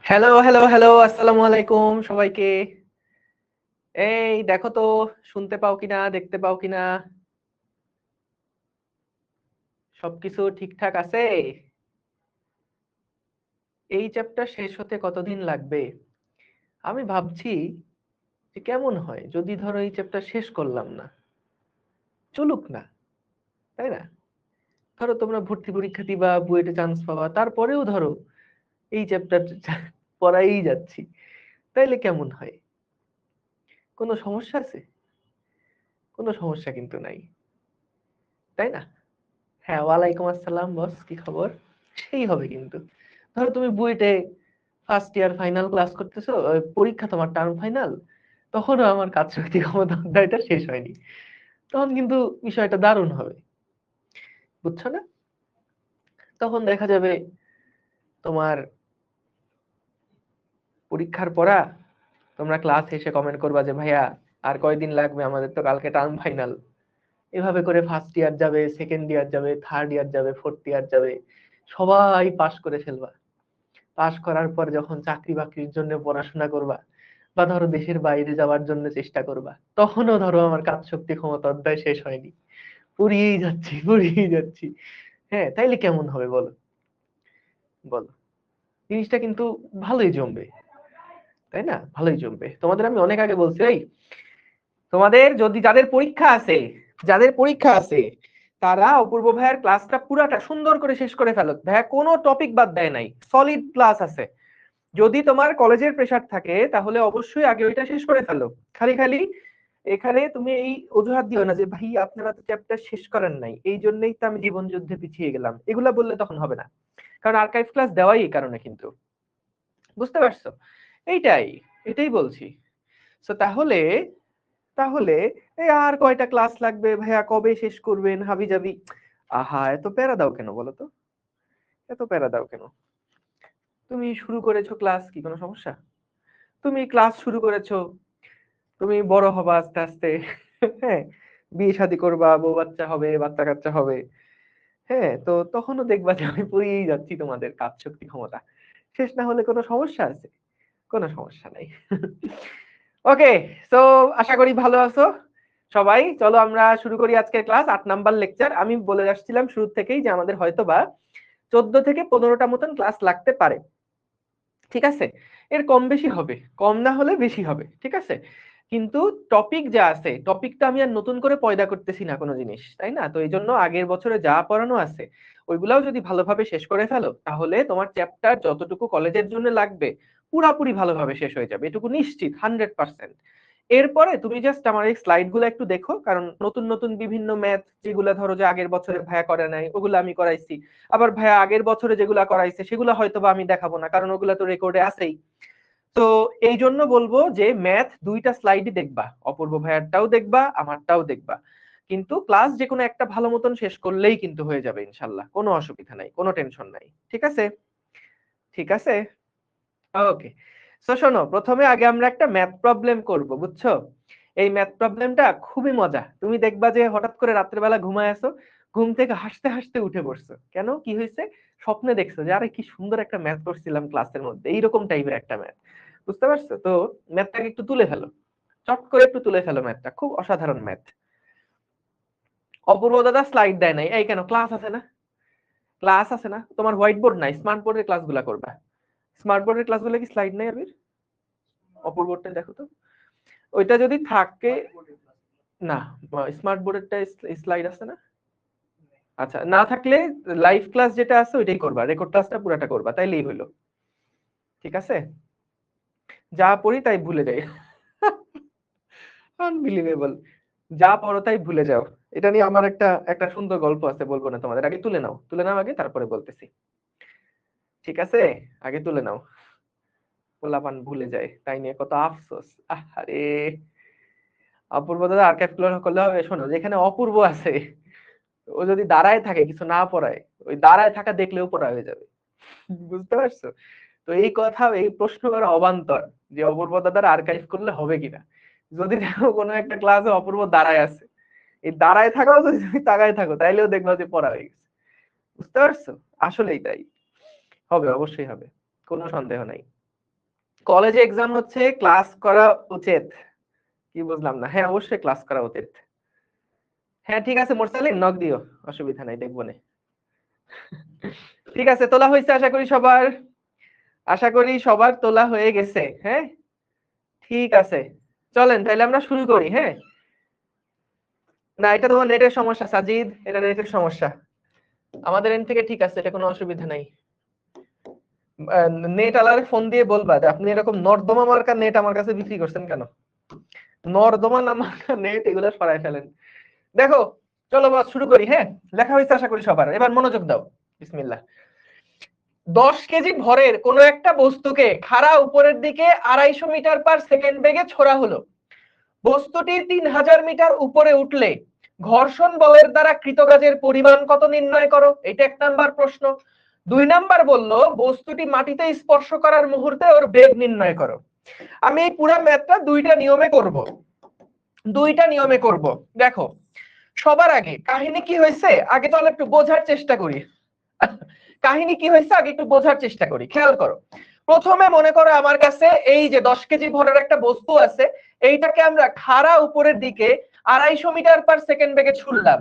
Hello, hello, hello, আসসালামু আলাইকুম সবাইকে। এই দেখো তো শুনতে পাও কিনা, দেখতে পাও কিনা? সবকিছু ঠিকঠাক আছে? এই চ্যাপ্টার শেষ হতে কতদিন লাগবে? আমি ভাবছি যে কেমন হয় যদি ধরো এই চ্যাপ্টার শেষ করলাম না, চলুক না, তাই না? ধরো তোমরা ভর্তি পরীক্ষা দিবা, বুয়েটে চান্স পাবা, তারপরেও ধরো এই চ্যাপ্টার পড়াই যাচ্ছি, তাইলে কেমন হয়? কোনো সমস্যা আছে? কোনো সমস্যা কিন্তু নাই, তাই না? হ্যাঁ, ওয়ালাইকুম আসসালাম বস, কি খবর? সেই হবে কিন্তু। ধরো তুমি বুয়েটে ফার্স্ট ইয়ার ফাইনাল ক্লাস করতেছো, পরীক্ষা তোমার টার্ম ফাইনাল, তখনও আমার কাজ শক্তি ক্ষমতা অধ্যায়টা শেষ হয়নি। তখন কিন্তু বিষয়টা দারুণ হবে, বুঝছো না? তখন দেখা যাবে তোমার পরীক্ষার পড়া তোমরা ক্লাস এসে কমেন্ট করবা যে ভাইয়া আর কয়দিন লাগবে, আমাদের তো কালকে টার্ম ফাইনাল। এভাবে করে ফার্স্ট ইয়ার যাবে, সেকেন্ড ইয়ার যাবে, থার্ড ইয়ার যাবে, ফোর্থ ইয়ার যাবে, সবাই পাশ করে ফেলবা। পাশ করার পর যখন চাকরি বাকরির জন্য পড়াশোনা করবা বা ধরো দেশের বাইরে যাওয়ার জন্য চেষ্টা করবা, তখনও ধরো আমার কাজ শক্তি ক্ষমতা অধ্যায় শেষ হয়নি, পড়িয়েই যাচ্ছি, পড়িয়েই যাচ্ছি। হ্যাঁ, তাইলে কেমন হবে বলো? বলো, জিনিসটা কিন্তু ভালোই জমবে, তাই না? ভালোই জমবে। তোমাদের আমি অনেক আগে বলছি, এই তোমাদের যদি যাদের পরীক্ষা আছে, যাদের পরীক্ষা আছে, তারা অপূর্ব ভাইয়ের ক্লাসটা পুরাটা সুন্দর করে শেষ করে ফেলো। ভাইয়া কোনো টপিক বাদ দেয় নাই, সলিড ক্লাস আছে। যদি তোমার কলেজের প্রেসার থাকে তাহলে অবশ্যই আগে ওইটা শেষ করে ফেলো। খালি খালি এখানে তুমি এই অজুহাত দিও না যে ভাই আপনারা তো চ্যাপ্টার শেষ করেন নাই, এই জন্যই তো আমি জীবন যুদ্ধে পিছিয়ে গেলাম, এগুলা বললে তখন হবে না। কারণ আর্কাইভ ক্লাস দেওয়াই এই কারণে কিন্তু, বুঝতে পারছো? এইটাই, এটাই বলছি। তো তাহলে তাহলে এই আর কয়টা ক্লাস লাগবে ভাইয়া, কবে শেষ করবেন হাবি জাবি? আহা, এত প্যারা দাও কেন বলো তো? এত প্যারা দাও কেন? তুমি শুরু করেছো ক্লাস, কি কোনো সমস্যা? তুমি ক্লাস শুরু করেছো, তুমি বড় হবা আস্তে আস্তে, হ্যাঁ, বিয়ে শাদী করবা, বউ বাচ্চা হবে, বাচ্চা কাচ্চা হবে, হ্যাঁ, তো তখনও দেখবা যে আমি পড়িয়েই যাচ্ছি, তোমাদের কাজ শক্তি ক্ষমতা শেষ না হলে কোনো সমস্যা আছে? কোনো সমস্যা নাই। ওকে, সো আশা করি ভালো আছো সবাই। চলো আমরা শুরু করি আজকের ক্লাস, 8 নাম্বার লেকচার। আমি বলে আসছিলাম শুরু থেকেই যে আমাদের হয়তোবা 14 থেকে 15টা মতন ক্লাস লাগতে পারে, ঠিক আছে? এর কম বেশি হবে, কম না হলে বেশি হবে, ঠিক আছে? কিন্তু টপিক যা আছে, টপিকটা আমি আর নতুন করে পয়দা করতেছি না কোনো জিনিস, তাই না? তো এই জন্য আগের বছরে যা পড়ানো আছে ওইগুলাও যদি ভালোভাবে শেষ করে ফেলো, তাহলে তোমার চ্যাপ্টার যতটুকু কলেজের জন্য লাগবে পুরাপুরি ভালোভাবে শেষ হয়ে যাবে, এটুকু নিশ্চিত 100%। এরপরে তুমি জাস্ট আমার এই স্লাইড গুলো একটু দেখো, কারণ নতুন নতুন বিভিন্ন ম্যাথ যেগুলো ধরো যে আগের বছরে ভাইয়া করে নাই ওগুলো আমি করাইছি। আবার ভাইয়া আগের বছরে যেগুলা করাইছে সেগুলো হয়তো বা আমি দেখাবো না, কারণ ওগুলা তো রেকর্ডে আছেই। তো এই জন্য বলবো যে ম্যাথ 2টা স্লাইডই দেখবা, অপূর্ব ভাইয়ারটাও দেখবা, আমারটাও দেখবা। কিন্তু ক্লাস যে কোনো একটা ভালো মতন শেষ করলেই কিন্তু হয়ে যাবে ইনশাল্লাহ, কোনো অসুবিধা নাই, কোনো টেনশন নাই, ঠিক আছে? ঠিক আছে, ওকে। তো শোনো, প্রথমে আগে আমরা একটা ম্যাথ প্রবলেম করব, বুঝছো? এই ম্যাথ প্রবলেমটা খুবই মজা। তুমি দেখবা যে হঠাৎ করে রাত্রে বেলা ঘুমায় আসো, ঘুম থেকে হাসতে হাসতে উঠে পড়ছো, কেন, কি হয়েছে? স্বপ্নে দেখছো যে আরে কি সুন্দর একটা ম্যাথ করছিলাম ক্লাসের মধ্যে, এইরকম টাইপের একটা ম্যাথ, বুঝতে পারছো তো? ম্যাথটাকে একটু তুলে ফেলো, চট করে একটু তুলে ফেলো, ম্যাথটা খুব অসাধারণ ম্যাথ। অপূর্ব দাদা স্লাইড দেয় নাই, এই কেন, ক্লাস আছে না? ক্লাস আছে না, তোমার হোয়াইট বোর্ড নাই? স্মার্ট বোর্ডের ক্লাসগুলো করবা। স্মার্ট বোর্ডের ক্লাসগুলো কি স্লাইড নাই আবির? অপূর্বটা দেখো তো, ওইটা যদি থাকে। না, স্মার্ট বোর্ডেরটা স্লাইড আছে না? আচ্ছা, না থাকলে লাইভ ক্লাস যেটা আছে ওইটাই করবা, রেকর্ড ক্লাসটা পুরাটা করবা, তাইলেই হইলো, ঠিক আছে? যা পড়ি তাই ভুলে যাই, আনবিলিভেবল। যা পড়ো তাই ভুলে যাও। এটা নিয়ে আমার একটা একটা সুন্দর গল্প আছে, বলবো না তোমাদের, আগে তুলে নাও, তুলে নাও আগে, তারপরে বলতেছি, ঠিক আছে? আগে তুলে নাও। পোলাপান ভুলে যায়, তাই নিয়ে কত আফসোস, আরে। অপূর্ব দাদা আর্কাইভ করলে হবে, শোনো, যেখানে অপূর্ব আছে ও যদি দাঁড়ায় থাকে কিছু না পড়ায়, ওই দাঁড়ায় থাকা দেখলেও পড়া হয়ে যাবে, বুঝতে পারছো? তো এই কথা, এই প্রশ্ন করা অবান্তর যে অপূর্ব দাদার আর্কাইভ করলে হবে কিনা। যদি দেখো কোনো একটা ক্লাসে অপূর্ব দাঁড়ায় আছে, এই দাঁড়ায় থাকাও যদি তুমি তাকায় থাকো তাইলেও দেখবা যে পড়া হয়ে গেছে, বুঝতে পারছো? আসলেই তাই, হবে, অবশ্যই হবে, কোনো সন্দেহ নাই। কলেজে এক্সাম হচ্ছে, ক্লাস করা উচিত, কি বুঝলাম না। হ্যাঁ অবশ্যই ক্লাস করা উচিত। হ্যাঁ ঠিক আছে মোরসালিন, নক দিও, অসুবিধা নাই, দেখবো না। ঠিক আছে, তোলা হয়েছে আশা করি সবার, আশা করি সবার তোলা হয়ে গেছে। হ্যাঁ ঠিক আছে, চলেন তাহলে আমরা শুরু করি। হ্যাঁ না এটা তোমার নেটের সমস্যা সাজিদ, এটা নেটের সমস্যা, আমাদের এন্ড থেকে ঠিক আছে, এটা কোনো অসুবিধা নাই। নেট আলারে ফোন দিয়ে বলবা যে আপনি এরকম নর্দমা মার্কা নেট আমার কাছে বিক্রি করছেন কেন, নর্দমা না মার্কা নেট এগুলো সরাই ফেলেন। দেখো চলো বাস শুরু করি। হ্যাঁ লেখা হয়েছে আশা করি সবার, এবার মনোযোগ দাও। বিসমিল্লাহ। 10 কেজি ভরের কোন একটা বস্তুকে খাড়া উপরের দিকে 250 মিটার পার সেকেন্ড বেগে ছোড়া হলো। বস্তুটি 3000 মিটার উপরে উঠলে ঘর্ষণ বলের দ্বারা কৃতকাজের পরিমাণ কত নির্ণয় করো, এটা 1 নাম্বার প্রশ্ন। 2 নাম্বার বললো বস্তুটি মাটিতে স্পর্শ করার মুহূর্তে ওর বেগ নির্ণয় করো। আমি এই পুরো ম্যাথটা দুইটা নিয়মে করব। দেখো সবার আগে কাহিনী কি হয়েছে আগে চলো একটু বোঝার চেষ্টা করি। কাহিনী কি হয়েছে আগে একটু বোঝার চেষ্টা করি, খেয়াল করো। প্রথমে মনে করো আমার কাছে এই যে 10 কেজি ভরের একটা বস্তু আছে, এইটাকে আমরা খাড়া উপরের দিকে 250 মিটার পার সেকেন্ড বেগে ছুড়লাম।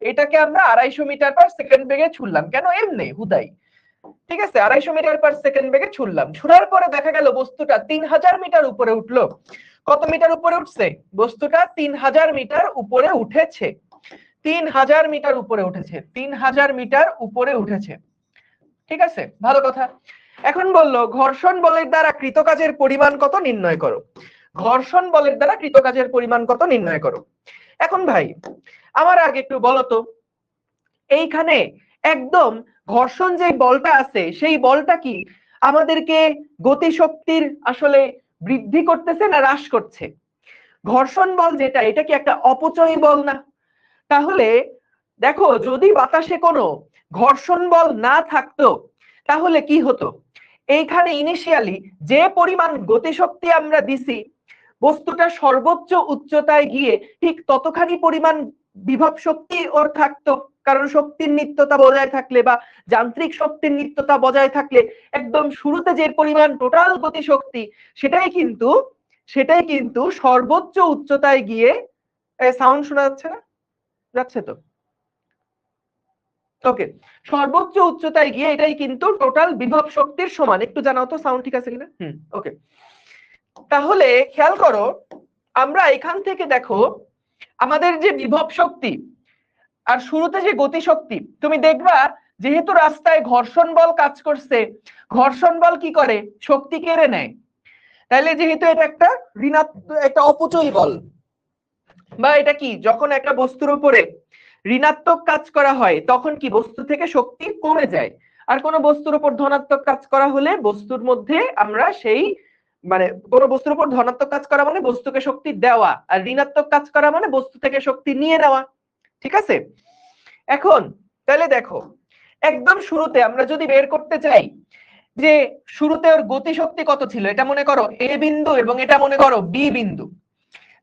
এটাকে আমরা 250 মিটার পার সেকেন্ড বেগে ছুড়লাম, কেন এমনি হুদাই, ঠিক আছে 250 মিটার পার সেকেন্ড বেগে ছুড়লাম। ছুড়ার পরে দেখা গেল বস্তুটা 3000 মিটার উপরে উঠলো। কত মিটার উপরে উঠছে? বস্তুটা 3000 মিটার উপরে উঠেছে। 3000 মিটার উপরে উঠেছে, 3000 মিটার উপরে উঠেছে, ঠিক আছে ভালো কথা। এখন বললো ঘর্ষণ বলের দ্বারা কৃতকাজের পরিমাণ কত নির্ণয় করো। ঘর্ষণ বলের দ্বারা কৃতকাজের পরিমাণ কত নির্ণয় করো। এখন ভাই আমার আগে একটু বলো তো, এইখানে একদম ঘর্ষণ যে বলটা আছে সেই বলটা কি আমাদেরকে গতিশক্তির আসলে বৃদ্ধি করতেছে না হ্রাস করছে? ঘর্ষণ বল যেটা, এটা কি একটা অপচয়ী বল না? তাহলে দেখো যদি বাতাসে কোনো ঘর্ষণ বল না থাকতো তাহলে কি হতো, এইখানে ইনিশিয়ালি যে পরিমাণ গতিশক্তি আমরা দিছি বস্তুটা সর্বোচ্চ উচ্চতায় গিয়ে ঠিক ততখানি পরিমাণ বিভব শক্তি ওর থাকতো। কারণ শক্তির নিত্যতা বজায় থাকলে বা যান্ত্রিক শক্তির নিত্যতা বজায় থাকলে একদম শুরুতে যে পরিমাণ টোটাল গতিশক্তি সেটাই কিন্তু সর্বোচ্চ উচ্চতায় গিয়ে, সাউন্ড শোনা যাচ্ছে না? যাচ্ছে তো, ওকে, সর্বোচ্চ উচ্চতায় গিয়ে এটাই কিন্তু টোটাল বিভব শক্তির সমান। একটু জানাও তো সাউন্ড ঠিক আছে কিনা। ওকে, তাহলে খেয়াল করো আমরা এখান থেকে দেখো আমাদের যে বিভব শক্তি আর শুরুতে যে গতি শক্তি, তুমি দেখবা যেহেতু রাস্তায় ঘর্ষণ বল কাজ করছে, ঘর্ষণ বল কি করে শক্তি কেড়ে নেয়। তাহলে যেহেতু এটা একটা ঋণাত্মক, একটা অপচয়ী বল, বা এটা কি যখন একটা বস্তুর উপরে ঋণাত্মক কাজ করা হয় তখন কি বস্তু থেকে শক্তি কমে যায়। আর কোন বস্তুর উপর ধনাত্মক কাজ করা হলে বস্তুর মধ্যে আমরা সেই মানে কোন বস্তুর উপর ধনাত্মক কাজ করা মানে বস্তুকে শক্তি দেওয়া, আর ঋণাত্মক কাজ করা মানে বস্তু থেকে শক্তি নিয়ে নেওয়া, ঠিক আছে। এখন তাহলে দেখো একদম শুরুতে আমরা যদি বের করতে চাই যে শুরুতে ওর গতি শক্তি কত ছিল, এটা মনে করো এ বিন্দু এবং এটা মনে করো বি বিন্দু,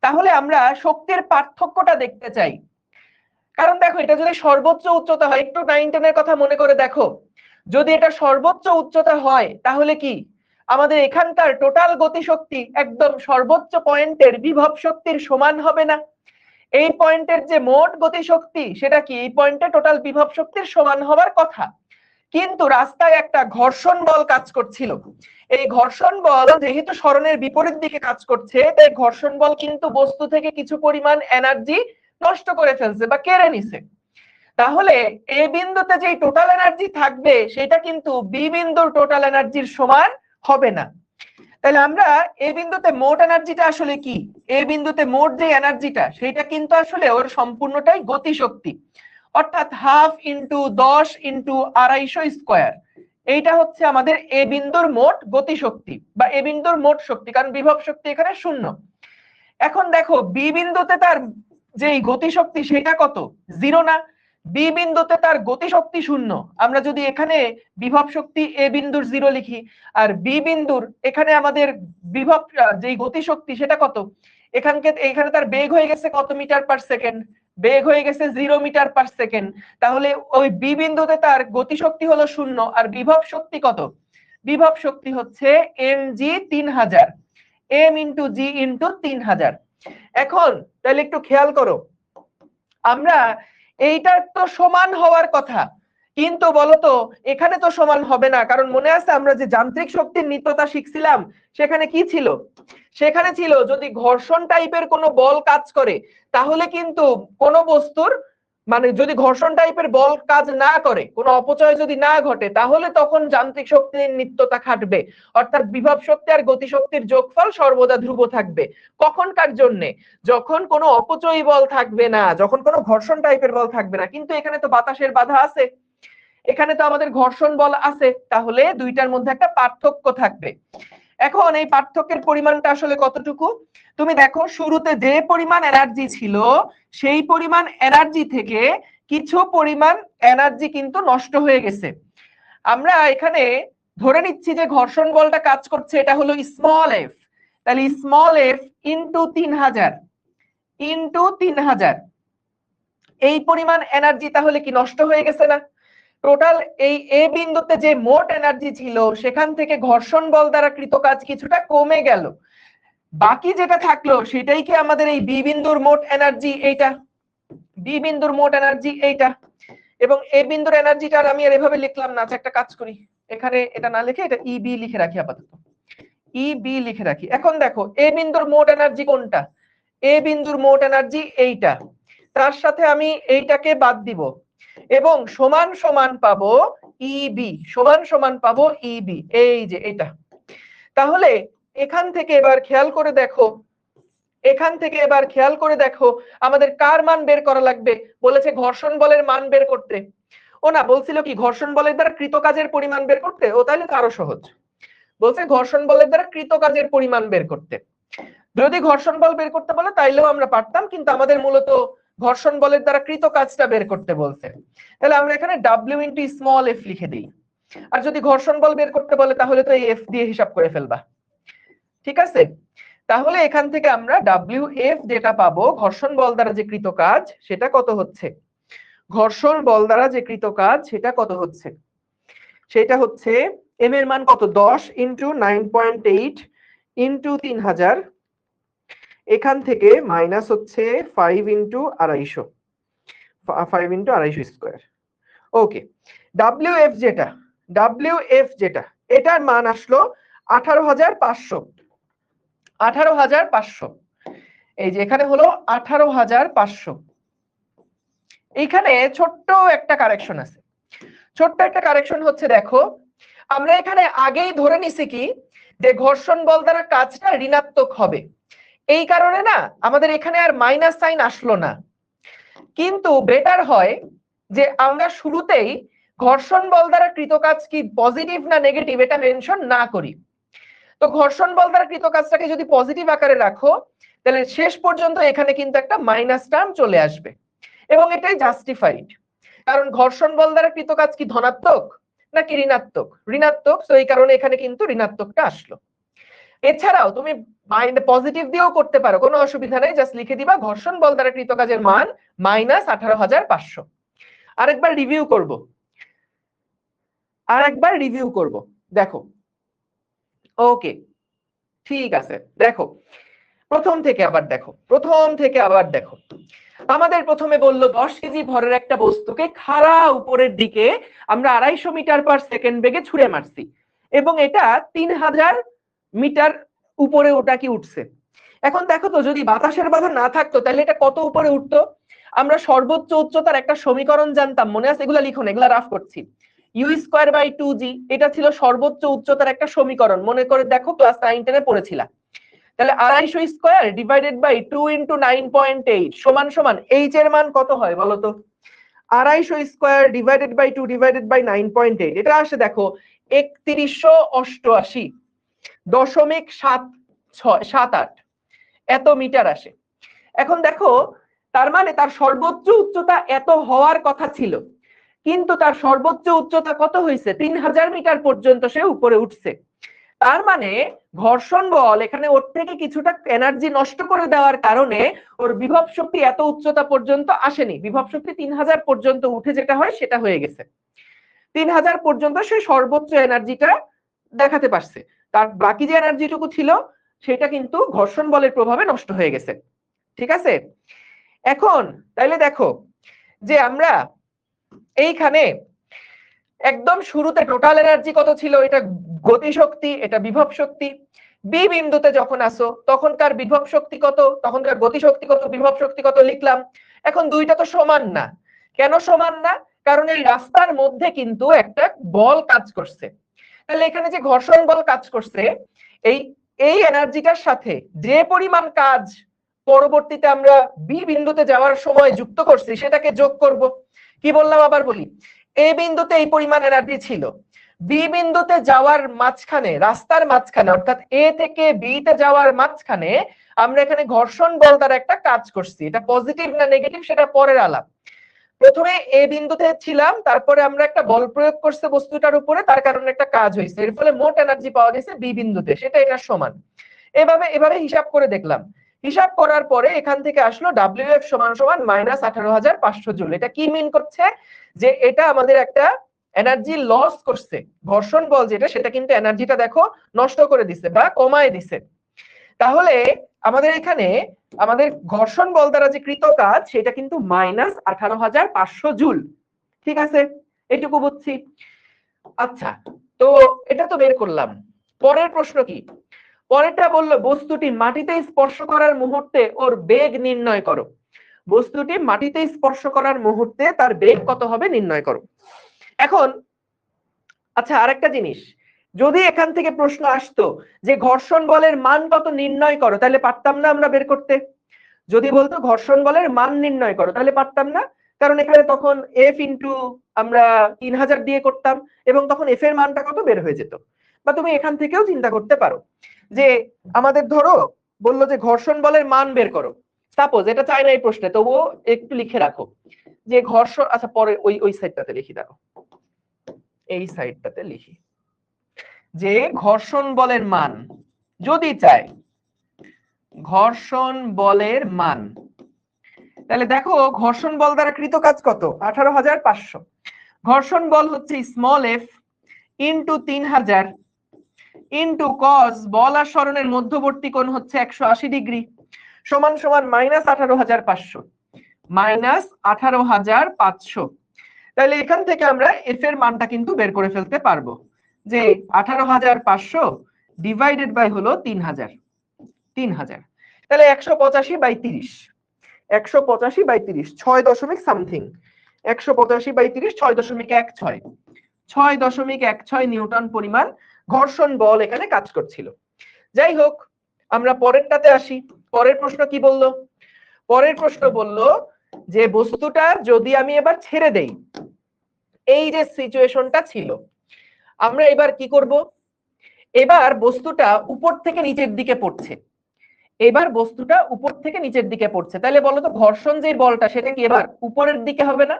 তাহলে আমরা শক্তির পার্থক্যটা দেখতে চাই। কারণ দেখো এটা যদি সর্বোচ্চ উচ্চতা হয়, একটু 9 10 এর কথা মনে করে দেখো, যদি এটা সর্বোচ্চ উচ্চতা হয় তাহলে কি আমাদের এখানকার টোটাল গতিশক্তি একদম সর্বোচ্চ পয়েন্টের বিভব শক্তির সমান হবে না? এই পয়েন্টের যে মোট গতিশক্তি সেটা কি এই পয়েন্টে টোটাল বিভব শক্তির সমান হবার কথা। কিন্তু রাস্তায় একটা ঘর্ষণ বল কাজ করছিল, এই ঘর্ষণ বল যেহেতু সরণের বিপরীত দিকে কাজ করছে তাই ঘর্ষণ বল কিন্তু বস্তু থেকে কিছু পরিমাণ এনার্জি নষ্ট করে ফেলছে বা কেড়ে নিছে। তাহলে এ বিন্দুতে যে টোটাল এনার্জি থাকবে সেটা কিন্তু বি বিন্দুর টোটাল এনার্জির সমান হবে না। তাহলে আমরা এ বিন্দুতে মোট এনার্জিটা আসলে কি, এ বিন্দুতে মোট যে এনার্জিটা সেটা কিন্তু আসলে ওর সম্পূর্ণটাই গতিশক্তি, অর্থাৎ 1/2 × 10 × 250 স্কয়ার। এইটা হচ্ছে আমাদের এ বিন্দুর মোট গতিশক্তি বা এ বিন্দুর মোট শক্তি, কারণ বিভব শক্তি এখানে 0। এখন দেখো বি বিন্দুতে তার যে গতিশক্তি সেটা কত, 0 না? বি বিন্দুতে তার গতিশক্তি 0। আমরা যদি এখানে বিভব শক্তি এ বিন্দুর 0 লিখি আর বি বিন্দুর এখানে আমাদের বিভব যে গতিশক্তি সেটা কত, এখানে তার বেগ হয়ে গেছে কত মিটার পার সেকেন্ড, বেগ হয়ে গেছে 0 মিটার পার সেকেন্ড। তাহলে ওই বি বিন্দুতে তার গতিশক্তি হলো 0 আর বিভব শক্তি কত, বিভব শক্তি হচ্ছে mg 3000, m into g into 3000। এখন তাহলে একটু খেয়াল করো, আমরা এইটা তো সমান হওয়ার কথা, কিন্তু বলতো এখানে তো সমান হবে না, কারণ মনে আছে আমরা যে যান্ত্রিক শক্তির নিত্যতা শিখছিলাম, সেখানে কি ছিল? সেখানে ছিল যদি ঘর্ষণ টাইপের কোনো বল কাজ করে, তাহলে কিন্তু কোনো বস্তুর মানে যদি ঘর্ষণ টাইপের বল কাজ না করে, কোনো অপচয় যদি না ঘটে, তাহলে তখন যান্ত্রিক শক্তির নিত্যতা খাটবে, অর্থাৎ বিভব শক্তি আর গতি শক্তির যোগফল সর্বদা ধ্রুব থাকবে। কখনকার জন্য? যখন কোনো অপচয়ী বল থাকবে না, যখন কোনো ঘর্ষণ টাইপের বল থাকবে না। কিন্তু এখানে তো বাতাসের বাধা আছে, এখানে তো আমাদের ঘর্ষণ বল আছে, তাহলে দুইটার মধ্যে একটা পার্থক্য থাকবে। এখন এই পার্থক্যের পরিমাণটা আসলে কতটুকু? তুমি দেখো শুরুতে যে পরিমাণ এনার্জি ছিল, সেই পরিমাণ এনার্জি থেকে কিছু পরিমাণ এনার্জি কিন্তু নষ্ট হয়ে গেছে। আমরা এখানে ধরে নিচ্ছি যে ঘর্ষণ বলটা কাজ করছে, এটা হলো স্মল এফ, তাহলে স্মল এফ ইন্টু 3000 ইন্টু 3000, এই পরিমাণ এনার্জি তাহলে কি নষ্ট হয়ে গেছে না? টোটাল এই এ বিন্দুতে যে মোট এনার্জি ছিল, সেখান থেকে ঘর্ষণ বল দ্বারা কৃত কাজ কিছুটা কমে গেল, বাকি যেটা থাকলো সেটাই কি আমাদের এই বি বিন্দুর মোট এনার্জি? এইটা বি বিন্দুর মোট এনার্জি এইটা, এবং এ বিন্দুর এনার্জিটা আমি আর এভাবে লিখলাম না। আচ্ছা একটা কাজ করি, এখানে এটা না লিখে এটা ইবি লিখে রাখি, আপাতত ইবি লিখে রাখি। এখন দেখো এ বিন্দুর মোট এনার্জি কোনটা? এ বিন্দুর মোট এনার্জি এইটা, তার সাথে আমি এইটাকে বাদ দিব এবং সমান সমান পাবো ইবি, সমান সমান পাবো ইবি, এই যে এটা। তাহলে এখান থেকে এবার খেয়াল করে দেখো, এখান থেকে এবার খেয়াল করে দেখো আমাদের কার মান বের করা লাগবে? বলেছে ঘর্ষণ বলের মান বের করতে। ও না, বলছিল কি ঘর্ষণ বলের দ্বারা কৃত কাজের পরিমাণ বের করতে। ও তাহলে তো আরো সহজ, বলছে ঘর্ষণ বলের দ্বারা কৃত কাজের পরিমাণ বের করতে। যদি ঘর্ষণ বল বের করতে বলে তাইলেও আমরা পারতাম, কিন্তু আমাদের মূলত ঘর্ষণ বলের দ্বারা কৃত কাজটা বের করতে বলছে। তাহলে আমরা এখানে ডাব্লিউ ইন্টু স্মল এফ লিখে দিই। আর যদি ঘর্ষণ বল বের করতে বলে তাহলে তো এই এফ দিয়ে হিসাব করে ফেলবা, ঠিক আছে? তাহলে এখান থেকে আমরা ডাব্লিউ এফ যেটা পাবো, ঘর্ষণ বল দ্বারা যে কৃত কাজ সেটা কত হচ্ছে? ঘর্ষণ বল দ্বারা যে কৃত কাজ সেটা কত হচ্ছে? সেটা হচ্ছে এম এর মান কত? 10 ইন্টু 9.8 ইন্টু 3000, এখান থেকে মাইনাস হচ্ছে 5 ইন্টু 250, 5 ইন্টু 250 স্কোয়ার। ওকে, ডাব্লিউএফ যেটা, ডাব্লিউএফ যেটা, এটার মান আসলো 18,500, 18,500। এই যে এখানে হলো 18,500। এইখানে ছোট্ট একটা কারেকশন আছে, ছোট্ট একটা কারেকশন হচ্ছে, দেখো আমরা এখানে আগেই ধরে নিছি কি যে ঘর্ষণ বল দ্বারা কাজটা ঋণাত্মক হবে, এই কারণে না আমাদের এখানে আর মাইনাস সাইন আসলো না। কিন্তু বেটার হয় যে আমরা শুরুতেই ঘর্ষণ বল দ্বারা কৃত কাজ কি পজিটিভ না নেগেটিভ এটা মেনশন না করি। তো ঘর্ষণ বল দ্বারা কৃত কাজটাকে যদি পজিটিভ আকারে রাখো, তাহলে শেষ পর্যন্ত এখানে কিন্তু একটা মাইনাস টার্ম চলে আসবে, এবং এটাই জাস্টিফাইড, কারণ ঘর্ষণ বল দ্বারা কৃত কাজ কি ধনাত্মক নাকি ঋণাত্মক? ঋণাত্মক, তো এই কারণে এখানে কিন্তু ঋণাত্মকটা আসলো। এছাড়াও তুমি পজিটিভ দিয়েও করতে পারো, কোনো অসুবিধা নেই, জাস্ট লিখে দিবা ঘর্ষণ বল দ্বারা কৃত কাজের মান -18,500। আরেকবার রিভিউ করব, আরেকবার রিভিউ করব, দেখো। ওকে ঠিক আছে, দেখো প্রথম থেকে আবার দেখো, প্রথম থেকে আবার দেখো। আমাদের প্রথমে বললো 10 কেজি ভরের একটা বস্তুকে খাড়া উপরের দিকে আমরা 250 মিটার পার সেকেন্ড বেগে ছুঁড়ে মারছি, এবং এটা 3000 মিটার উপরে ওটা কি উঠছে। এখন দেখো তো যদি বাতাসের বাধা না থাকতো তাহলে এটা কত উপরে উঠতো? আমরা সর্বোচ্চ উচ্চতার একটা সমীকরণ জানতাম, মনে আছে? এগুলা লিখো না, এগুলা রাফ করছি। ইউ স্কয়ার বাই 2g, এটা ছিল সর্বোচ্চ উচ্চতার একটা সমীকরণ, মনে করে দেখো ক্লাস 9-10 এ পড়েছিলাম। তাহলে 250 স্কয়ার ডিভাইডেড বাই 2 ইন্টু 9.8 সমান সমান এইচ এর মান কত হয় বলো তো? 250 square divided by 2 divided by 9.8, এটা আসে দেখো 3188.78 এত মিটার আসে। এখন দেখো তার মানে তার সর্বোচ্চ উচ্চতা এত হওয়ার কথা ছিল, কিন্তু তার সর্বোচ্চ উচ্চতা কত হয়েছে? 3000 মিটার পর্যন্ত সে উপরে উঠছে। তার মানে ঘর্ষণ বল এখানে ওর থেকে কিছুটা এনার্জি নষ্ট করে দেওয়ার কারণে ওর বিভব শক্তি এত উচ্চতা পর্যন্ত আসেনি, বিভব শক্তি 3000 পর্যন্ত উঠে যেটা হয় সেটা হয়ে গেছে। 3000 পর্যন্ত সে সর্বোচ্চ এনার্জিটা দেখাতে পারছে, তার বাকি যে এনার্জিটুকু ছিল সেটা কিন্তু ঘর্ষণ বলের প্রভাবে নষ্ট হয়ে গেছে। ঠিক আছে, এখন তাইলে দেখো যে আমরা এইখানে একদম শুরুতে টোটাল এনার্জি কত ছিল, এটা গতিশক্তি, এটা বিভব শক্তি। বি বিন্দুতে যখন আসো তখনকার বিভব শক্তি কত, তখনকার গতিশক্তি কত, বিভব শক্তি কত লিখলাম। এখন দুইটা তো সমান না। কেন সমান না? কারণ এই রাস্তার মধ্যে কিন্তু একটা বল কাজ করছে। তাহলে এখানে যে ঘর্ষণ বল কাজ করছে, এই এই এনার্জিটার সাথে যে পরিমাণ কাজ পরবর্তীতে আমরা বি বিন্দুতে যাওয়ার সময় যুক্ত করছি সেটাকে যোগ করব। কি বললাম আবার বলি, এ বিন্দুতে এই পরিমাণ এনার্জি ছিল, বি বিন্দুতে যাওয়ার মাঝখানে, রাস্তার মাঝখানে অর্থাৎ এ থেকে বি তে যাওয়ার মাঝখানে আমরা এখানে ঘর্ষণ বল দ্বারা একটা কাজ করছি। এটা পজিটিভ না নেগেটিভ সেটা পরের আলাপ। প্রথমে এ বিন্দুতে ছিলাম, তারপরে আমরা একটা বল প্রয়োগ করছে বস্তুটার উপরে, তার কারণে একটা কাজ হয়েছে, এর ফলে মোট এনার্জি পাওয়া গেছে বি বিন্দুতে, সেটা এটার সমান। এভাবে হিসাব করে দেখলাম। হিসাব করার পরে এখান থেকে আসলো WF সমান সমান -18,500 জুল। এটা কি মিন করছে? যে এটা আমাদের একটা এনার্জি লস করছে। ঘর্ষণ বল যেটা, সেটা কিন্তু এনার্জিটা দেখো নষ্ট করে দিছে বা কমায় দিছে। তাহলে আমাদের এখানে আমাদের ঘর্ষণ বল দ্বারা যে কৃত কাজ সেটা কিন্তু -18,500 জুল। ঠিক আছে, এটুকু বুঝছি। আচ্ছা, তো এটা তো বের করলাম। পরের প্রশ্ন কি? পরেরটা বললো বস্তুটি মাটিতে স্পর্শ করার মুহূর্তে ওর বেগ নির্ণয় করো। বস্তুটি মাটিতে স্পর্শ করার মুহূর্তে তার বেগ কত হবে নির্ণয় করো। এখন আচ্ছা, আরেকটা জিনিস, যদি এখান থেকে প্রশ্ন আসতো যে ঘর্ষণ বলের মান কত নির্ণয় করো, তাহলে পারতাম না আমরা বের করতে? যদি বলতো ঘর্ষণ বলের মান নির্ণয় করো তাহলে পারতাম না, কারণ এখানে তখন এফ ইন্টু আমরা 3000 দিয়ে করতাম এবং তখন এফ এর মানটা কত বের হয়ে যেত। বা তুমি এখান থেকেও চিন্তা করতে পারো যে আমাদের ধরো বললো যে ঘর্ষণ বলের মান বের করো, সাপোজ, এটা চাই না এই প্রশ্নে, তবুও একটু লিখে রাখো যে ঘর্ষণ, আচ্ছা পরে ওই সাইডটাতে লিখি, দেখো এই সাইডটাতে লিখি যে ঘর্ষণ বলের মান যদি চায়, ঘর্ষণ বলের মান, তাহলে দেখো ঘর্ষণ বল দ্বারা কৃত কাজ কত, 18,500। ঘর্ষণ বল হচ্ছে small F into 3000 into cos বল আর সরণের মধ্যবর্তী কোণ হচ্ছে 180 ডিগ্রি সমান সমান -18,500 -18,500। তাহলে এখান থেকে আমরা এফ এর মানটা কিন্তু বের করে ফেলতে পারবো যে 18,500 ডিভাইডেড বাই হলো 3000। তাহলে 185/30, 185/30 6 দশমিক সামথিং, 185/30 6.16, 6.16 নিউটন পরিমাণ ঘর্ষণ বল এখানে কাজ করছিল। যাই হোক, আমরা পরেরটাতে আসি। পরের প্রশ্ন কি বললো? পরের প্রশ্ন বললো যে বস্তুটা যদি আমি এবার ছেড়ে দেই, এই যে সিচুয়েশনটা ছিল, আমরা এবার কি করব? এবার বস্তুটা উপর থেকে নিচের দিকে পড়ছে, এবার বস্তুটা উপর থেকে নিচের দিকে পড়ছে। তাহলে বলো তো ঘর্ষণ যে বলটা সেটা কি এবার উপরের দিকে হবে না?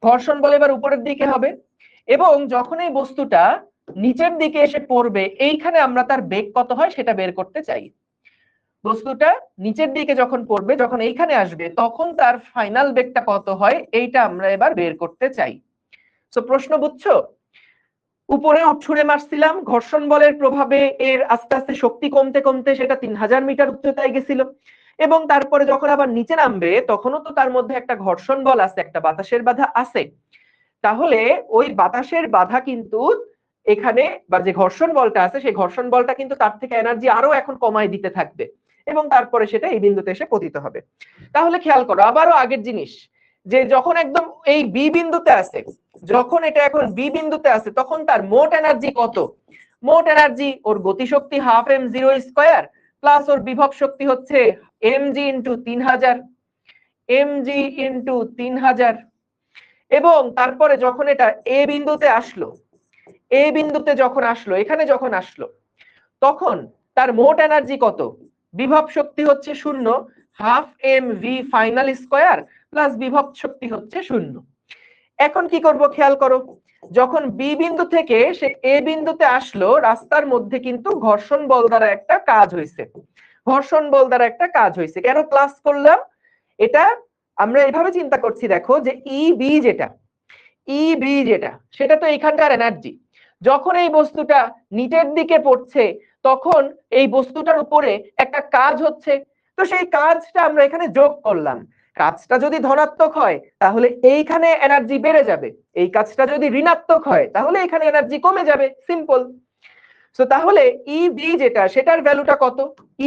ঘর্ষণ বল এবার উপরের দিকে হবে, এবং যখন এই বস্তুটা নিচের দিকে এসে পড়বে এইখানে আমরা তার বেগ কত হয় সেটা বের করতে চাই। বস্তুটা নিচের দিকে যখন পড়বে, যখন এইখানে আসবে, তখন তার ফাইনাল বেগটা কত হয় এইটা আমরা এবার বের করতে চাই। তো প্রশ্ন বুঝছো? উপরে ছুঁড়ে মারছিলাম, ঘর্ষণ বলের প্রভাবে এর আস্তে আস্তে শক্তি কমতে কমতে সেটা 3000 মিটার উচ্চতায় গেছিল, এবং তারপরে যখন আবার নিচে নামবে তখনও তো তার মধ্যে একটা ঘর্ষণ বল আছে, একটা বাতাসের বাধা আছে। তাহলে ওই বাতাসের বাধা কিন্তু এখানে, বা যে ঘর্ষণ বলটা আছে সেই ঘর্ষণ বলটা কিন্তু তার থেকে এনার্জি আরো এখন কমায় দিতে থাকবে, এবং তারপরে সেটা এই বিন্দুতে এসে পতিত হবে। তাহলে খেয়াল করো আবারও আগের জিনিস, যে যখন একদম এই বি বিন্দুতে আছে, যখন এটা এখন বি বিন্দুতে আছে তখন তার মোট এনার্জি কত? মোট এনার্জি ওর গতিশক্তি হাফ m0 স্কয়ার প্লাস ওর বিভব শক্তি হচ্ছে mg ইন্টু 3000, mg ইন্টু 3000। এবং তারপরে যখন এটা এ বিন্দুতে আসলো, এ বিন্দুতে যখন আসলো, এখানে যখন আসলো, তখন তার মোট এনার্জি কত? বিভব শক্তি হচ্ছে 0, half mv final square plus বিভব শক্তি হচ্ছে 0। এখন কি করব খেয়াল করো, যখন বি বিন্দু থেকে সে এ বিন্দুতে আসলো, রাস্তার মধ্যে কিন্তু ঘর্ষণ বল দ্বারা একটা কাজ হয়েছে, ঘর্ষণ বল দ্বারা একটা কাজ হয়েছে। কেন প্লাস করলাম? এটা আমরা এভাবে চিন্তা করছি, দেখো যে ইবি যেটা সেটা তো এখানকার এনার্জি, যখন এই বস্তুটা নিচের দিকে পড়ছে তখন এই বস্তুটার উপরে একটা কাজ হচ্ছে, তো সেই কাজটা আমরা এখানে যোগ করলাম। কাজটা যদি ধনাত্মক হয় তাহলে এইখানে এনার্জি বেড়ে যাবে, এই কাজটা যদি ঋণাত্মক হয় তাহলে এখানে এনার্জি কমে যাবে, সিম্পল। সো তাহলে EB যেটা, সেটার ভ্যালুটা কত?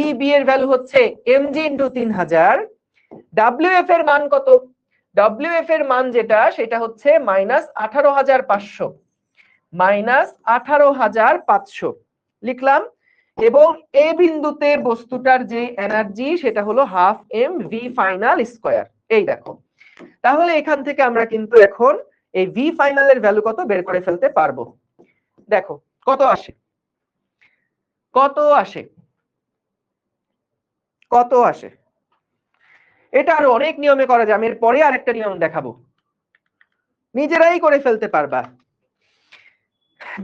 EB এর ভ্যালু হচ্ছে mg ইন্টু 3000। WF এর মান কত? WF এর মান যেটা, সেটা হচ্ছে -18,500, -18,500 লিখলাম। এবং এই বিন্দুতে বস্তুটার যে এনার্জি সেটা হলো 1/2 mv ফাইনাল স্কয়ার। এই দেখো, তাহলে এখান থেকে আমরা কিন্তু এখন এই v ফাইনাল এর ভ্যালু কত বের করে ফেলতে পারবো। দেখো কত আসে, কত আসে, কত আসে। এটা আরো অনেক নিয়মে করা যায়, আমি এর পরে আরেকটা নিয়ম দেখাবো, নিজেরাই করে ফেলতে পারবা।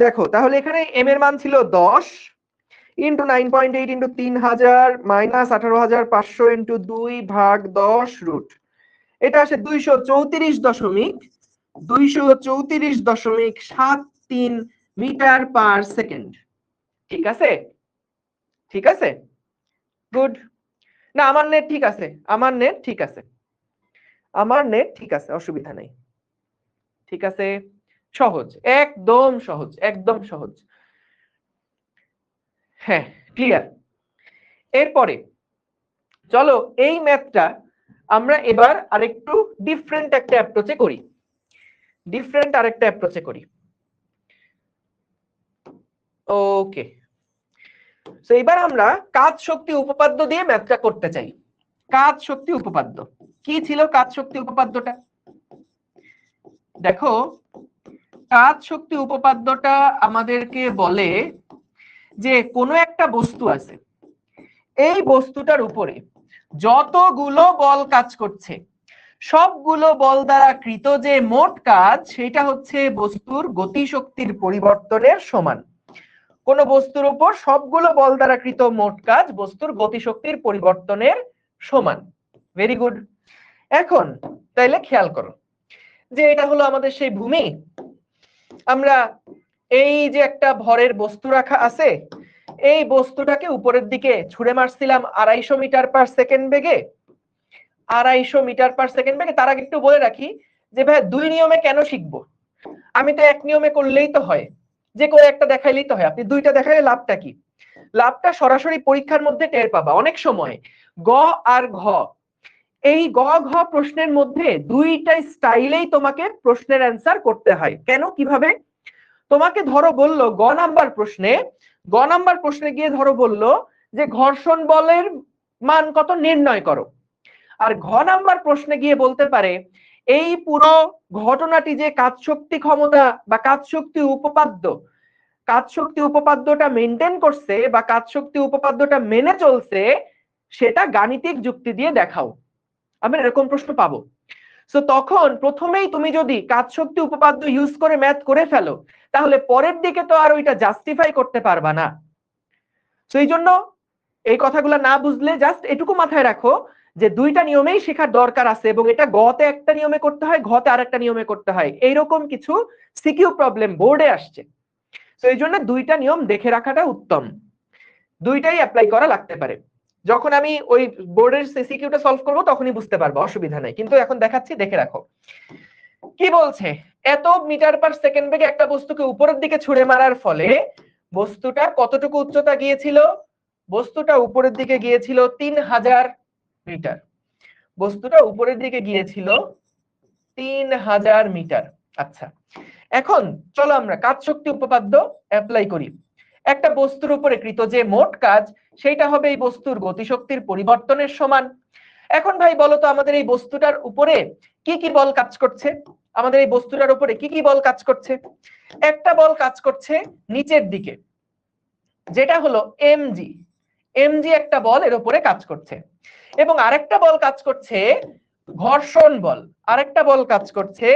দেখো তাহলে এখানে m এর মান ছিল 10 ইন্টু 9.8 ইন্টু 3000 মাইনাস 18,500 ইন্টু 2 ভাগ 10 রুট, এটা আসে 234.73 মিটার পার সেকেন্ড। ঠিক আছে, ঠিক আছে, গুড। না আমার নেট ঠিক আছে, আমার নেট ঠিক আছে, আমার নেট ঠিক আছে, অসুবিধা নেই। ঠিক আছে, সহজ, একদম সহজ, একদম সহজ। হ্যাঁ, ক্লিয়ার। এরপরে চলো এই ম্যাথটা আমরা এবার আরেকটু ডিফারেন্ট একটা অ্যাপ্রোচে করি, ডিফারেন্ট আরেকটা অ্যাপ্রোচে করি। ওকে, তো এবার আমরা কাজ শক্তি উপপাদ্য দিয়ে ম্যাথটা করতে চাই। কাজ শক্তি উপপাদ্য কি ছিল? কাজ শক্তি উপপাদ্যটা দেখো, কাজ শক্তি উপপাদ্যটা আমাদেরকে বলে যে কোনো একটা বস্তু আছে, এই বস্তুটার উপরে যতগুলো বল কাজ করছে সবগুলো বল দ্বারা কৃত যে মোট কাজ সেটা হচ্ছে বস্তুর গতিশক্তির পরিবর্তনের সমান। কোন বস্তুর উপর সবগুলো বল দ্বারা কৃত মোট কাজ বস্তুর গতিশক্তির পরিবর্তনের সমান। Very good. এখন তাইলে খেয়াল করো যে এটা হলো আমাদের সেই ভূমি, আমরা এই যে একটা ভরের বস্তু রাখা আছে, এই বস্তুটাকে উপরের দিকে ছুড়ে মারছিলাম 250 মিটার পার সেকেন্ড বেগে, 250 মিটার পার সেকেন্ড বেগে। তার আগে একটু বলে রাখি যে ভাই দুই নিয়মে কেন শিখবো, আমি তো এক নিয়মে করলেই তো হয়, যে করে একটা দেখাইলেই তো হয়, আপনি দুইটা দেখাইলে লাভটা কি? লাভটা সরাসরি পরীক্ষার মধ্যে টের পাবা। অনেক সময় গ আর ঘ, এই গ ঘ প্রশ্নের মধ্যে দুইটা স্টাইলেই তোমাকে প্রশ্নের অ্যান্সার করতে হয়। কেন, কিভাবে? তোমাকে ধরো বললো গ নাম্বার প্রশ্নে, গ নাম্বার প্রশ্নে গিয়ে ধরো বললো যে ঘর্ষণ বলের মান কত নির্ণয় করো, আর ঘ নাম্বার প্রশ্নে গিয়ে বলতে পারে এই পুরো ঘটনাটি যে কাজ শক্তি ক্ষমতা বা কাজ শক্তি উপপাদ্য, কাজ শক্তি উপপাদ্যটা মেনটেন করছে বা কাজ শক্তি উপপাদ্যটা মেনে চলছে সেটা গাণিতিক যুক্তি দিয়ে দেখাও। আমি এরকম প্রশ্ন পাবো। সো তখন প্রথমেই তুমি যদি কাজ শক্তি উপপাদ্য ইউজ করে ম্যাথ করে ফেলো তাহলে পরের দিকে তো আর ওইটা জাস্টিফাই করতে পারবা না। সো এই জন্য এই কথাগুলো না বুঝলে জাস্ট এটুকু মাথায় রাখো যে দুইটা নিয়মেই শেখার দরকার আছে, এবং এটা গতে একটা নিয়মে করতে হয়, ঘতে আরেকটা নিয়মে করতে হয়, এইরকম কিছু সিকিউ প্রবলেম বোর্ডে আসছে। তো এই জন্য দুইটা নিয়ম দেখে রাখাটা উত্তম, দুইটাই অ্যাপ্লাই করা লাগতে পারে। যখন আমি ওই বোর্ডের সিকিউটা সলভ করব তখনই বুঝতে পারবো, অসুবিধা নাই, কিন্তু এখন দেখাচ্ছি, দেখে রাখো। কি বলছে, এত মিটার পার সেকেন্ড বেগে একটা বস্তুকে উপরের দিকে ছুড়ে মারার ফলে বস্তুটা কতটুকু উচ্চতা গিয়েছিল? বস্তুটা উপরের দিকে গিয়েছিল 3000 মিটার, বস্তুটা উপরের দিকে গিয়েছিল 3000 মিটার। আচ্ছা, এখন চলো আমরা কাজ শক্তি উপপাদ্য অ্যাপ্লাই করি। একটা বস্তুর উপরে কৃত যে মোট কাজ সেটা হবে এই বস্তুর গতিশক্তির পরিবর্তনের সমান। এখন ভাই বলো তো আমাদের এই বস্তুটার উপরে কি কি বল কাজ করছে? আমাদের এই বস্তুটার উপরে কি কি বল কাজ করছে? একটা বল কাজ করছে নিচের দিকে, যেটা হলো এমজি, এমজি একটা বল এর উপরে কাজ করছে, এবং আরেকটা বল কাজ করছে ঘর্ষণ বল, আরেকটা বল কাজ করছে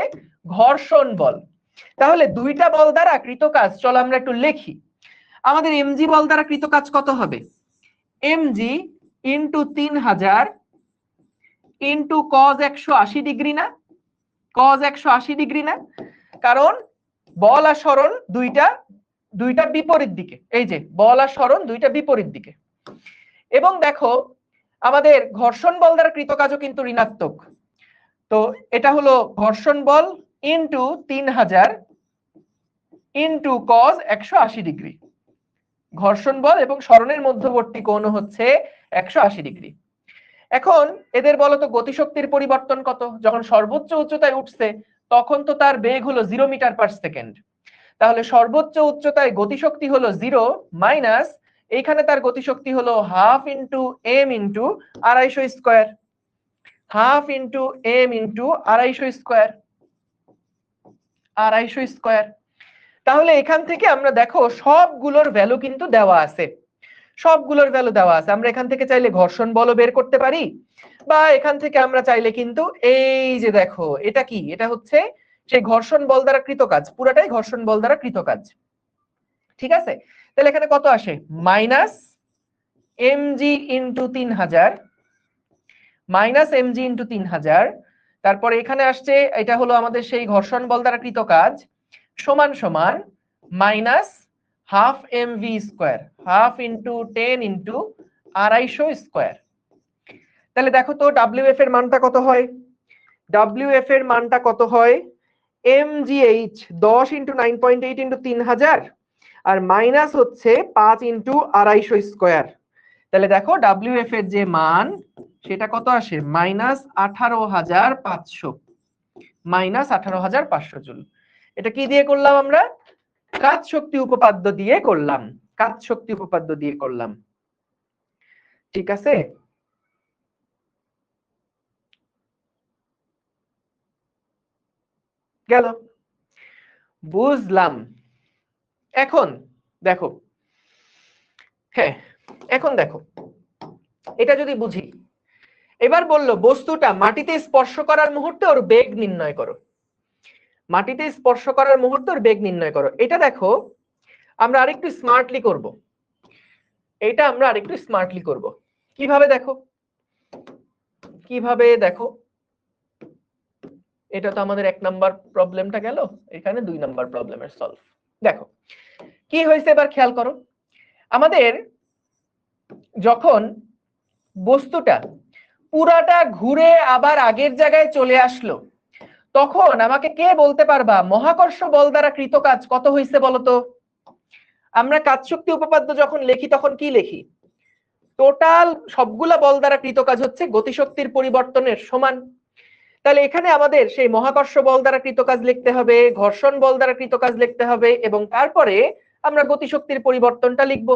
ঘর্ষণ বল। তাহলে দুইটা বল দ্বারা কৃত কাজ, চলো আমরা একটু লিখি। আমাদের এমজি বল দ্বারা কৃত কাজ কত হবে? MG into 3000 into cos 180 degree না, কজ 180 ডিগ্রি না, কারণ বল আর সরণ দুইটা দুইটা বিপরীত দিকে, এই যে বল আর সরণ দুইটা বিপরীত দিকে। এবং দেখো আমাদের ঘর্ষণ বল দ্বারা কৃত কাজও কিন্তু ঋণাত্মক। তো এটা হলো ঘর্ষণ বল ইনটু 3000 ইনটু cos 180 ডিগ্রি। ঘর্ষণ বল এবং সরণের মধ্যবর্তী কোণ হচ্ছে 180 ডিগ্রি। এখন এদের বলো তো গতিশক্তির পরিবর্তন কত? যখন সর্বোচ্চ উচ্চতায় উঠছে তখন তো তার বেগ হলো 0 মিটার পার সেকেন্ড। তাহলে সর্বোচ্চ উচ্চতায় গতিশক্তি হলো 0 মাইনাস এইখানে তার গতিশক্তি হলো half into m into 250 square, half into m into 250 square, 250 square. তাহলে এখান থেকে আমরা দেখো সবগুলোর ভ্যালু কিন্তু দেওয়া আছে, সবগুলোর ভ্যালু দেওয়া আছে। আমরা এখান থেকে চাইলে ঘর্ষণ বলও বের করতে পারি, বা এখান থেকে আমরা চাইলে কিন্তু এই যে দেখো এটা কি, এটা হচ্ছে সেই ঘর্ষণ বল দ্বারা কৃত কাজ, পুরাটাই ঘর্ষণ বল দ্বারা কৃত কাজ। ঠিক আছে, তাহলে এখানে কত আসে? Minus MG into 3000, minus MG into 3000। তারপরে এখানে আসছে এটা হলো আমাদের সেই ঘর্ষণ বল দ্বারা কৃত কাজ সমান সমান minus half M v square, half into 10 into 250 square. তাহলে দেখো তো ডাব্লিউএফ এর মানটা কত হয়? ডাব্লিউএফ এর মানটা কত হয়? এমজিএইচ 10 ইন্টু 9.8 ইন্টু 3000 আর মাইনাস হচ্ছে 5 ইন্টু 250 স্কোয়ার। তাহলে দেখো ডাব্লিউএফ এর যে মান সেটা কত আসে? Minus 18,500, minus 18,500 joule. এটা কি দিয়ে করলাম আমরা? কাজ শক্তি উপপাদ্য দিয়ে করলাম, কাজ শক্তি উপপাদ্য দিয়ে করলাম। ঠিক আছে, গেল, বুঝলাম। এখন দেখো, হ্যাঁ এখন দেখো এটা যদি বুঝি, এবার বললো বস্তুটা মাটিতে স্পর্শ করার মুহূর্তে ওর বেগ নির্ণয় করো, মাটিতে স্পর্শ করার মুহূর্তে ওর বেগ নির্ণয় করো। এটা দেখো আমরা আরেকটু স্মার্টলি করব, এটা আমরা আরেকটু স্মার্টলি করব। কিভাবে দেখো, কিভাবে দেখো, এটা তো আমাদের 1 নাম্বার প্রবলেমটা গেল, এখানে 2 নাম্বার প্রবলেমের সলভ। দেখো কি হয়েছে এবার খেয়াল করো, আমাদের যখন বস্তুটা পুরাটা ঘুরে আবার আগের জায়গায় চলে আসলো তখন আমাকে কে বলতে পারবা মহাকর্ষ বল দ্বারা কৃত কাজ কত হয়েছে বলতো? আমরা কাজ শক্তি উপপাদ্য যখন লিখি তখন কি লিখি? টোটাল সবগুলা বল দ্বারা কৃত কাজ হচ্ছে গতিশক্তির পরিবর্তনের সমান। তাহলে এখানে আমাদের সেই মহাকর্ষ বল দ্বারা কৃত কাজ লিখতে হবে, ঘর্ষণ বল দ্বারা কৃত কাজ লিখতে হবে, এবং তারপরে আমরা গতিশক্তির পরিবর্তনটা লিখব,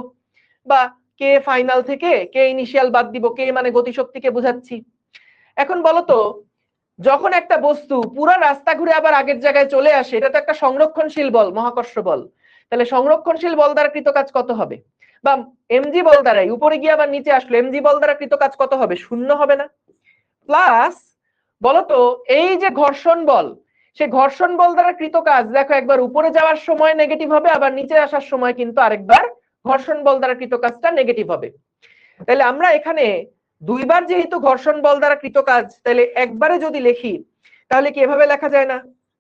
বা কে ফাইনাল থেকে কে ইনিশিয়াল বাদ দিব, কে মানে গতিশক্তিকে বোঝাচ্ছি। এখন বলো তো যখন একটা বস্তু পুরো রাস্তা ঘুরে আবার আগের জায়গায় চলে আসে এটা তো একটা সংরক্ষণশীল বল, মহাকর্ষ বল। তাহলে সংরক্ষণশীল বল দ্বারা কৃত কাজ কত হবে? বা এমজি বল দ্বারাই উপরে গিয়ে আবার নিচে আসলো, এমজি বল দ্বারা কৃত কাজ কত হবে? 0 হবে না? প্লাস বলতো এই যে ঘর্ষণ বল, সেই ঘর্ষণ বল দ্বারা কৃত কাজ দেখো একবার উপরে যাওয়ার সময় নেগেটিভ হবে, আবার নিচে আসার সময় কিন্তু আরেকবার ঘর্ষণ বল দ্বারা কৃত কাজটা নেগেটিভ হবে। তাহলে আমরা এখানে দুইবার যেহেতু ঘর্ষণ বল দ্বারা কৃত কাজ, তাহলে একবারে যদি লিখি তাহলে কি এভাবে লেখা যায় না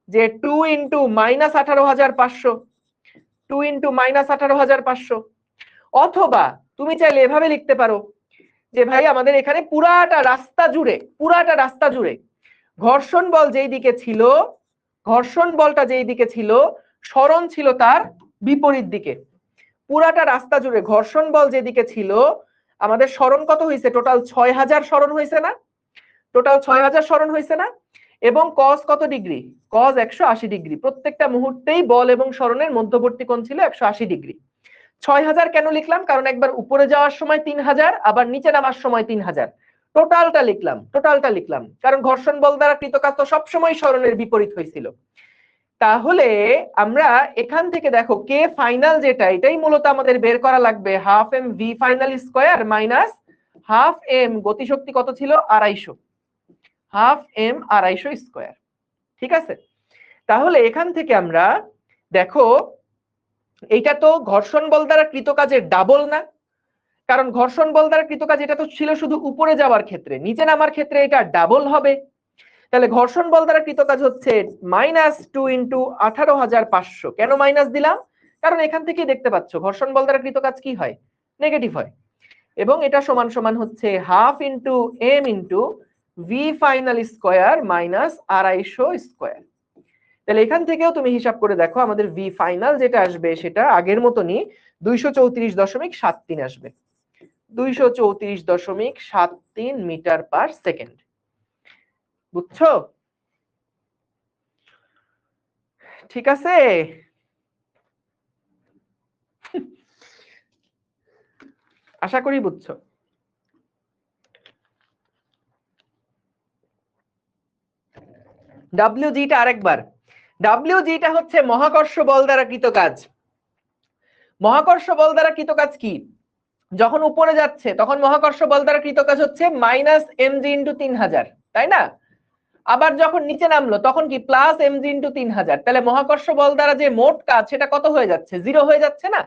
যে 2 ইন্টু মাইনাস 18,500, 2 ইন্টু মাইনাস 18,500? অথবা তুমি চাইলে এভাবে লিখতে পারো যে ভাই আমাদের এখানে পুরাটা রাস্তা জুড়ে, পুরাটা রাস্তা জুড়ে ঘর্ষণ বল যেই দিকে ছিল, ঘর্ষণ বলটা যেই দিকে ছিল সরণ ছিল তার বিপরীত দিকে। পুরাটা রাস্তা জুড়ে ঘর্ষণ বল যেদিকে ছিল আমাদের সরণ কত হয়েছে? টোটাল 6,000 সরণ হয়েছে না? টোটাল 6,000 সরণ হয়েছে না? এবং cos কত ডিগ্রি? cos 180 degree. প্রত্যেকটা মুহূর্তেই বল এবং সরণের মধ্যবর্তী কোণ ছিল 180 ডিগ্রি। 6,000 কেন লিখলাম? কারণ একবার উপরে যাওয়ার সময় 3,000, আবার নিচে নামার সময় 3,000। টোটালটা লিখলাম, টোটালটা লিখলাম, কারণ ঘর্ষণ বল দ্বারা কৃত কাজ তো সবসময় সরণের বিপরীত হয়েছিল। তাহলে আমরা এখান থেকে দেখো কে ফাইনাল যেটা, এটাই মূলত আমাদের বের করা লাগবে, half M V final square minus half m গতিশক্তি কত ছিল? 250, হাফ এম 250 স্কোয়ার। ঠিক আছে, তাহলে এখান থেকে আমরা দেখো এইটা তো ঘর্ষণ বল দ্বারা কৃত কাজের ডাবল না, কারণ ঘর্ষণ বল দ্বারা কৃত কাজ এটা তো ছিল শুধু উপরে যাওয়ার ক্ষেত্রে, নিচে নামার ক্ষেত্রে এটা ডাবল হবে। তাহলে ঘর্ষণ বল দ্বারা কৃত কাজ হচ্ছে মাইনাস 2 ইন্টু 18,500। কেন মাইনাস দিলাম? কারণ এখান থেকেই দেখতে পাচ্ছ ঘর্ষণ বল দ্বারা কৃত কাজ কি হয়, নেগেটিভ হয়। এবং এটা সমান সমান হচ্ছে half into m into v final square minus 250 square. তাহলে এখান থেকেও তুমি হিসাব করে দেখো আমাদের ভি ফাইনাল যেটা আসবে সেটা আগের মতনই 234.73 আসবে, 234.73 মিটার পার সেকেন্ড। বুঝছো? ঠিক আছে, আশা করি বুঝছো। ডাব্লিউজিটা আরেকবার, ডাব্লিউজিটা হচ্ছে মহাকর্ষ বল দ্বারা কৃত কাজ। মহাকর্ষ বল দ্বারা কৃত কাজ কি, যখন উপরে যাচ্ছে তখন মহাকর্ষ বল দ্বারা কৃত কাজ হচ্ছে মাইনাস এমজি ইন্টু 3000, তাই না? আবার যখন নিচে নামলো তখন কি প্লাস এমজি ইন্টু 3000। তাহলে মহাকর্ষ বল দ্বারা যে মোট কাজ সেটা কত হয়ে যাচ্ছে, জিরো হয়ে যাচ্ছে না?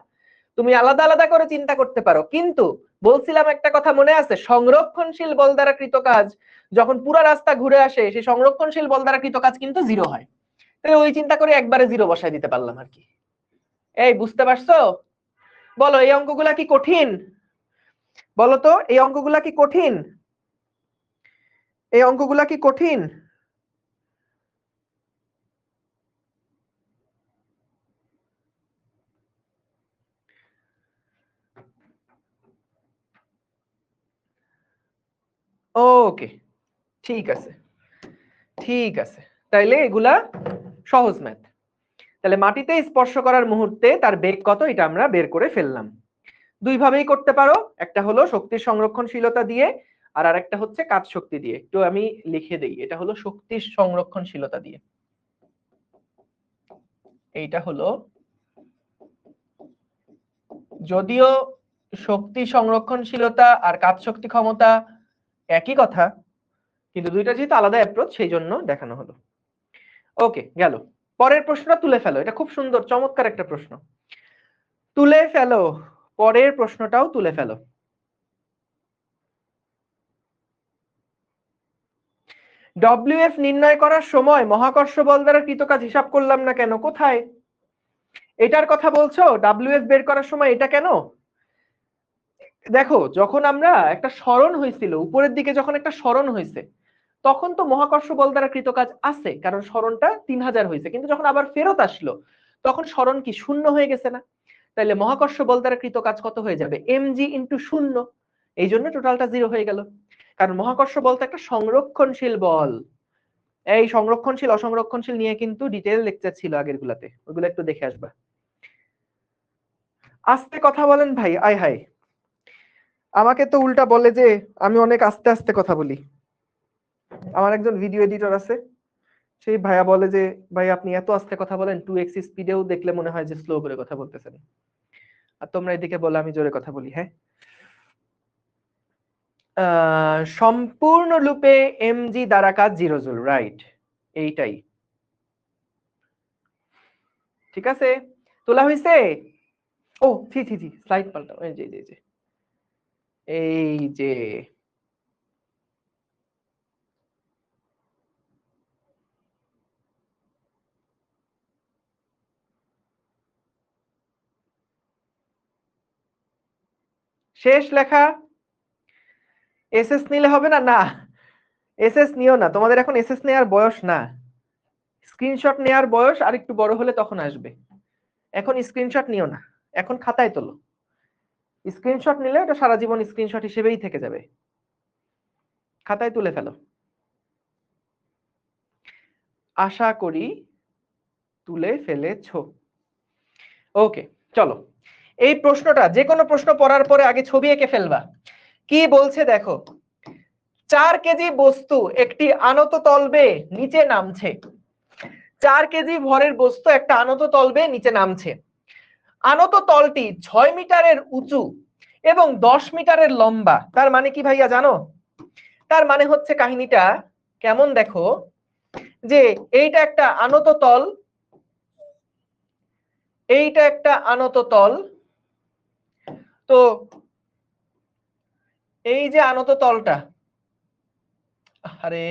তুমি আলাদা আলাদা করে চিন্তা করতে পারো, কিন্তু বলছিলাম একটা কথা মনে আছে, সংরক্ষণশীল বল দ্বারা কৃত কাজ যখন পুরো রাস্তা ঘুরে আসে সেই সংরক্ষণশীল বল দ্বারা কৃত কাজ কিন্তু জিরো হয়। তাহলে ওই চিন্তা করে একবারে জিরো বসাই দিতে পারলাম আর কি। এই বুঝতে পারছো? বলো এই অঙ্কগুলা কি কঠিন? বলো তো এই অঙ্কগুলা কি কঠিন? এই অঙ্কগুলা কি কঠিন? ওকে, ঠিক আছে, ঠিক আছে। তাইলে এগুলা সহজ ম্যাথ। তাহলে মাটিতে স্পর্শ করার মুহূর্তে তার বেগ কত এটা আমরা বের করে ফেললাম। দুই ভাবেই করতে পারো, একটা হলো শক্তির সংরক্ষণশীলতা দিয়ে, আর আরেকটা হচ্ছে কাজ শক্তি দিয়ে। একটু আমি লিখে দেই, এটা হলো শক্তির সংরক্ষণশীলতা দিয়ে, এইটা হলো, যদিও শক্তি সংরক্ষণশীলতা আর কাজ শক্তি ক্ষমতা একই কথা, কিন্তু দুইটা যেহেতু আলাদা অ্যাপ্রোচ সেই জন্য দেখানো হলো। ওকে, গেল। পরের প্রশ্নটা তুলে ফেলো, এটা খুব সুন্দর চমৎকার একটা প্রশ্ন, তুলে ফেলো, পরের প্রশ্নটাও তুলে ফেলো। ডব্লিউএফ নির্ণয় করার সময় মহাকর্ষ বল দ্বারা কৃত কাজ হিসাব করলাম না কেন, কোথায়? এটার কথা বলছো? ডব্লিউএফ বের করার সময় এটা কেন? দেখো যখন আমরা একটা সরণ হয়েছিল উপরের দিকে, যখন একটা সরণ হয়েছে তখন তো মহাকর্ষ বল দ্বারা কৃত কাজ আছে, কারণ সরণটা 3000 হয়েছে, কিন্তু যখন আবার ফেরত আসলো তখন সরণ কি শূন্য হয়ে গেছে না? তাইলে মহাকর্ষ বল দ্বারা কৃত কাজ কত হয়ে যাবে, এমজি ইন্টু শূন্য। এই জন্য টোটালটা জিরো হয়ে গেল, কারণ মহাকর্ষ বল তো একটা সংরক্ষণশীল বল। এই সংরক্ষণশীল অসংরক্ষণশীল নিয়ে কিন্তু ডিটেইল লেকচার ছিল আগের গুলাতে, ওইগুলো একটু দেখে আসবা। আস্তে কথা বলেন ভাই, আয় হায়, আমাকে তো উল্টা বলে যে আমি অনেক আস্তে আস্তে কথা বলি। আমার একজন ভিডিও এডিটর আছে, সেই ভাইয়া বলে যে ভাই আপনি এত আস্তে কথা বলেন, 2x স্পিডেও দেখলে মনে হয় যে স্লো করে কথা বলতেছেন, আর তোমরা এদিকে বলে আমি জোরে কথা বলি। হ্যাঁ, সম্পূর্ণ লুপে এমজি দ্বারা কাজ 0 জুল, রাইট, এইটাই ঠিক আছে। তোলা হয়েছে? ও জি জি জি, স্লাইড পাল্টাও, এই যে এই যে এই যে শেষ লেখা। এসএস নিলে হবে না? না, এসএস নিও না, তোমাদের এখন এসএস নেওয়ার বয়স না, স্ক্রিনশট নেওয়ার বয়স আর একটু বড় হলে তখন আসবে। এখন স্ক্রিনশট নিও না, এখন খাতায় তোলো। স্ক্রিনশট নিলে ওটা সারা জীবন স্ক্রিনশট হিসেবেই থেকে যাবে, খাতায় তুলে ফেলো। আশা করি তুলে ফেলেছো। ওকে, চলো এই প্রশ্নটা, যে কোনো প্রশ্ন পড়ার পরে আগে ছবি এঁকে ফেলবা। কি বলছে দেখো, 4 কেজি বস্তু একটি আনত তলবে নিচে নামছে, 4 কেজি ভরের বস্তু একটা আনত তলবে নিচে নামছে। আনত তলটি 6 মিটারের উঁচু এবং 10 মিটারের লম্বা। তার মানে কি ভাইয়া জানো? তার মানে হচ্ছে কাহিনীটা কেমন দেখো, যে এইটা একটা আনত তল, এইটা একটা আনত তল, তো এই যে আনত তলটা, আরে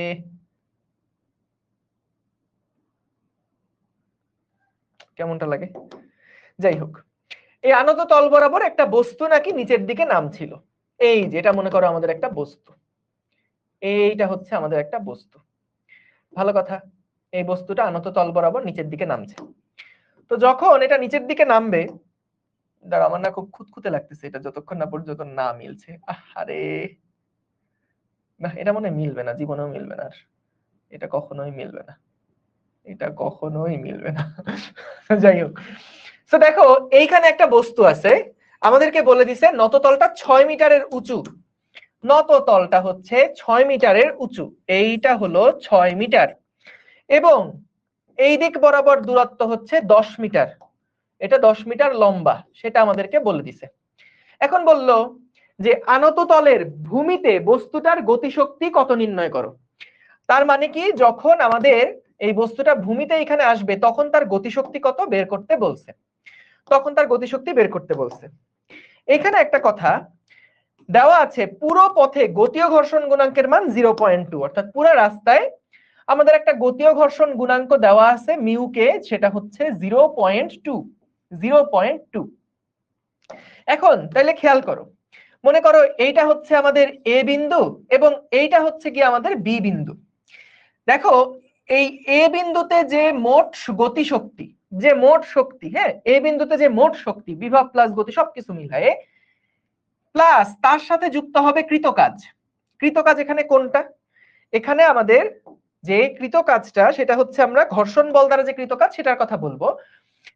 কেমনটা লাগে, যাই হোক, এই আনত তল বরাবর একটা বস্তু নাকি নিচের দিকে নামছিল। এই যেটা মনে করো আমাদের একটা বস্তু, এইটা হচ্ছে আমাদের একটা বস্তু। ভালো কথা, এই বস্তুটা আনত তল বরাবর নিচের দিকে নামছে। তো যখন এটা নিচের দিকে নামবে, দাঁড়া আমার না খুব খুঁতখুঁতে লাগতেছে এটা যতক্ষণ না পর্যন্ত না মিলছে। আরে না, এটা মনে হয় মিলবে না, জীবনেও মিলবে না, আর এটা কখনোই মিলবে না, এটা কখনোই মিলবে না। যাই হোক, তো দেখো এইখানে একটা বস্তু আছে, আমাদেরকে বলে দিছে নততলটা 6 মিটারের উঁচু। নততলটা হচ্ছে 6 মিটারের উঁচু, এইটা হলো 6 মিটার, এবং এই দিক বরাবর দূরত্ব হচ্ছে 10 মিটার, এটা 10 মিটার লম্বা, সেটা আমাদেরকে বলে দিছে। এখন বলল যে আনত তলের ভূমিতে বস্তুটার গতিশক্তি কত নির্ণয় করো। তার মানে কি, যখন আমাদের এই বস্তুটা ভূমিতে এখানে আসবে তখন তার গতিশক্তি কত বের করতে বলছে, তখন তার গতিশক্তি বের করতে বলছে। এখানে একটা কথা দেওয়া আছে, পুরো পথে গতীয় ঘর্ষণ গুণাঙ্কের মান 0.2, অর্থাৎ পুরো রাস্তায় আমাদের একটা গতীয় ঘর্ষণ গুণাঙ্ক দেওয়া আছে মিউ কে, সেটা হচ্ছে 0.2। এখন তাইলে খেয়াল করো, মনে করো এইটা হচ্ছে আমাদের এ বিন্দু এবং এইটা হচ্ছে কি আমাদের বি বিন্দু। দেখো এই এ বিন্দুতে যে মোট গতিশক্তি, যে মোট শক্তি, হ্যাঁ এ বিন্দুতে যে মোট শক্তি, বিভব প্লাস গতি সবকিছু মিলায়ে, প্লাস তার সাথে যুক্ত হবে কৃতকাজ। কৃতকাজ এখানে কোনটা, এখানে আমাদের যে কৃতকাজটা সেটা হচ্ছে আমরা ঘর্ষণ বল দ্বারা যে কৃতকাজ সেটার কথা বলবো।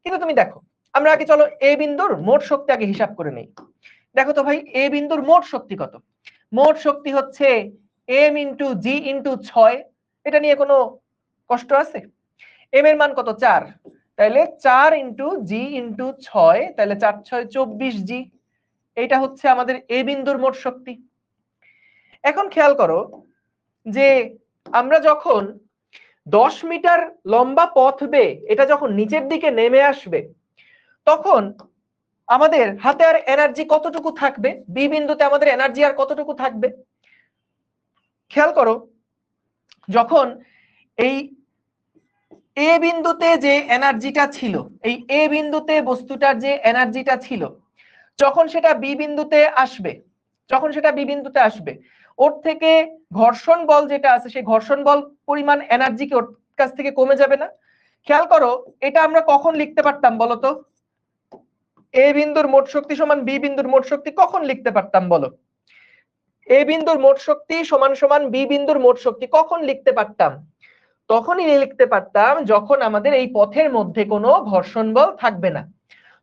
কিন্তু তুমি দেখো, আমরা আগে চলো এ বিন্দুর মোট শক্তি আগে হিসাব করে নেই। দেখো তো ভাই, এ বিন্দুর মোট শক্তি কত? মোট শক্তি হচ্ছে এম ইন্টু জি ইন্টু 6। এটা নিয়ে কোনো কষ্ট আছে? এম এর মান কত? 4, তাহলে 4 ইন্টু জি ইন্টু 6, তাহলে 4 6 24 জি। এইটা হচ্ছে আমাদের এ বিন্দুর মোট শক্তি। এখন খেয়াল করো যে আমরা যখন 10 মিটার লম্বা পথ বেয়ে এটা যখন নিচের দিকে নেমে আসবে, তখন আমাদের হাতে আর এনার্জি কতটুকু থাকবে, বি বিন্দুতে আমাদের এনার্জি আর কতটুকু থাকবে? খেয়াল করো, যখন এই এ বিন্দুতে যে এনার্জিটা ছিল, এই এ বিন্দুতে বস্তুটার যে এনার্জিটা ছিল, যখন সেটা বি বিন্দুতে আসবে, যখন সেটা বি বিন্দুতে আসবে, ওর থেকে ঘর্ষণ বল যেটা আছে সেই ঘর্ষণ বল পরিমাণ এনার্জি কি ওর কাছ থেকে কমে যাবে না? খেয়াল করো, এটা আমরা কখন লিখতে পারতাম বলতো? এ বিন্দুর মোট শক্তি সমান বি বিন্দুর মোট শক্তি কখন লিখতে পারতাম বলো? এ বিন্দুর মোট শক্তি সমান সমান বি বিন্দুর মোট শক্তি কখন লিখতে পারতাম? তখনই লিখতে পারতাম যখন আমাদের এই পথের মধ্যে কোনো ঘর্ষণ বল থাকবে না,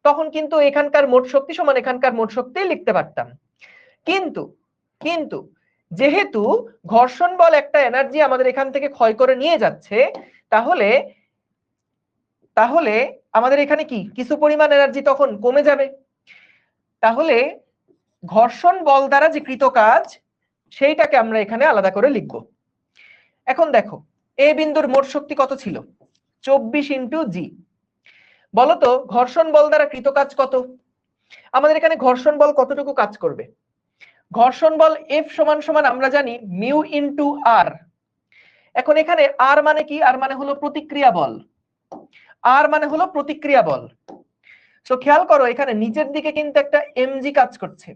তখন কিন্তু এখানকার মোট শক্তি সমান এখানকার মোট শক্তি লিখতে পারতাম। কিন্তু কিন্তু যেহেতু ঘর্ষণ বল একটা এনার্জি আমাদের এখান থেকে ক্ষয় করে নিয়ে যাচ্ছে, তাহলে তাহলে আমাদের এখানে কি কিছু পরিমাণ এনার্জি তখন কমে যাবে। তাহলে ঘর্ষণ বল দ্বারা যে কৃত কাজ সেইটাকে আমরা এখানে আলাদা করে লিখব। এখন দেখো এ বিন্দুর মোট শক্তি কত ছিল? 24 ইন্টু জি। বলতো ঘর্ষণ বল দ্বারা কৃত কাজ কত? আমাদের এখানে ঘর্ষণ বল কতটুকু কাজ করবে? ঘর্ষণ বল এফ সমান সমান আমরা জানি মিউ ইন্টু আর। এখন এখানে আর মানে কি? আর মানে হলো প্রতিক্রিয়া বল, আর মানে হলো প্রতিক্রিয়া বল। তো খেয়াল করো এখানে নিচের দিকে কিন্তু একটা এমজি কাজ করছে।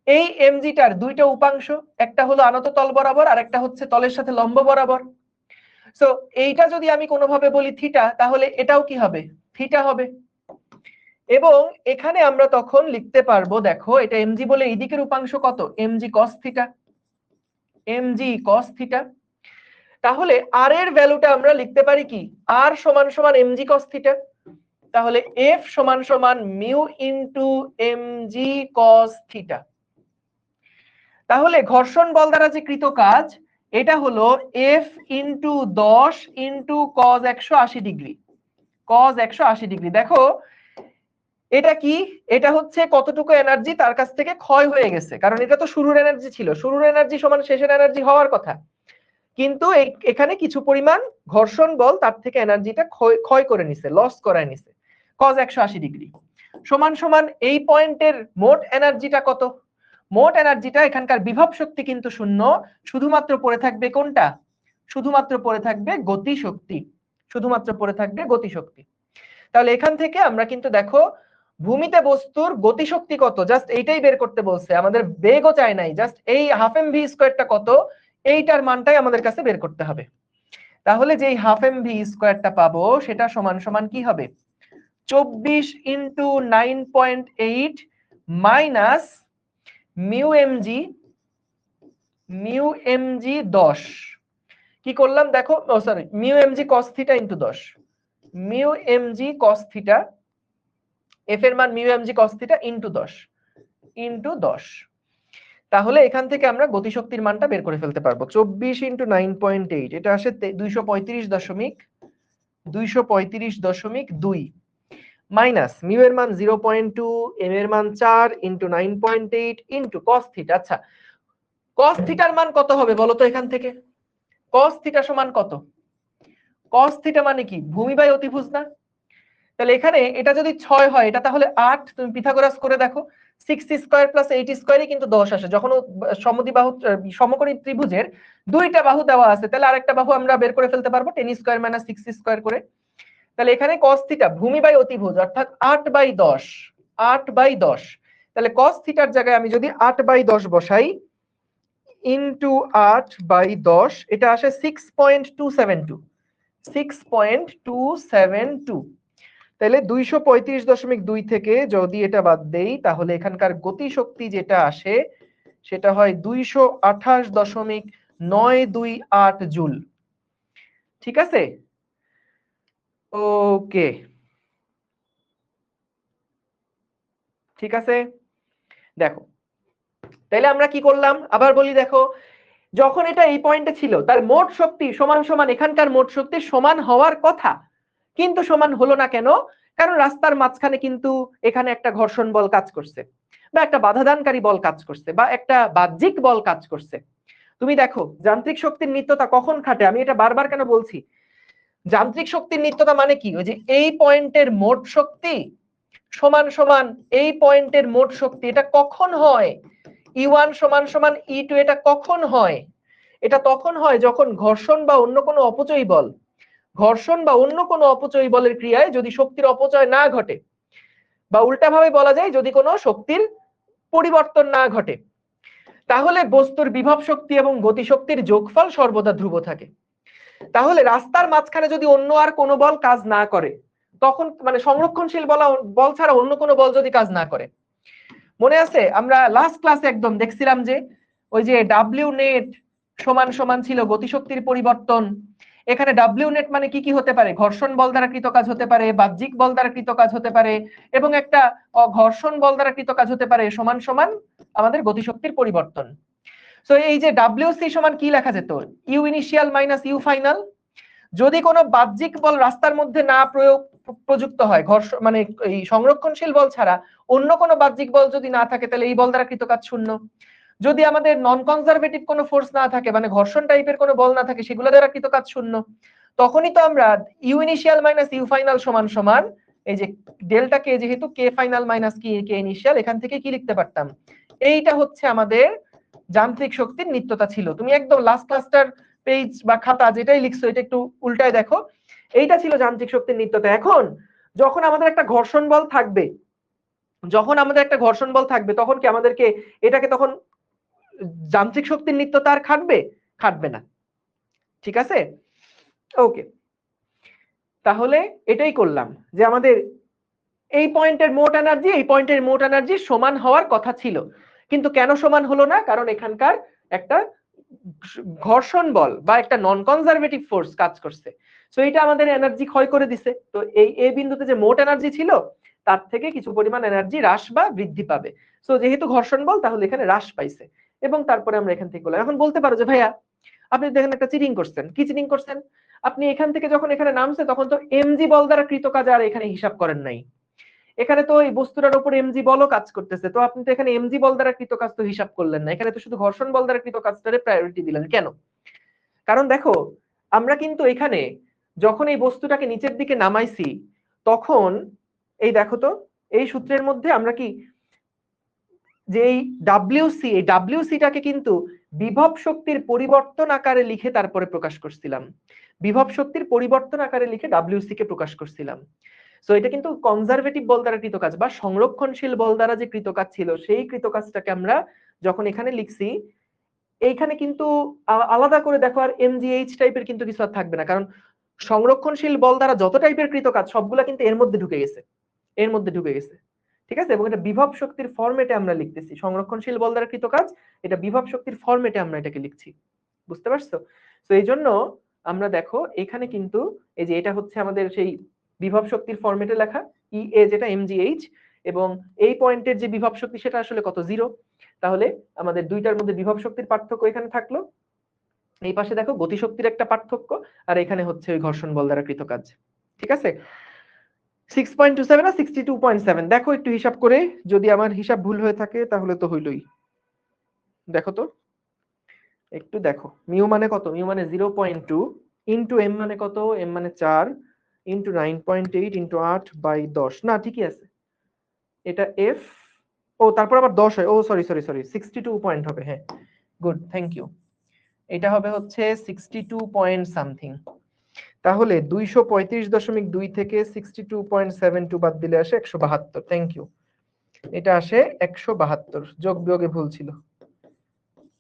এই এমজিটার দুইটা উপাংশ, একটা হলো আনত তল বরাবর আর একটা হচ্ছে তলের সাথে লম্ব বরাবর। সো এইটা যদি আমি কোনোভাবে বলি থিটা, তাহলে এটাও কি হবে? থিটা হবে। এবং এখানে আমরা তখন লিখতে পারবো, দেখো এটা এমজি বলে এই দিকের উপাংশ কত? MG cos theta, MG cos theta. তাহলে আর এর ভ্যালুটা আমরা লিখতে পারি কি? আর সমান সমান এমজি কস থিটা। তাহলে এফ সমান সমান mu into mg cos theta. তাহলে ঘর্ষণ বল দ্বারা যে কৃত কাজ এটা হলো f into 10 into cos 180 degree, cos 180 degree. দেখো এটা কি? এটা হচ্ছে কতটুকু এনার্জি তার কাছ থেকে ক্ষয় হয়ে গেছে, কারণ এটা তো শুরুর এনার্জি ছিল, শুরুর এনার্জি সমান শেষের এনার্জি হওয়ার কথা, কিন্তু এখানে কিছু পরিমাণ ঘর্ষণ বল তার থেকে এনার্জিটা ক্ষয় করে নিছে, লস করায় নিছে, কজ 180 ডিগ্রি। সমান সমান এই পয়েন্টের মোট এনার্জিটা কত? মোট এনার্জিটা, এখানকার বিভব শক্তি কিন্তু শূন্য, শুধুমাত্র পড়ে থাকবে কোনটা? শুধুমাত্র পড়ে থাকবে গতি শক্তি, শুধুমাত্র পড়ে থাকবে গতি শক্তি। তাহলে এখান থেকে আমরা কিন্তু দেখো ভূমিতে বস্তুর গতিশক্তি কত জাস্ট এইটাই বের করতে বলছে, আমাদের বেগও চাই নাই, জাস্ট এই হাফ এম ভি স্কোয়ারটা কত এইটার মানটাই আমাদের কাছে বের করতে হবে। তাহলে যেই হাফ এম ভি স্কোয়ারটা পাবো সেটা সমান সমান কি হবে, 24 ইন্টু 9.8 মাইনাস মিউ এমজি 10। কি করলাম দেখো, sorry, mu MG cos theta into 10, mu MG cos theta, F এর মান mu MG cos theta into 10। তাহলে এখান থেকে আমরা গতিশক্তির মানটা বের করে ফেলতে পারবো। 24 ইন্টু 9.8 এটা আসে 235.2 মাইনাস মিউ এর মান 0.2, এম এর মান 4 ইন্টু 9.8 ইন্টু কস থিটা। আচ্ছা, কস থিটার মান কত হবে বলো তো এখান থেকে? কস থিটা সমান কত? কস থিটা মানে কি, ভূমি বাই অতিভুজ না? তাহলে এখানে এটা যদি 6 হয় এটা তাহলে 8, তুমি পিথাগোরাস করে দেখো 6 স্কয়ার প্লাস 8 স্কয়ারই কিন্তু 10 আসে। যখন সমদ্বিবাহু সমকোণী ত্রিভুজের দুইটা বাহু দেওয়া আছে তাহলে আরেকটা বাহু আমরা বের করে ফেলতে পারবো 10 স্কয়ার মাইনাস 6 স্কয়ার করে। তাহলে এখানে cos থিটা ভূমি বাই অতিভুজ অর্থাৎ 8/10, 8/10। তাহলে cos থিটার জায়গায় আমি যদি 8/10 বসাই ইনটু 8/10 এটা আসে 6.272, 6.272। তাহলে 235.2 থেকে যদি এটা বাদ দেই তাহলে এখানকার গতিশক্তি যেটা আসে সেটা হয় 228.928 জুল। ঠিক আছে, ওকে, ঠিক আছে। দেখো তাহলে আমরা কি করলাম আবার বলি, দেখো যখন এটা এই পয়েন্টে ছিল তার মোট শক্তি সমান সমান এখানকার মোট শক্তি সমান হওয়ার কথা, কিন্তু সমান হলো না কেন? কারণ রাস্তার মাঝখানে কিন্তু এখানে একটা ঘর্ষণ বল কাজ করছে, বা একটা বাধাদানকারী বল কাজ করছে, বা একটা বাহ্যিক বল কাজ করছে। তুমি দেখো যান্ত্রিক শক্তির নিত্যতা কখন খাটে, আমি এটা বারবার কেন বলছি, যান্ত্রিক শক্তির নিত্যতা মানে কি, ওই যে এই পয়েন্টের মোট শক্তি সমান সমান এই পয়েন্টের মোট শক্তি, এটা কখন হয় E1 সমান সমান E2, এটা কখন হয়? এটা তখন হয় যখন ঘর্ষণ বা অন্য কোনো অপচয়ী বল, ঘর্ষণ বা অন্য কোনো অপচয়ী বলের ক্রিয়ায় যদি শক্তির অপচয় না ঘটে, বা উল্টাভাবে বলা যায় যদি কোনো শক্তির পরিবর্তন না ঘটে, তাহলে বস্তুর বিভব শক্তি এবং গতিশক্তির যোগফল সর্বদা ধ্রুব থাকে। তাহলে রাস্তার মাঝখানে যদি অন্য আর কোনো বল কাজ না করে, তখন মানে সংরক্ষণশীল বল ছাড়া অন্য কোনো বল যদি কাজ না করে, মনে আছে আমরা লাস্ট ক্লাসে একদম দেখছিলাম যে ওই যে ডাব্লিউ নেট সমান সমান ছিল গতিশক্তির পরিবর্তন। এখানে ডাব্লিউ নেট মানে কি কি হতে পারে, ঘর্ষণ বল দ্বারা কৃত কাজ হতে পারে, বাহ্যিক বল দ্বারা কৃত কাজ হতে পারে, এবং একটা ঘর্ষণ বল দ্বারা কৃত কাজ হতে পারে, সমান সমান আমাদের গতিশক্তির পরিবর্তন। সো এই যে ডাব্লিউসি সমান কি লেখা যেত, u initial minus u final. যদি কোনো বাহ্যিক বল রাস্তার মধ্যে না প্রযুক্ত হয়, ঘর্ষণ মানে এই সংরক্ষণশীল বল ছাড়া অন্য কোনো বাহ্যিক বল যদি না থাকে তাহলে এই বল দ্বারা কৃত কাজ শূন্য। যদি আমাদের নন কনজারভেটিভ কোনো ফোর্স না থাকে, মানে ঘর্ষণ টাইপের কোনো বল না থাকে, সেগুলো দ্বারা কৃত কাজ শূন্য। তখনই তো আমরা u initial minus u final সমান সমান এই যে ডেল্টা কে, যেহেতু K final minus K initial, এখান থেকে কি লিখতে পারতাম, এইটা হচ্ছে আমাদের যান্ত্রিক শক্তির নিত্যতা ছিল। তুমি একদম লাস্ট ক্লাসটার পেজ বা খাতা যেটাই লিখছো এটা একটু উল্টায় দেখো, এইটা ছিল যান্ত্রিক শক্তির নিত্যতা। এখন যখন আমাদের একটা ঘর্ষণ বল থাকবে, যখন আমাদের একটা ঘর্ষণ বল থাকবে তখন কি আমাদেরকে এটাকে তখন যান্ত্রিক শক্তির নিত্যতা আর খাটবে না। ঠিক আছে, ওকে। তাহলে এটাই করলাম যে আমাদের এই পয়েন্টের মোট এনার্জি এই পয়েন্টের মোট এনার্জি সমান হওয়ার কথা ছিল, কিন্তু কেন সমান হলো না, কারণ এখানকার একটা ঘর্ষণ বল বা একটা নন কনজারভেটিভ ফোর্স কাজ করছে। সো এটা আমাদের এনার্জি ক্ষয় করে দিছে। তো এই বিন্দুতে যে মোট এনার্জি ছিল তার থেকে কিছু পরিমাণ এনার্জি হ্রাস বা বৃদ্ধি পাবে। সো যেহেতু ঘর্ষণ বল তাহলে এখানে হ্রাস পাইছে, এবং তারপরে আমরা এখান থেকে বললাম। এখন বলতে পারো যে ভাইয়া আপনি দেখেন একটা চিটিং করছেন। কি চিটিং করছেন? আপনি এখান থেকে যখন এখানে নামছে তখন তো এমজি বল দ্বারা কৃত কাজ আর এখানে হিসাব করেন নাই, এখানে তো এই বস্তুটার উপর এমজি বলও কাজ করতেছে, তো আপনি তো এখানে এমজি বল দ্বারা কৃত কাজ তো হিসাব করলেন না, এখানে তো শুধু ঘর্ষণ বল দ্বারা কৃত কাজটারে প্রায়োরিটি দিলেন কেন? কারণ দেখো আমরা কিন্তু এখানে যখন এই বস্তুটাকে নিচের দিকে নামাইছি তখন এই দেখো তো এই সূত্রের মধ্যে আমরা কি যে এই ডাব্লিউসিটাকে কিন্তু বিভব শক্তির পরিবর্তন আকারে লিখে তারপরে প্রকাশ করছিলাম, বিভব শক্তির পরিবর্তন আকারে লিখে ডাব্লিউসি কে প্রকাশ করছিলাম। সো এটা কিন্তু কনজারভেটিভ বল দ্বারা কৃত কাজ বা সংরক্ষণশীল বল দ্বারা যে কৃত কাজ ছিল সেই কৃত কাজটাকে আমরা যখন এখানে লিখছি, এইখানে কিন্তু আলাদা করে দেখো আর এমজিএইচ টাইপের কিন্তু কিছু আর থাকবে না, কারণ সংরক্ষণশীল বল দ্বারা যত টাইপের কৃত কাজ সবগুলা কিন্তু এর মধ্যে ঢুকে গেছে, এর মধ্যে ঢুকে গেছে। ঠিক আছে, এবং এটা বিভব শক্তির ফরম্যাটে আমরা লিখতেছি। সংরক্ষণশীল বল দ্বারা কৃত কাজ এটা বিভব শক্তির ফরম্যাটে আমরা এটাকে লিখছি। বুঝতে পারছো? তো এই জন্য আমরা দেখো এখানে কিন্তু এই যে এটা হচ্ছে আমাদের সেই বিভব শক্তির ফরম্যাটে লেখা ইএ যেটা এমজিএইচ, এবং এই পয়েন্টের যে বিভব শক্তি সেটা আসলে কত, 0। তাহলে আমাদের দুইটার মধ্যে বিভব শক্তির পার্থক্য এখানে থাকলো। এই পাশে দেখো গতিশক্তির একটা পার্থক্য, আর এখানে হচ্ছে ওই ঘর্ষণ বল দ্বারা কৃত কাজ। ঠিক আছে, 6.27 আর 62.7 দেখো একটু হিসাব করে, যদি আমার হিসাব ভুল হয়ে থাকে তাহলে তো হইলই। দেখো তো একটু দেখো, মিউ মানে কত, মিউ মানে 0.2 ইন্টু এম মানে কত, এম মানে 4 ইন্টু 9.8 ইন্টু 8/10, না ঠিকই আছে, এটা এফ, ও তারপর আবার 10 হয়, ও সরি সরি সরি 62 পয়েন্ট হবে, হ্যাঁ গুড থ্যাংক ইউ, এটা হবে হচ্ছে 62 পয়েন্ট সামথিং। তাহলে 235.2 থেকে 62.72 বাদ দিলে আসে 172, থ্যাংক ইউ, এটা আসে 172, যোগ বিয়োগে ভুল ছিল,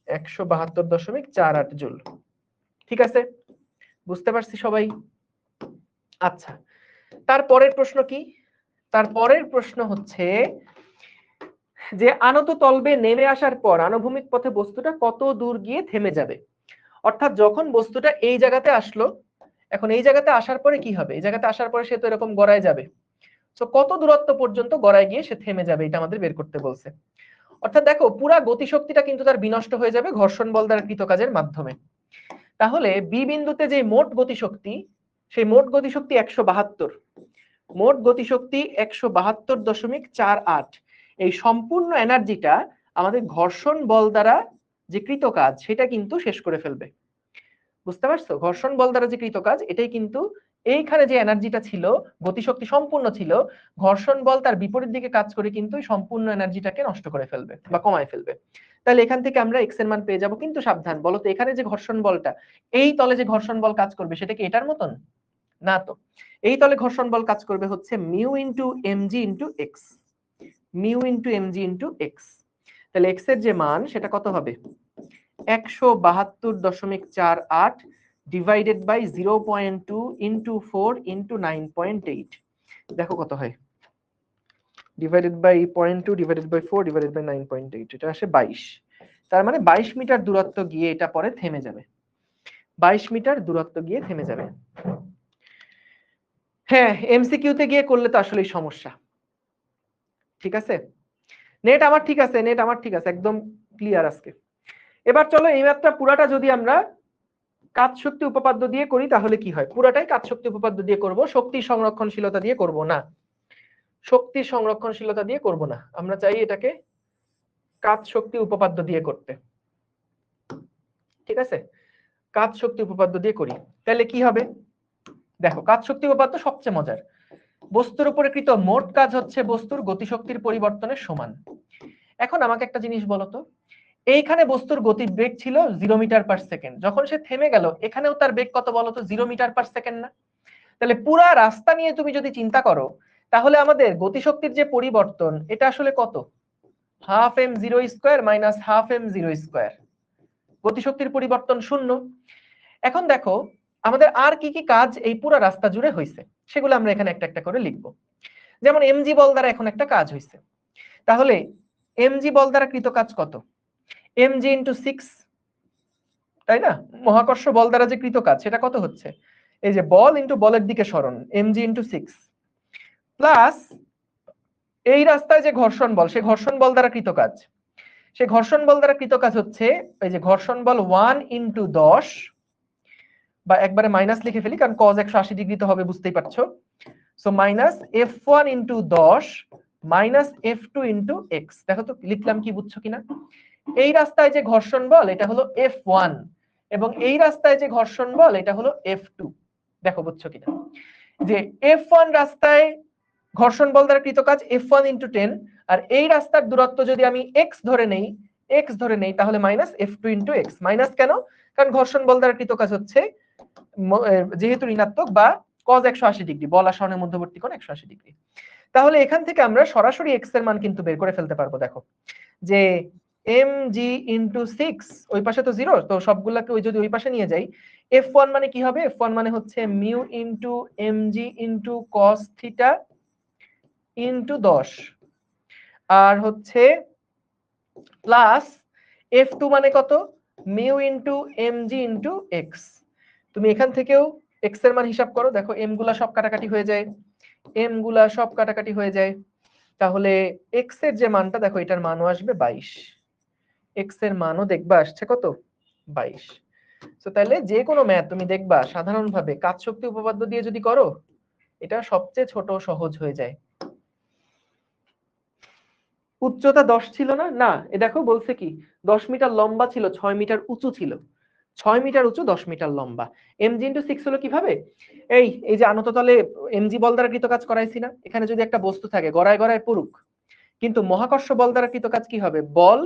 172.48 জুল। ঠিক আছে, বুঝতে পারছি সবাই? আচ্ছা, তারপরের প্রশ্ন কি? তারপরের প্রশ্ন হচ্ছে যে আনত তলবে নেমে আসার পর আনুভূমিক পথে বস্তুটা কত দূর গিয়ে থেমে যাবে। অর্থাৎ যখন বস্তুটা এই জায়গাতে আসলো, এখন এই জায়গাতে আসার পরে কি হবে, এই জায়গাতে আসার পরে সে তো এরকম গড়ায় যাবে, তো কত দূরত্ব পর্যন্ত গড়ায় গিয়ে সে থেমে যাবে, এটা আমাদের বের করতে বলছে। অর্থাৎ দেখো পুরা গতিশক্তিটা কিন্তু তার বিনষ্ট হয়ে যাবে ঘর্ষণ বল দ্বারা কৃত কাজের মাধ্যমে। তাহলে বি বিন্দুতে যে মোট গতিশক্তি, সেই মোট গতিশক্তি 172, মোট গতিশক্তি 172.48, এই সম্পূর্ণ এনার্জিটা আমাদের ঘর্ষণ বল দ্বারা যে কৃত কাজ সেটা কিন্তু শেষ করে ফেলবে। বুঝতে পারছো? ঘর্ষণ বল দ্বারা যে কৃত কাজ এটাই কিন্তু, এইখানে যে এনার্জিটা ছিল, গতিশক্তি সম্পূর্ণ ছিল, ঘর্ষণ বল তার বিপরীত দিকে কাজ করে কিন্তু সম্পূর্ণ এনার্জিটাকে নষ্ট করে ফেলবে বা কমায় ফেলবে। তাহলে এখান থেকে আমরা এক্স এর মান পেয়ে যাব, কিন্তু সাবধান, বলতো এখানে যে ঘর্ষণ বলটা, এই তলে যে ঘর্ষণ বল কাজ করবে সেটা কি এটার মতন? না তো, এই তলে ঘর্ষণ বল কাজ করবে হচ্ছে mu into MG into x, mu into MG into x. তাহলে এক্স এর যে মান সেটা কত হবে, 172.48 ডিভাইডেড বাই 0.2 ইন্টু 4 ইন্টু 9.8, দেখো কত হয়, divided by 0.2 divided by 4 divided by 9.8, এটা আসে 22। তার মানে 22 মিটার দূরত্ব গিয়ে এটা পরে থেমে যাবে, 22 মিটার দূরত্ব গিয়ে থেমে যাবে। হ্যাঁ, এমসিকিউ তে গিয়ে করলে তো আসলেই সমস্যা। ঠিক আছে, নেট আমার ঠিক আছে, নেট আমার ঠিক আছে, একদম ক্লিয়ার আজকে। এবার চলো এই ম্যাথটা পুরাটা যদি আমরা কাজ শক্তি উপপাদ্য দিয়ে করি তাহলে কি হয়, পুরাটাই কাজ শক্তি উপপাদ্য দিয়ে করব, শক্তি সংরক্ষণশীলতা দিয়ে করব না, শক্তি সংরক্ষণশীলতা দিয়ে করব না, আমরা চাই এটাকে কাজ শক্তি উপপাদ্য দিয়ে করতে। ঠিক আছে, কাজ শক্তি উপপাদ্য দিয়ে করি, তাহলে কি হবে দেখো, কাজ শক্তি উপপাদ্য সবচেয়ে মজার। বস্তুর উপরে কৃত মোট কাজ হচ্ছে বস্তুর গতিশক্তির পরিবর্তনের সমান। এখন আমাকে একটা জিনিস বলো তো, এইখানে বস্তুর গতি বেগ ছিল 0 মিটার পার সেকেন্ড, যখন সে থেমে গেল এখানেও তার বেগ কত বলো তো, 0 মিটার পার সেকেন্ড না? তাহলে পুরা রাস্তা নিয়ে তুমি যদি চিন্তা করো তাহলে আমাদের গতিশক্তির যে পরিবর্তন এটা আসলে কত, half M zero square minus half M zero square, গতিশক্তির পরিবর্তন 0। এখন দেখো আমাদের আর কি কি কাজ এই পুরো রাস্তা জুড়ে হয়েছে সেগুলো আমরা এখানে একটা একটা করে লিখব। যেমন এমজি বল দ্বারা এখন একটা কাজ হয়েছে, তাহলে এমজি বল দ্বারা কৃত কাজ কত, এমজি ইন্টু 6, তাই না? মহাকর্ষ বল দ্বারা যে কৃত কাজ সেটা কত হচ্ছে, এই যে বল ইন্টু বলের দিকে সরণ, এমজি ইন্টু 6, প্লাস এই রাস্তায় যে ঘর্ষণ বল, সেই ঘর্ষণ বল দ্বারা কৃত কাজ, সেই ঘর্ষণ বল দ্বারা কৃত কাজ হচ্ছে এই যে ঘর্ষণ বল 1 ইন্টু 10, বা একবারে মাইনাস লিখে ফেলি কারণ cos 180 ডিগ্রি তো হবে, বুঝতেই পারছো। So minus f1 into 10 minus f2 into x, দেখো তো লিখলাম কি, বুঝছো কিনা? এই রাস্তায় যে ঘর্ষণ বল এটা হলো f1, এবং এই রাস্তায় যে ঘর্ষণ বল এটা হলো f2, দেখো বুঝছো কিনা? যে f1 রাস্তায় ঘর্ষণ বল দ্বারা কৃত কাজ f1 ইন্টু 10, আর এই রাস্তার দূরত্ব যদি আমি x ধরে নেই তাহলে minus f2 into x। Minus কেন? কারণ ঘর্ষণ বল দ্বারা কৃত কাজ হচ্ছে যেহেতু ঋণাত্মক বা cos 180 ডিগ্রি, বল আর সরণের মধ্যবর্তী কোণ 180 ডিগ্রি। তাহলে এখান থেকে আমরা সরাসরি x এর মান কিন্তু বের করে ফেলতে পারবো। দেখো যে mg ইনটু 6, ওই পাশে তো 0, তো সবগুলোকে ওই যদি ওই পাশে নিয়ে যাই, f1 মানে কি হবে? f1 মানে হচ্ছে mu into mg into cos theta into 10, আর হচ্ছে প্লাস f2 মানে কত? Mu into mg into x। তুমি এখান থেকেও x এর মান হিসাব করো, দেখো m গুলা সব কাটাকাটি হয়ে যায়, m গুলা সব কাটাকাটি হয়ে যায়, তাহলে x এর যে মানটা দেখো এটার মানও আসবে 22, x এর মানও দেখবা আসছে কত? 22। তো তাহলে যে কোনো ম্যাথ তুমি দেখবা সাধারণভাবে কাজ শক্তি উপপাদ্য দিয়ে যদি করো, এটা সবচেয়ে ছোট সহজ হয়ে যায়। উচ্চতা 10 ছিল না, না এ দেখো বলছে কি 10 মিটার লম্বা ছিল, 6 মিটার উঁচু ছিল, 6 মিটার উঁচু 10 মিটার লম্বা। mg ইনটু 6 হলো কিভাবে? এই যে আনত তলে mg বল দ্বারা কৃত কাজ করাইছি না, এখানে যদি একটা বস্তু থাকে গড়ায় গড়ায় পড়ুক, কিন্তু মহাকর্ষ বল দ্বারা কৃত কাজ কি হবে? বল,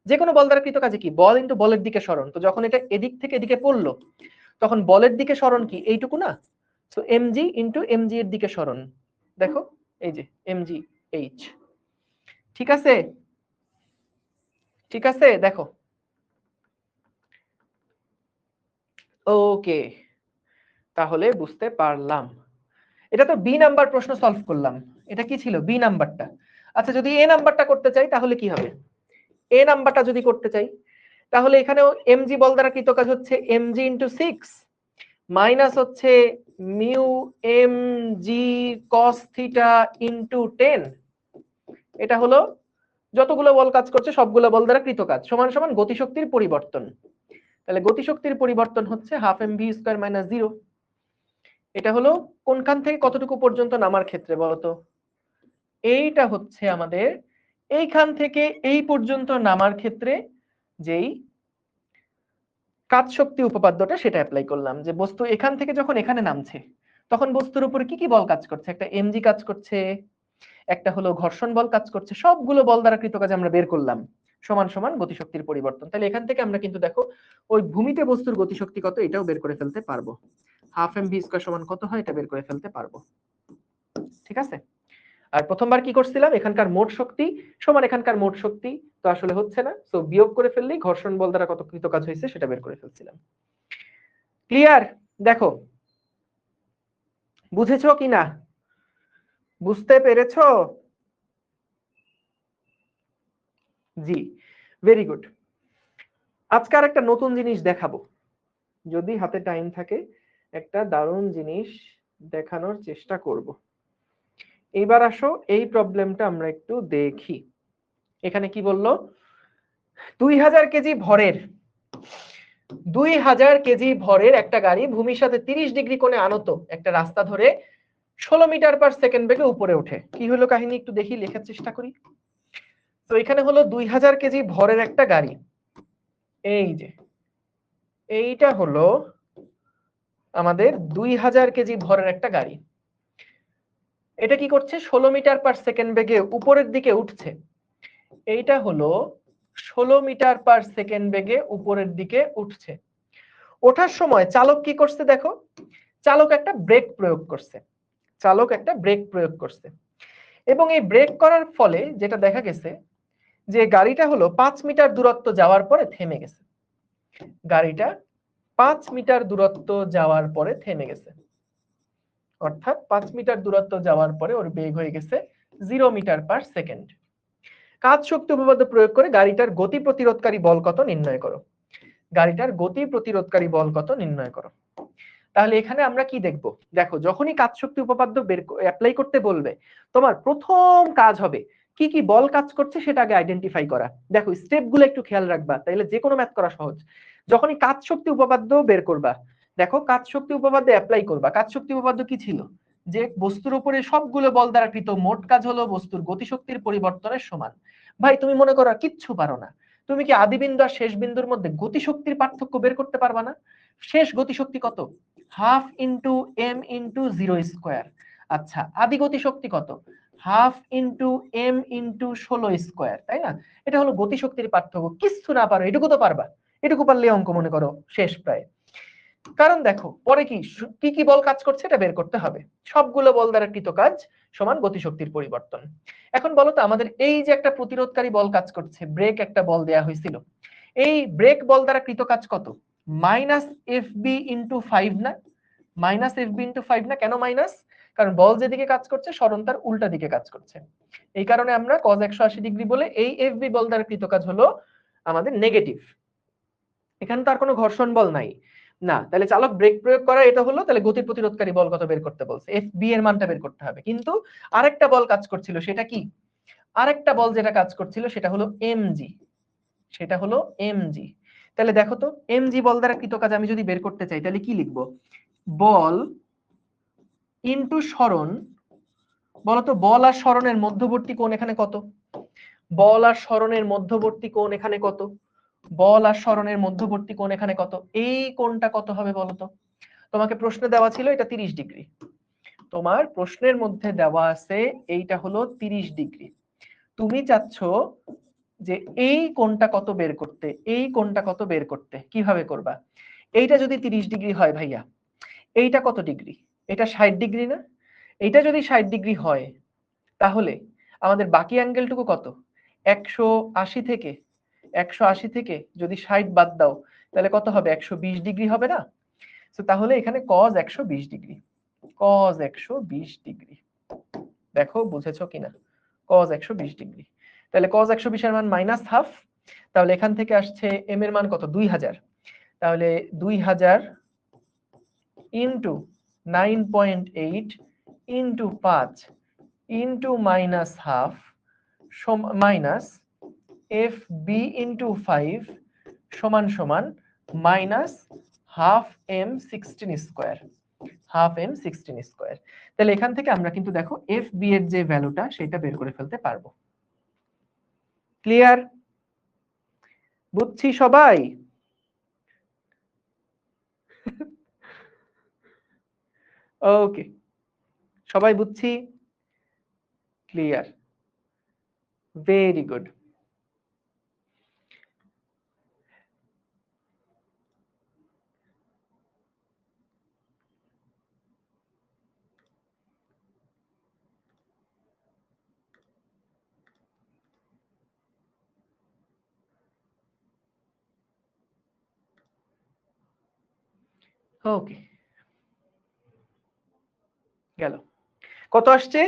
যে কোনো বল দ্বারা কৃত কাজে কি বল ইনটু বলের দিকে সরণ, তো যখন এটা এদিক থেকে এদিকে পড়লো তখন বলের দিকে সরণ কি এইটুকু না, তো mg ইনটু mg এর দিকে সরণ, দেখো এই যে mg h। ঠিক আছে, ঠিক আছে, দেখো ওকে, তাহলে বুঝতে পারলাম। এটা তো বি নাম্বার প্রশ্ন সলভ করলাম, এটা কি ছিল? বি নাম্বারটা। আচ্ছা যদি এ নাম্বারটা করতে চাই তাহলে কি হবে? এ নাম্বারটা যদি করতে চাই তাহলে এখানেও mg বল দ্বারা কৃত কাজ হচ্ছে mg ইনটু 6 মাইনাস হচ্ছে mu mg cos theta into 10, এটা হলো যতগুলো বল কাজ করছে সবগুলো বল দ্বারা কৃত কাজ সমান সমান গতিশক্তির পরিবর্তন। তাহলে গতিশক্তির পরিবর্তন হচ্ছে হাফ mv স্কয়ার মাইনাস 0। এটা হলো কোনখান থেকে কতটুকু পর্যন্ত নামার ক্ষেত্রে বলতো? এইটা হচ্ছে আমাদের এইখান থেকে এই পর্যন্ত নামার ক্ষেত্রে যেই কাজ শক্তি উপপাদ্যটা সেটা অ্যাপ্লাই করলাম, যে বস্তু এখান থেকে যখন এখানে নামছে তখন বস্তুর উপরে কি কি বল কাজ করছে? একটা mg কাজ করছে, একটা হলো ঘর্ষণ বল কাজ করছে, সবগুলো বল দ্বারা কৃত কাজ আমরা বের করলাম সমান সমান গতিশক্তির পরিবর্তন। তাহলে এখান থেকে আমরা কিন্তু দেখো ওই ভূমিতে বস্তুর গতিশক্তি কত এটাও বের করে ফেলতে পারবো, হাফ mv স্কয়ার সমান কত হয় এটা বের করে ফেলতে পারবো। ঠিক আছে, আর প্রথমবার কি করছিলাম এখানকার মোট শক্তি সমান এখানকার মোট শক্তি, তো আসলে হচ্ছে না, তো বিয়োগ করে ফেললেই ঘর্ষণ বল দ্বারা কত কৃত কাজ হয়েছে সেটা বের করে ফেলছিলাম। ক্লিয়ার? দেখো বুঝেছো কি না? বুঝতে পেরেছো? জি, ভেরি গুড। আজকে আর একটা নতুন জিনিস দেখাবো, যদি হাতে টাইম থাকে একটা দারুণ জিনিস দেখানোর চেষ্টা করব। এইবার আসো এই প্রবলেমটা আমরা একটু দেখি। এখানে কি বললো? 2000 কেজি ভরের 2000 কেজি ভরের একটা গাড়ি ভূমির সাথে 30 ডিগ্রি কোণে আনত একটা রাস্তা ধরে 16 মিটার পার সেকেন্ড বেগে উপরে ওঠে। কি হলো কাহিনী একটু দেখি, লেখার চেষ্টা করি। তো এখানে হলো 2000 কেজি ভরের একটা গাড়ি, এই যে এইটা হলো আমাদের 2000 কেজি ভরের একটা গাড়ি, এটা কি করছে 16 মিটার পার সেকেন্ড বেগে উপরের দিকে উঠছে। এইটা হলো 16 মিটার পার সেকেন্ড বেগে উপরের দিকে উঠছে। ওঠার সময় চালক কি করছে দেখো, চালক একটা ব্রেক প্রয়োগ করছে, চালক একটা ব্রেক প্রয়োগ করছে, এবং এই ব্রেক করার ফলে যেটা দেখা গেছে যে গাড়িটা হলো 5 মিটার দূরত্ব যাওয়ার পরে থেমে গেছে, গাড়িটা 5 মিটার দূরত্ব যাওয়ার পরে থেমে গেছে, অর্থাৎ 5 মিটার দূরত্ব যাওয়ার পরে ওর বেগ হয়ে গেছে 0 মিটার পার সেকেন্ড। কাজ শক্তি উপপাদ্য প্রয়োগ করে গাড়িটার গতি প্রতিরোধকারী বল কত নির্ণয় করো, গাড়িটার গতি প্রতিরোধকারী বল কত নির্ণয় করো। তাহলে এখানে আমরা কি দেখব? দেখো যখনই কাজ শক্তি উপপাদ্য অ্যাপ্লাই করতে বলবে তোমার প্রথম কাজ হবে কি কি বল কাজ করছে সেটা আগে আইডেন্টিফাই করা। দেখো স্টেপগুলো একটু খেয়াল রাখবা, তাইলে যে কোনো ম্যাথ করা সহজ। যখনই কাজ শক্তি উপপাদ্য বের করবা, দেখো কাজ শক্তি উপপাদ্য অ্যাপ্লাই করবা, কাজ শক্তি উপপাদ্য কি ছিল? যে বস্তুর উপরে সবগুলো বল দ্বারা কৃত মোট কাজ হলো বস্তুর গতিশক্তির পরিবর্তনের সমান। ভাই তুমি মনে করো কিচ্ছু পারো না, তুমি কি আদি বিন্দু আর শেষ বিন্দুর মধ্যে গতিশক্তির পার্থক্য বের করতে পারবা না? শেষ গতিশক্তি কত? Half into m into 0 square. আচ্ছা আদি গতিশক্তি কত? Half into m into 16 square, তাই না? এটা হলো গতিশক্তির পার্থক্য। কিচ্ছু না পারো এটুকু তো পারবা, এটুকু পারলে অঙ্ক মনে করো শেষ প্রায়। কারণ দেখো পরে কি কি বল কাজ করছে এটা বের করতে হবে। সবগুলো বল দ্বারা কৃত কাজ সমান গতিশক্তির পরিবর্তন। এখন বলো তো আমাদের এই যে একটা প্রতিরোধকারী বল কাজ করছে, ব্রেক একটা বল দেয়া হয়েছিল, এই ব্রেক বল দ্বারা কৃত কাজ কত? মাইনাস এফ বি ইন্টু 5 না? মাইনাস এফ বি ইন্টু 5 না? কেন মাইনাস? কারণ বল যেদিকে কাজ করছে সরণ তার উল্টা দিকে কাজ করছে। এই কারণে আমরা cos 180 ডিগ্রি বলে এই এফ বি বল দ্বারা কৃত কাজ হলো আমাদের নেগেটিভ। এখানে তার কোনো ঘর্ষণ বল নাই না, তাহলে চালক ব্রেক প্রয়োগ করা এটা হলো, তাহলে গতি প্রতিরোধকারী বল কত বের করতে বলছে, এফ বি এর মানটা বের করতে হবে। কিন্তু আরেকটা বল কাজ করছিল, সেটা কি? আরেকটা বল যেটা কাজ করছিল সেটা হলো এমজি, সেটা হলো এমজি। তাহলে দেখো তো এমজি বল দ্বারা কৃত কাজ আমি যদি বের করতে চাই তাহলে কি লিখবো? বল ইনটু সরণ। বলতো বল আর সরণের মধ্যবর্তী কোণ এখানে কত? বল আর সরণের মধ্যবর্তী কোণ এখানে কত? বল আর সরণের মধ্যবর্তী কোণ এখানে কত? এই কোণটা কত হবে বলতো? তোমাকে প্রশ্নে দেওয়া ছিল এটা 30 ডিগ্রি, তোমার প্রশ্নের মধ্যে দেওয়া আছে এইটা হলো 30 ডিগ্রি। তুমি চাচ্ছ যে এই কোণটা কত বের করতে, এই কোণটা কত বের করতে, কিভাবে করবা? এইটা যদি 30 ডিগ্রি হয় ভাইয়া, এইটা কত ডিগ্রি? এটা 60 ডিগ্রি না? এইটা যদি 60 ডিগ্রি হয় তাহলে আমাদের বাকি অ্যাঙ্গেলটুকু কত? 180 থেকে 180 থেকে যদি 60 বাদ দাও তাহলে কত হবে? 120 ডিগ্রি হবে না? তো তাহলে এখানে cos 120 ডিগ্রি, cos 120 ডিগ্রি। দেখো বুঝেছো কিনা? cos 120 degree. তাহলে cos 120 এর মান মাইনাস হাফ, তাহলে এখান থেকে আসছে m এর মান কত? 2000। তাহলে 2000 into 9.8 into 5 into minus half minus f b into 5 সমান সমান minus half m 16 square, half m 16 square. তাহলে এখান থেকে আমরা কিন্তু দেখো এফ বি এর যে ভ্যালুটা সেটা বের করে ফেলতে পারবো। ক্লিয়ার? বুঝছি সবাই? ওকে, সবাই বুঝছি? Clear, very good. ওকে, গেল। কত আসছে?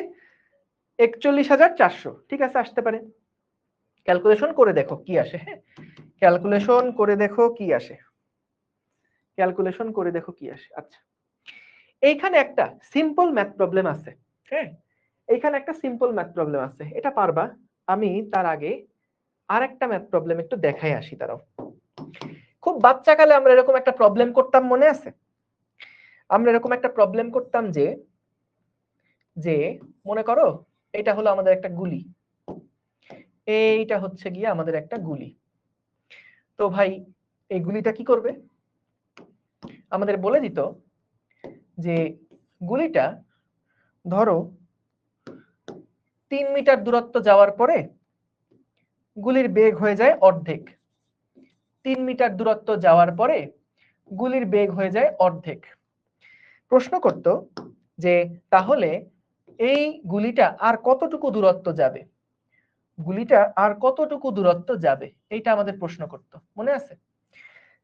41,400। ঠিক আছে, আসতে পারে। ক্যালকুলেশন করে দেখো কি আসে। হ্যাঁ, ক্যালকুলেশন করে দেখো কি আসে, ক্যালকুলেশন করে দেখো কি আসে। আচ্ছা, এইখানে একটা সিম্পল ম্যাথ প্রবলেম আছে। হ্যাঁ, এইখানে একটা সিম্পল ম্যাথ প্রবলেম আছে, এটা পারবা। আমি তার আগে আরেকটা ম্যাথ প্রবলেম একটু দেখাই আসি। তারাও খুব বাচ্চাকালে আমরা এরকম একটা প্রবলেম করতাম, মনে আছে? আমরা এরকম একটা প্রবলেম করতাম যে যে মনে করো এটা হলো আমাদের একটা গুলি, এইটা হচ্ছে গিয়ে আমাদের একটা গুলি। তো ভাই এই গুলিটা কি করবে? আমাদের বলে দিত যে গুলিটা ধরো 3 মিটার দূরত্ব যাওয়ার পরে গুলির বেগ হয়ে যায় অর্ধেক। 3 মিটার দূরত্ব যাওয়ার পরে গুলির বেগ হয়ে যায় অর্ধেক। প্রশ্ন করত যে তাহলে এই গুলিটা আর কতটুকু দূরত্ব যাবে, গুলিটা আর কতটুকু দূরত্ব যাবে, এইটা আমাদের প্রশ্ন করত, মনে আছে?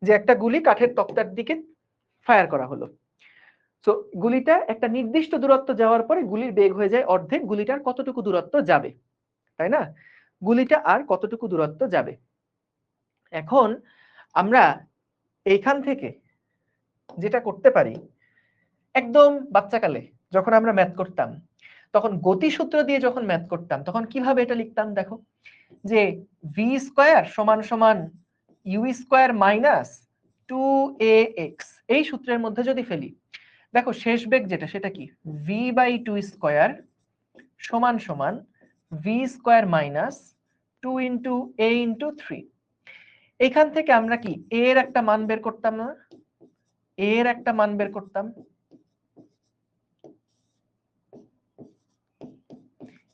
যে একটা গুলি কাঠের তক্তার দিকে ফায়ার করা হলো, তো গুলিটা একটা নির্দিষ্ট দূরত্ব যাওয়ার পরে গুলির বেগ হয়ে যায় অর্ধেক, গুলিটার কতটুকু দূরত্ব যাবে, তাই না? গুলিটা আর কতটুকু দূরত্ব যাবে। এখন আমরা এইখান থেকে যেটা করতে পারি, একদম বাচ্চাকালে যখন আমরা ম্যাথ করতাম তখন গতিসূত্র দিয়ে যখন ম্যাথ করতাম তখন কিভাবে এটা লিখতাম দেখো, যে ভি স্কয়ার সমান সমান ইউ স্কয়ার মাইনাস 2ax, এই সূত্রের মধ্যে যদি ফেলি, দেখো শেষ বেগ যেটা সেটা কি ভি বাই 2 স্কয়ার সমান সমান V square minus 2 into a into 3। এখান থেকে আমরা কি এর একটা মান বের করতাম না? এর একটা মান বের করতাম।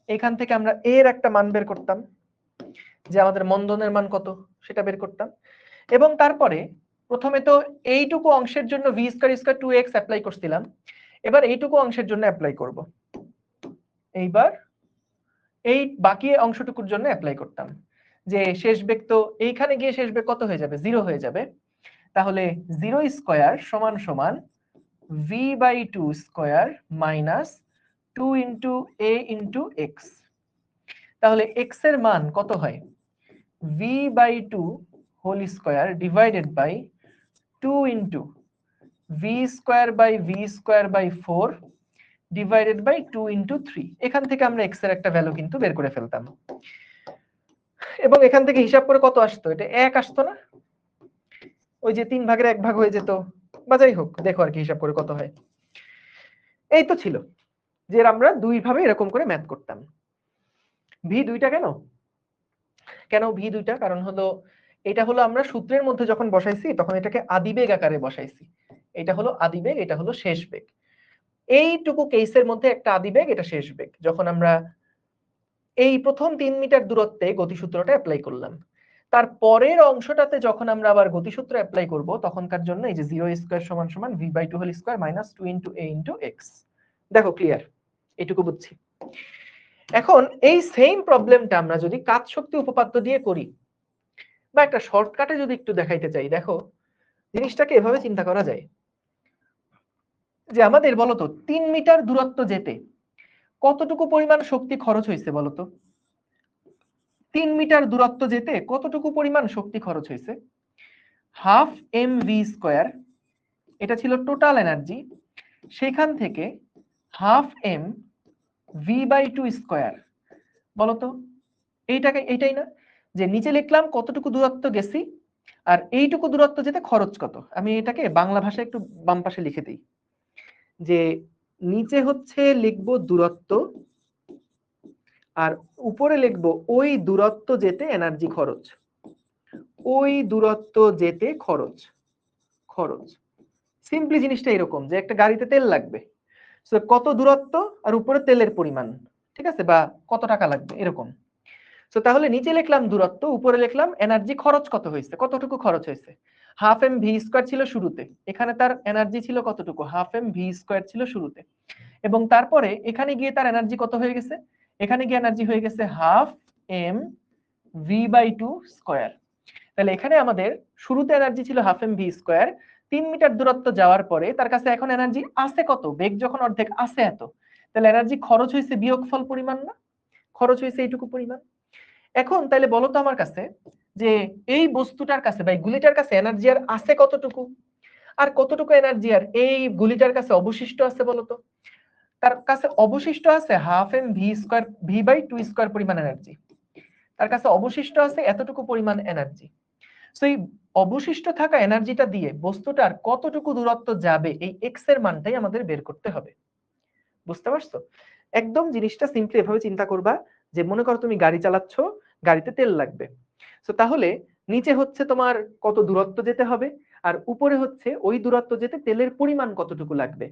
এখান থেকে আমরা এর একটা মান বের করতাম, যে আমাদের মন্দনের মান কত সেটা বের করতাম। এবং তারপরে প্রথমে তো এইটুকু অংশের জন্য V square square 2x apply করছিলাম, এবার এইটুকু অংশের জন্য অ্যাপ্লাই করব। এইবার এই বাকি অংশটুকুর জন্য অ্যাপ্লাই করতাম, যে শেষ বেগ তো এইখানে গিয়ে শেষ বেগ কত হয়ে যাবে, 0 হয়ে যাবে। তাহলে 0 স্কয়ার সমান সমান v/2 square minus 2 into a into x। তাহলে x এর মান কত হয়, v/2 whole square divided by 2 into v square by v square by 4 divided by 2 into 3। এখান থেকে আমরা x এর একটা ভ্যালু কিন্তু বের করে ফেলতাম, এবং এখান থেকে হিসাব করে কত আসতো, এটা 1 আসতো না, ওই যে 3 ভাগের 1 ভাগ হয়ে যেত, বা যাই হোক দেখো আর কি হিসাব করে কত হয়। এই তো ছিল যে আমরা দুই ভাবে এরকম করে ম্যাথ করতাম। ভি দুইটা কেন, কেন ভি দুইটা, কারণ হলো এটা হলো আমরা সূত্রের মধ্যে যখন বসাইছি তখন এটাকে আদিবেগ আকারে বসাইছি, এটা হলো আদিবেগ, এটা হলো শেষ বেগ। এইটুকু কেসের মধ্যে একটা আদিবেগ, এটা শেষ বেগ। যখন আমরা এই প্রথম 3 মিটার দূরত্বে গতিসূত্রটা অ্যাপ্লাই করলাম, তার পরের অংশটাতে যখন আমরা আবার গতিসূত্র অ্যাপ্লাই করব তখনকার জন্য এই যে 0 স্কয়ার সমান সমান v/2 whole square minus 2 into a into x। দেখো ক্লিয়ার, এটুকু বুঝছি। এখন এই সেম প্রবলেমটা আমরা যদি কাজ শক্তি উপপাদ্য দিয়ে করি, বা একটা শর্টকাটে যদি একটু দেখাইতে চাই, দেখো জিনিসটাকে এভাবে চিন্তা করা যায় যে আমাদের বলতো 3 মিটার দূরত্ব যেতে কতটুকু পরিমাণ শক্তি খরচ হয়েছে বলতো, 3 মিটার দূরত্ব যেতে কতটুকু পরিমাণ শক্তি খরচ হয়েছে, হাফ mv স্কয়ার, এটা ছিল টোটাল এনার্জি, সেখান থেকে হাফ m v/2 স্কয়ার, বলতো এইটাকে, এইটাই না, যে নিচে লিখলাম কতটুকু দূরত্ব গেছি আর এইটুকু দূরত্ব যেতে খরচ কত। আমি এটাকে বাংলা ভাষায় একটু বাম পাশে লিখে দিই, যে নিচে হচ্ছে লিখবো দূরত্ব, আর উপরে লিখবো ওই দূরত্ব যেতে এনার্জি খরচ, ওই দূরত্ব যেতে খরচ, খরচ। সিম্পলি জিনিসটা এরকম যে একটা গাড়িতে তেল লাগবে, সো কত দূরত্ব আর উপরে তেলের পরিমাণ, ঠিক আছে, বা কত টাকা লাগবে এরকম। সো তাহলে নিচে লিখলাম দূরত্ব, উপরে লিখলাম এনার্জি খরচ কত হয়েছে, কতটুকু খরচ হয়েছে। হাফ এম ভি স্কয়ার ছিল শুরুতে, এখানে তার এনার্জি ছিল কতটুকু, হাফ এম ভি স্কয়ার ছিল শুরুতে, এবং তারপরে এখানে গিয়ে তার এনার্জি কত হয়ে গেছে, এখানে গিয়ে এনার্জি হয়ে গেছে হাফ এম v/2 স্কয়ার। তাহলে এখানে আমাদের শুরুতে এনার্জি ছিল half M V square, 3 metre দূরত্ব যাওয়ার পরে তার কাছে এখন এনার্জি আছে কত, বেগ যখন অর্ধেক আছে এত, তাহলে এনার্জি খরচ হয়েছে বিয়োগফল পরিমাণ না, খরচ হয়েছে এইটুকু পরিমাণ। এখন তাহলে বলো তো আমার কাছে, যে এই বস্তুটার কাছে বা এই গুলিটার কাছে এনার্জি আর আছে কতটুকু, আর কতটুকু এনার্জি আর এই গুলিটার কাছে অবশিষ্ট আছে বলতো। তার কাছে অবশিষ্ট আছে half M V square, v/2 square পরিমাণ এনার্জি, তার কাছে অবশিষ্ট আছে এতটুকু পরিমাণ এনার্জি। সো এই অবশিষ্ট থাকা এনার্জিটা দিয়ে বস্তুটার কতটুকু দূরত্ব যাবে, এই এক্স এর মানটাই আমাদের বের করতে হবে। বুঝতে পারছো? একদম জিনিসটা সিম্পলি এভাবে চিন্তা করবা, যে মনে করো তুমি গাড়ি চালাচ্ছ, গাড়িতে তেল লাগবে, সো তাহলে নিচে হচ্ছে তোমার কত দূরত্ব যেতে হবে, আর উপরে হচ্ছে ওই দূরত্ব যেতে তেলের পরিমাণ কতটুকু লাগবে।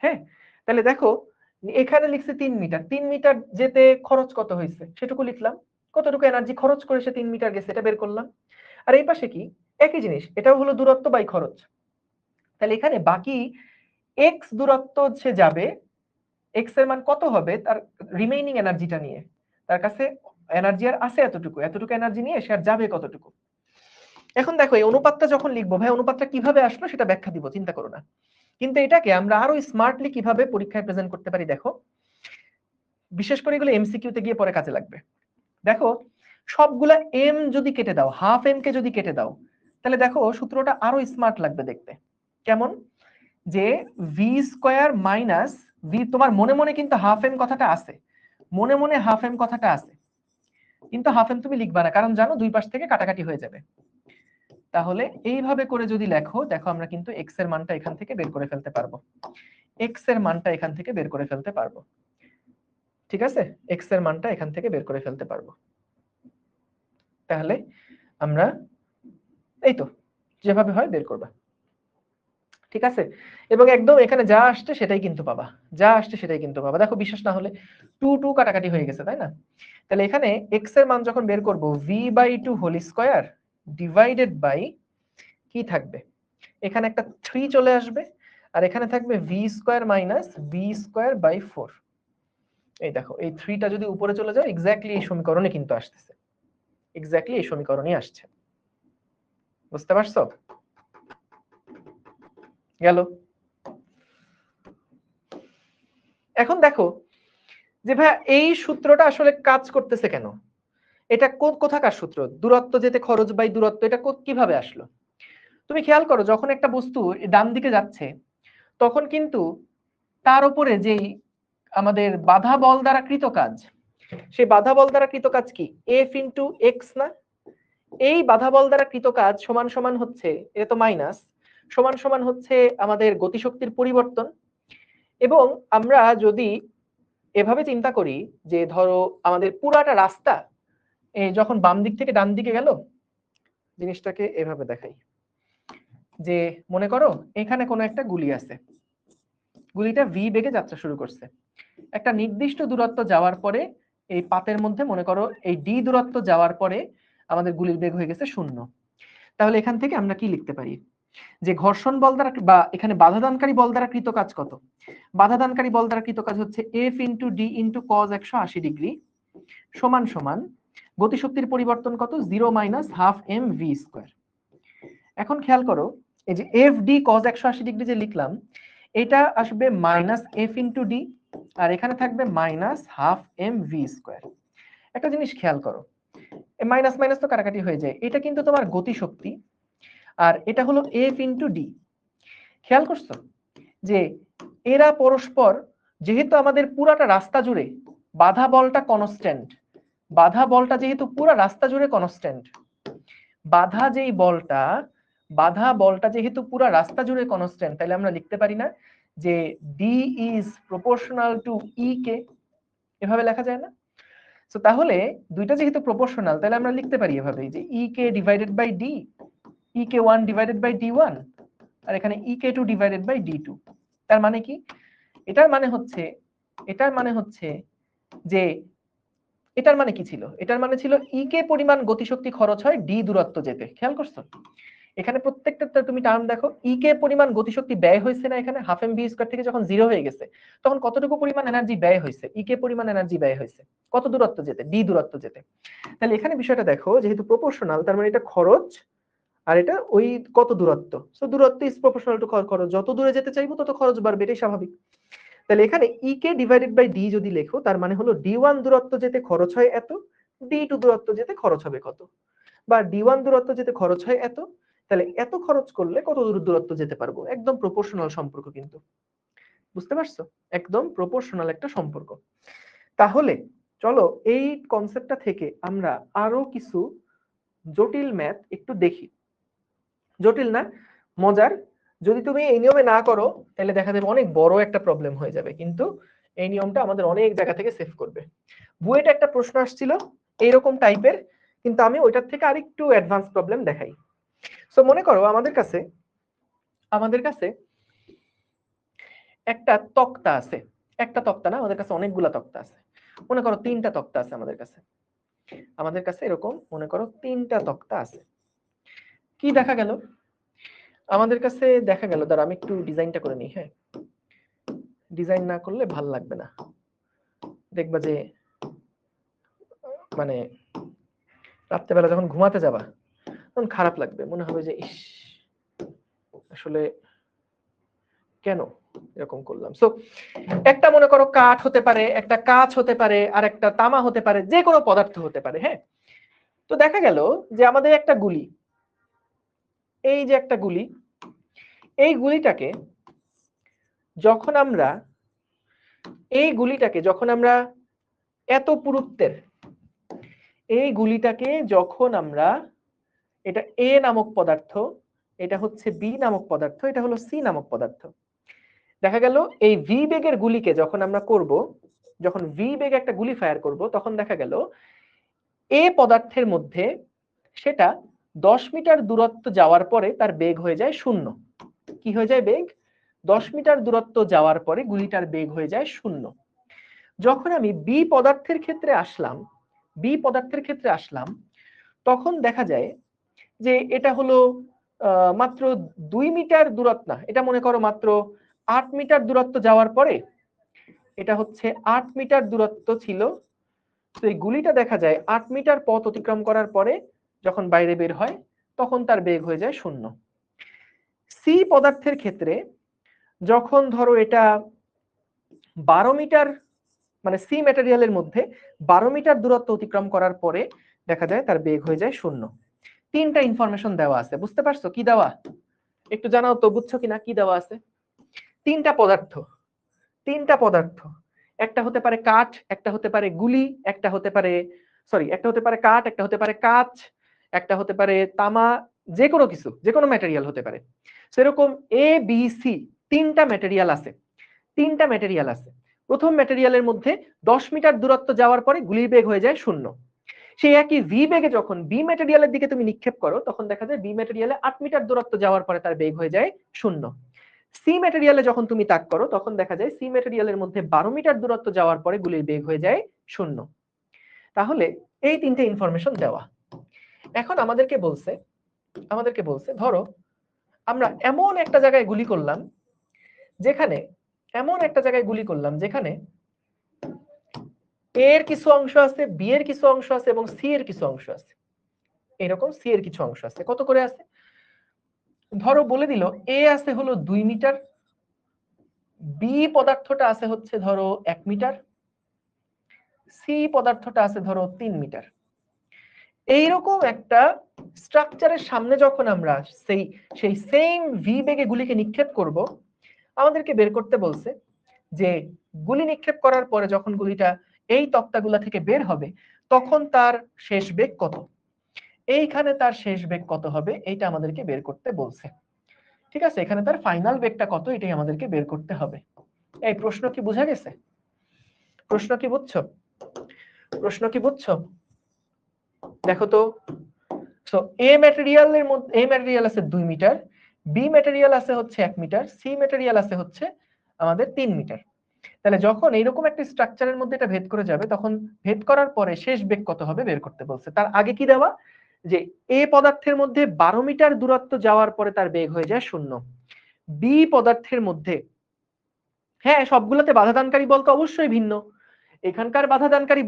হ্যাঁ, তাহলে দেখো এখানে লিখছে 3 মিটার, 3 মিটার যেতে খরচ কত হয়েছে সেটুকু লিখলাম, কতটুকু এনার্জি খরচ করে সে 3 মিটার গেছে এটা বের করলাম। আর এই পাশে কি, একই জিনিস, এটাও হলো দূরত্ব বাই খরচ। তাহলে এখানে বাকি এক্স দূরত্ব সে যাবে, এক্স এর মান কত হবে তার রিমেইনিং এনার্জিটা নিয়ে, তার কাছে এনার্জি আর আছে এতটুকু, এতটুকু এনার্জি নিয়ে সে আর যাবে কতটুকু। এখন দেখো এই অনুপাতটা যখন লিখবো, ভাই অনুপাতটা কিভাবে আসলো সেটা ব্যাখ্যা দিব, চিন্তা করো না, কিন্তু এটাকে আমরা আরো স্মার্টলি কিভাবে পরীক্ষায় প্রেজেন্ট করতে পারি দেখো, বিশেষ করে এগুলো এমসিকিউ তে গিয়ে পরে কাজে লাগবে। দেখো সবগুলা এম যদি কেটে দাও, হাফ এম কে যদি কেটে দাও, তাহলে দেখো সূত্রটা আরো স্মার্ট লাগবে দেখতে। কেমন, যে ভি স্কয়ার মাইনাস ভি, তোমার মনে মনে কিন্তু হাফ এম কথাটা আছে, মনে মনে হাফ এম কথাটা আছে, কিন্তু হাফ এম তুমি লিখবা না, কারণ জানো দুই পাশ থেকে কাটাকাটি হয়ে যাবে। তাহলে এইভাবে করে যদি লেখো, দেখো আমরা কিন্তু এক্স এর মানটা এখান থেকে বের করে ফেলতে পারবো, এক্স এর মানটা এখান থেকে বের করে ফেলতে পারবো, ঠিক আছে, এক্স এর মানটা এখান থেকে বের করে ফেলতে পারবো। তাহলে আমরা এই তো যেভাবে হয় বের করবা, ঠিক আছে, এবং একদম এখানে যা আসছে সেটাই কিন্তু পাবা, যা আসছে সেটাই কিন্তু পাবা। দেখো বিশ্বাস না হলে 2 2 কাটাকাটি হয়ে গেছে, তাই না? তাহলে এখানে x এর মান যখন বের করব v/2 whole square divided by কি থাকবে, এখানে একটা 3 চলে আসবে, আর এখানে থাকবে v square minus b square by 4। এই দেখো, এই 3টা যদি উপরে চলে যায় এক্স্যাক্টলি এই সমীকরণে কিন্তু আসতেছে, এক্স্যাক্টলি এই সমীকরণই আসছে। বুঝতে পারছো? গেল। এখন দেখো যে ভাই এই সূত্রটা আসলে কাজ করতেছে কেন, এটা কোথাকার সূত্র, দূরত্ব যেতে খরচ বাই দূরত্ব, এটা কিভাবে আসলো? তুমি খেয়াল করো, যখন একটা বস্তু ডান দিকে যাচ্ছে তখন কিন্তু তার উপরে যেই আমাদের বাধা বল দ্বারা কৃত কাজ, সেই বাধা বল দ্বারা কৃত কাজ কি, এফ ইন্টু এক্স না? এই বাধা বল দ্বারা কৃত কাজ সমান সমান হচ্ছে, এটা তো মাইনাস, সমান সমান হচ্ছে আমাদের গতিশক্তির পরিবর্তন। এবং আমরা যদি এভাবে চিন্তা করি যে ধরো আমাদের পুরাটা রাস্তা যখন বাম দিক থেকে ডান দিকে গেল, জিনিসটাকে এভাবে দেখাই, যে মনে করো এখানে কোনো একটা গুলি আছে, গুলিটা ভি বেগে যাত্রা শুরু করছে, একটা নির্দিষ্ট দূরত্ব যাওয়ার পরে এই পাতের মধ্যে মনে করো এই ডি দূরত্ব যাওয়ার পরে আমাদের গুলির বেগ হয়ে গেছে 0। তাহলে এখান থেকে আমরা কি লিখতে পারি, যে ঘর্ষণ বল দ্বারা বা এখানে বাধাদানকারী বল দ্বারা কৃত কাজ কত, বাধাদানকারী বল দ্বারা কৃত কাজ হচ্ছে F into D into cos 180 degree সমান সমান গতিশক্তির পরিবর্তন কত, 0 minus half M V square. এখন খেয়াল করো, এই যে এফ ডি কজ 180 ডিগ্রি যে লিখলাম, এটা আসবে মাইনাস এফ ইন্টু ডি, আর এখানে থাকবে minus half M V square. একটা জিনিস খেয়াল করো, মাইনাস মাইনাস তো কাটাকাটি হয়ে যায়, এটা কিন্তু তোমার গতিশক্তি, আর এটা হলো এফ ইন্টু ডি। খেয়াল করছো যে এরা পরস্পর, যেহেতু আমাদের পুরাটা রাস্তা জুড়ে বাধা বলটা কনস্ট্যান্ট, বাধা বলটা যেহেতু পুরা রাস্তা জুড়ে কনস্ট্যান্ট, বাধা যেই বলটা, বাধা বলটা যেহেতু পুরা রাস্তা জুড়ে কনস্ট্যান্ট, তাহলে আমরা লিখতে পারি না যে ডি ইজ প্রপোর্শনাল টু ই কে, এভাবে লেখা যায় না? সো তাহলে দুইটা যেহেতু প্রপোর্শনাল, তাহলে আমরা লিখতে পারি এভাবে যে E K divided by D, E K 1 divided by D 1, আর এখানে E K 2 divided by D 2। তার মানে কি, এটার মানে হচ্ছে যে এটার মানে কি ছিল, এটার মানে ছিল ই কে পরিমাণ গতিশক্তি খরচ হয় ডি দূরত্ব যেতে। খেয়াল করছো, এখানে প্রত্যেকটা তুমি টার্ম দেখো, ই কে পরিমাণ গতিশক্তি ব্যয় হয়েছে না, এখানে হাফ এম ভি স্কয়ার থেকে যখন 0 হয়ে গেছে তখন কতটুকু পরিমাণ এনার্জি ব্যয় হয়েছে, ই কে পরিমাণ এনার্জি ব্যয় হয়েছে কত দূরত্ব যেতে, ডি দূরত্ব যেতে। তাহলে এখানে বিষয়টা দেখো, যেহেতু প্রপোর্শনাল তার মানে এটা খরচ, আর এটা ওই কত দূরত্ব, সো দূরত্ব ইজ প্রপোর্শনাল টু খরচ, যত দূরে যেতে চাইবো তত খরচ বাড়বে, এটাই স্বাভাবিক। তাহলে এখানে E K divided by D যদি লেখো, তার মানে হলো ডি 1 দূরত্ব যেতে খরচ হয় এত, ডি 2 দূরত্ব যেতে খরচ হবে কত, বা ডি 1 দূরত্ব যেতে খরচ হয় এত, তাহলে এত খরচ করলে কত দূরত্ব যেতে পারবো, একদম প্রপোর্শনাল সম্পর্ক কিন্তু। বুঝতে পারছো? একদম প্রপোর্শনাল একটা সম্পর্ক। তাহলে চলো এই কনসেপ্টটা থেকে আমরা আরো কিছু জটিল ম্যাথ একটু দেখি, জটিল না, মজার। যদি তুমি এই নিয়মে না করো তাহলে দেখা যাবে অনেক বড় একটা প্রবলেম হয়ে যাবে, কিন্তু এই নিয়মটা আমাদের অনেক জায়গা থেকে সেভ করবে। বুয়েটে একটা প্রশ্ন আসছিল এইরকম টাইপের, কিন্তু আমি ওইটার থেকে আরেকটু অ্যাডভান্স প্রবলেম দেখাই। সো মনে করো আমাদের কাছে একটা তক্তা আছে, একটা তক্তা না, আমাদের কাছে অনেকগুলা তক্তা আছে। মনে করো 3টা তক্তা আছে আমাদের কাছে এরকম মনে করো 3টা তক্তা আছে। কি দেখা গেল আমাদের কাছে, দেখা গেল, দাঁড়া আমি একটু ডিজাইনটা করে নিই। হ্যাঁ, ডিজাইন না করলে ভাল লাগবে না, দেখবা যে মানে রাত্রেবেলা যখন ঘুমাতে যাবা তখন খারাপ লাগবে, মনে হবে যে ইস আসলে কেন এরকম করলাম। সো একটা মনে করো কাঠ হতে পারে, একটা কাঁচ হতে পারে, আর একটা তামা হতে পারে, যে কোনো পদার্থ হতে পারে। হ্যাঁ, তো দেখা গেল যে আমাদের একটা গুলি, এই যে একটা গুলি, এই গুলিটাকে যখন আমরা এত পুরুত্বের, এই গুলিটাকে যখন আমরা, এটা এ নামক পদার্থ, এটা হচ্ছে বি নামক পদার্থ, এটা হলো সি নামক পদার্থ। দেখা গেল এই ভি বেগের গুলিকে যখন আমরা করব, যখন ভি বেগে একটা গুলি ফায়ার করব, তখন দেখা গেল এ পদার্থের মধ্যে সেটা 10 মিটার দূরত্ব যাওয়ার পরে তার বেগ হয়ে যায় 0। কি হয়ে যায় বেগ? 10 মিটার দূরত্ব যাওয়ার পরে গুলিটার বেগ হয়ে যায় 0। যখন আমি বি পদার্থের ক্ষেত্রে আসলাম, তখন দেখা যায় যে এটা হলো মাত্র 2 মিটার দূরত্ব না, এটা মনে করো মাত্র 8 মিটার দূরত্ব যাওয়ার পরে, এটা হচ্ছে 8 মিটার দূরত্ব ছিল, তো এই গুলিটা দেখা যায় 8 মিটার পথ অতিক্রম করার পরে যখন বাইরে বের হয় তখন তার বেগ হয়ে যায় 0। সি পদার্থের ক্ষেত্রে যখন ধরো এটা 12 মিটার, মানে সি ম্যাটেরিয়ালের মধ্যে 12 মিটার দূরত্ব অতিক্রম করার পরে দেখা যায় তার বেগ হয়ে যায় 0। তিনটা ইনফরমেশন দেওয়া আছে, বুঝতে পারছো কি দেওয়া? একটু জানাও তো, বুঝছো কিনা কি দেওয়া আছে? তিনটা পদার্থ, একটা হতে পারে কাঠ, একটা হতে পারে গুলি, একটা হতে পারে একটা হতে পারে কাঠ, একটা হতে পারে কাঁচ, একটা হতে পারে তামা, যে কোনো কিছু, যে কোনো ম্যাটেরিয়াল হতে পারে। সেরকম এ বি সি তিনটা ম্যাটেরিয়াল আছে। প্রথম ম্যাটেরিয়ালের মধ্যে 10 মিটার দূরত্ব যাওয়ার পরে গুলির বেগ হয়ে যায় 0। সেই একই ভি বেগে যখন বি ম্যাটেরিয়ালের দিকে তুমি নিক্ষেপ করো তখন দেখা যায় বি ম্যাটেরিয়ালে 8 মিটার দূরত্ব যাওয়ার পরে তার বেগ হয়ে যায় 0। সি ম্যাটেরিয়ালে যখন তুমি তাক করো তখন দেখা যায় সি ম্যাটেরিয়ালের মধ্যে 12 মিটার দূরত্ব যাওয়ার পরে গুলির বেগ হয়ে যায় 0। তাহলে এই তিনটে ইনফরমেশন দেওয়া। এখন আমাদেরকে বলছে ধরো আমরা এমন একটা জায়গায় গুলি করলাম যেখানে এ এর কিছু অংশ আছে, বি এর কিছু অংশ আছে এবং সি এর কিছু অংশ আছে। এরকম সি এর কিছু অংশ আছে, কত করে আছে? ধরো বলে দিল এ আছে হলো 2 মিটার, বি পদার্থটা আছে হচ্ছে ধরো 1 মিটার, সি পদার্থটা আছে ধরো 3 মিটার। এইরকম একটা স্ট্রাকচারের সামনে যখন আমরা সেই সেম ভি বেগে গুলিকে নিক্ষেপ করব, আমাদেরকে বের করতে বলছে যে গুলি নিক্ষেপ করার পরে যখন গুলিটা এই তক্তাগুলা থেকে বের হবে তখন তার শেষ বেগ কত, এইখানে তার শেষ বেগ কত হবে এইটা আমাদেরকে বের করতে বলছে। ঠিক আছে, এখানে তার ফাইনাল বেগটা কত এটাই আমাদেরকে বের করতে হবে। এই প্রশ্ন কি বোঝা গেছে? প্রশ্ন কি বুঝছো? দেখো তো, সো এ ম্যাটেরিয়াল আছে 2 মিটার, বি ম্যাটেরিয়াল আছে হচ্ছে 1 মিটার, সি ম্যাটেরিয়াল আছে হচ্ছে আমাদের 3 মিটার। তাহলে যখন এইরকম একটা স্ট্রাকচারের মধ্যে এটা ভেদ করে যাবে তখন ভেদ করার পরে শেষ বেগ কত হবে বের করতে বলছে। তার আগে কি দেওয়া, যে এ পদার্থের মধ্যে 12 মিটার দূরত্ব যাওয়ার পরে তার বেগ হয়ে যায় 0। বি পদার্থের মধ্যে, হ্যাঁ সবগুলোতে বাধাদানকারী বল তো অবশ্যই ভিন্ন, এখানকার বাধাদানকারী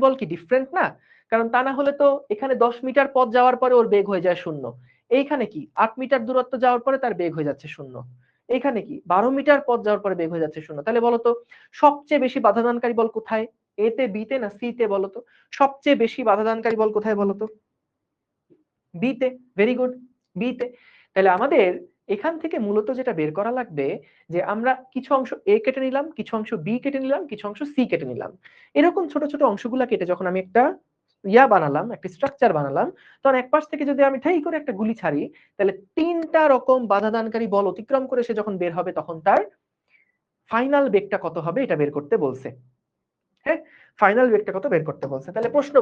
বল কি ডিফারেন্ট না? কারণ তা না হলে তো এখানে 10 মিটার পথ যাওয়ার পরে ওর বেগ হয়ে যায় 0, এইখানে কি 8 মিটার দূরত্ব যাওয়ার পরে তার বেগ হয়ে যাচ্ছে 0, এইখানে কি 12 মিটার পথ যাওয়ার পরে বেগ হয়ে যাচ্ছে 0। তাহলে বলতো সবচেয়ে বেশি বাধাদানকারী বল কোথায়, এ তে, বি তে না সি তে? বলতো সবচেয়ে বেশি বাধাদানকারী বল কোথায় বলতো? বি তে। ভেরি গুড, বি তে। তাহলে আমাদের এখান থেকে মূলত যেটা বের করা লাগবে যে আমরা কিছু অংশ এ কেটে নিলাম, কিছু অংশ বি কেটে নিলাম, কিছু অংশ সি কেটে নিলাম। এরকম ছোট ছোট অংশগুলা কেটে যখন আমি একটা বানালাম, একটা স্ট্রাকচার বানালাম, তখন এক পাশ থেকে যদি আমি ঠাই করে একটা গুলি ছাড়ি তাহলে তিনটা রকম বাধাদানকারী বল অতিক্রম করে সে যখন বের হবে তখন তার ফাইনাল বেগটা কত হবে এটা বের করতে বলছে। হ্যাঁ, ফাইনাল বেগটা কত বের করতে বলছে। তাহলে প্রশ্ন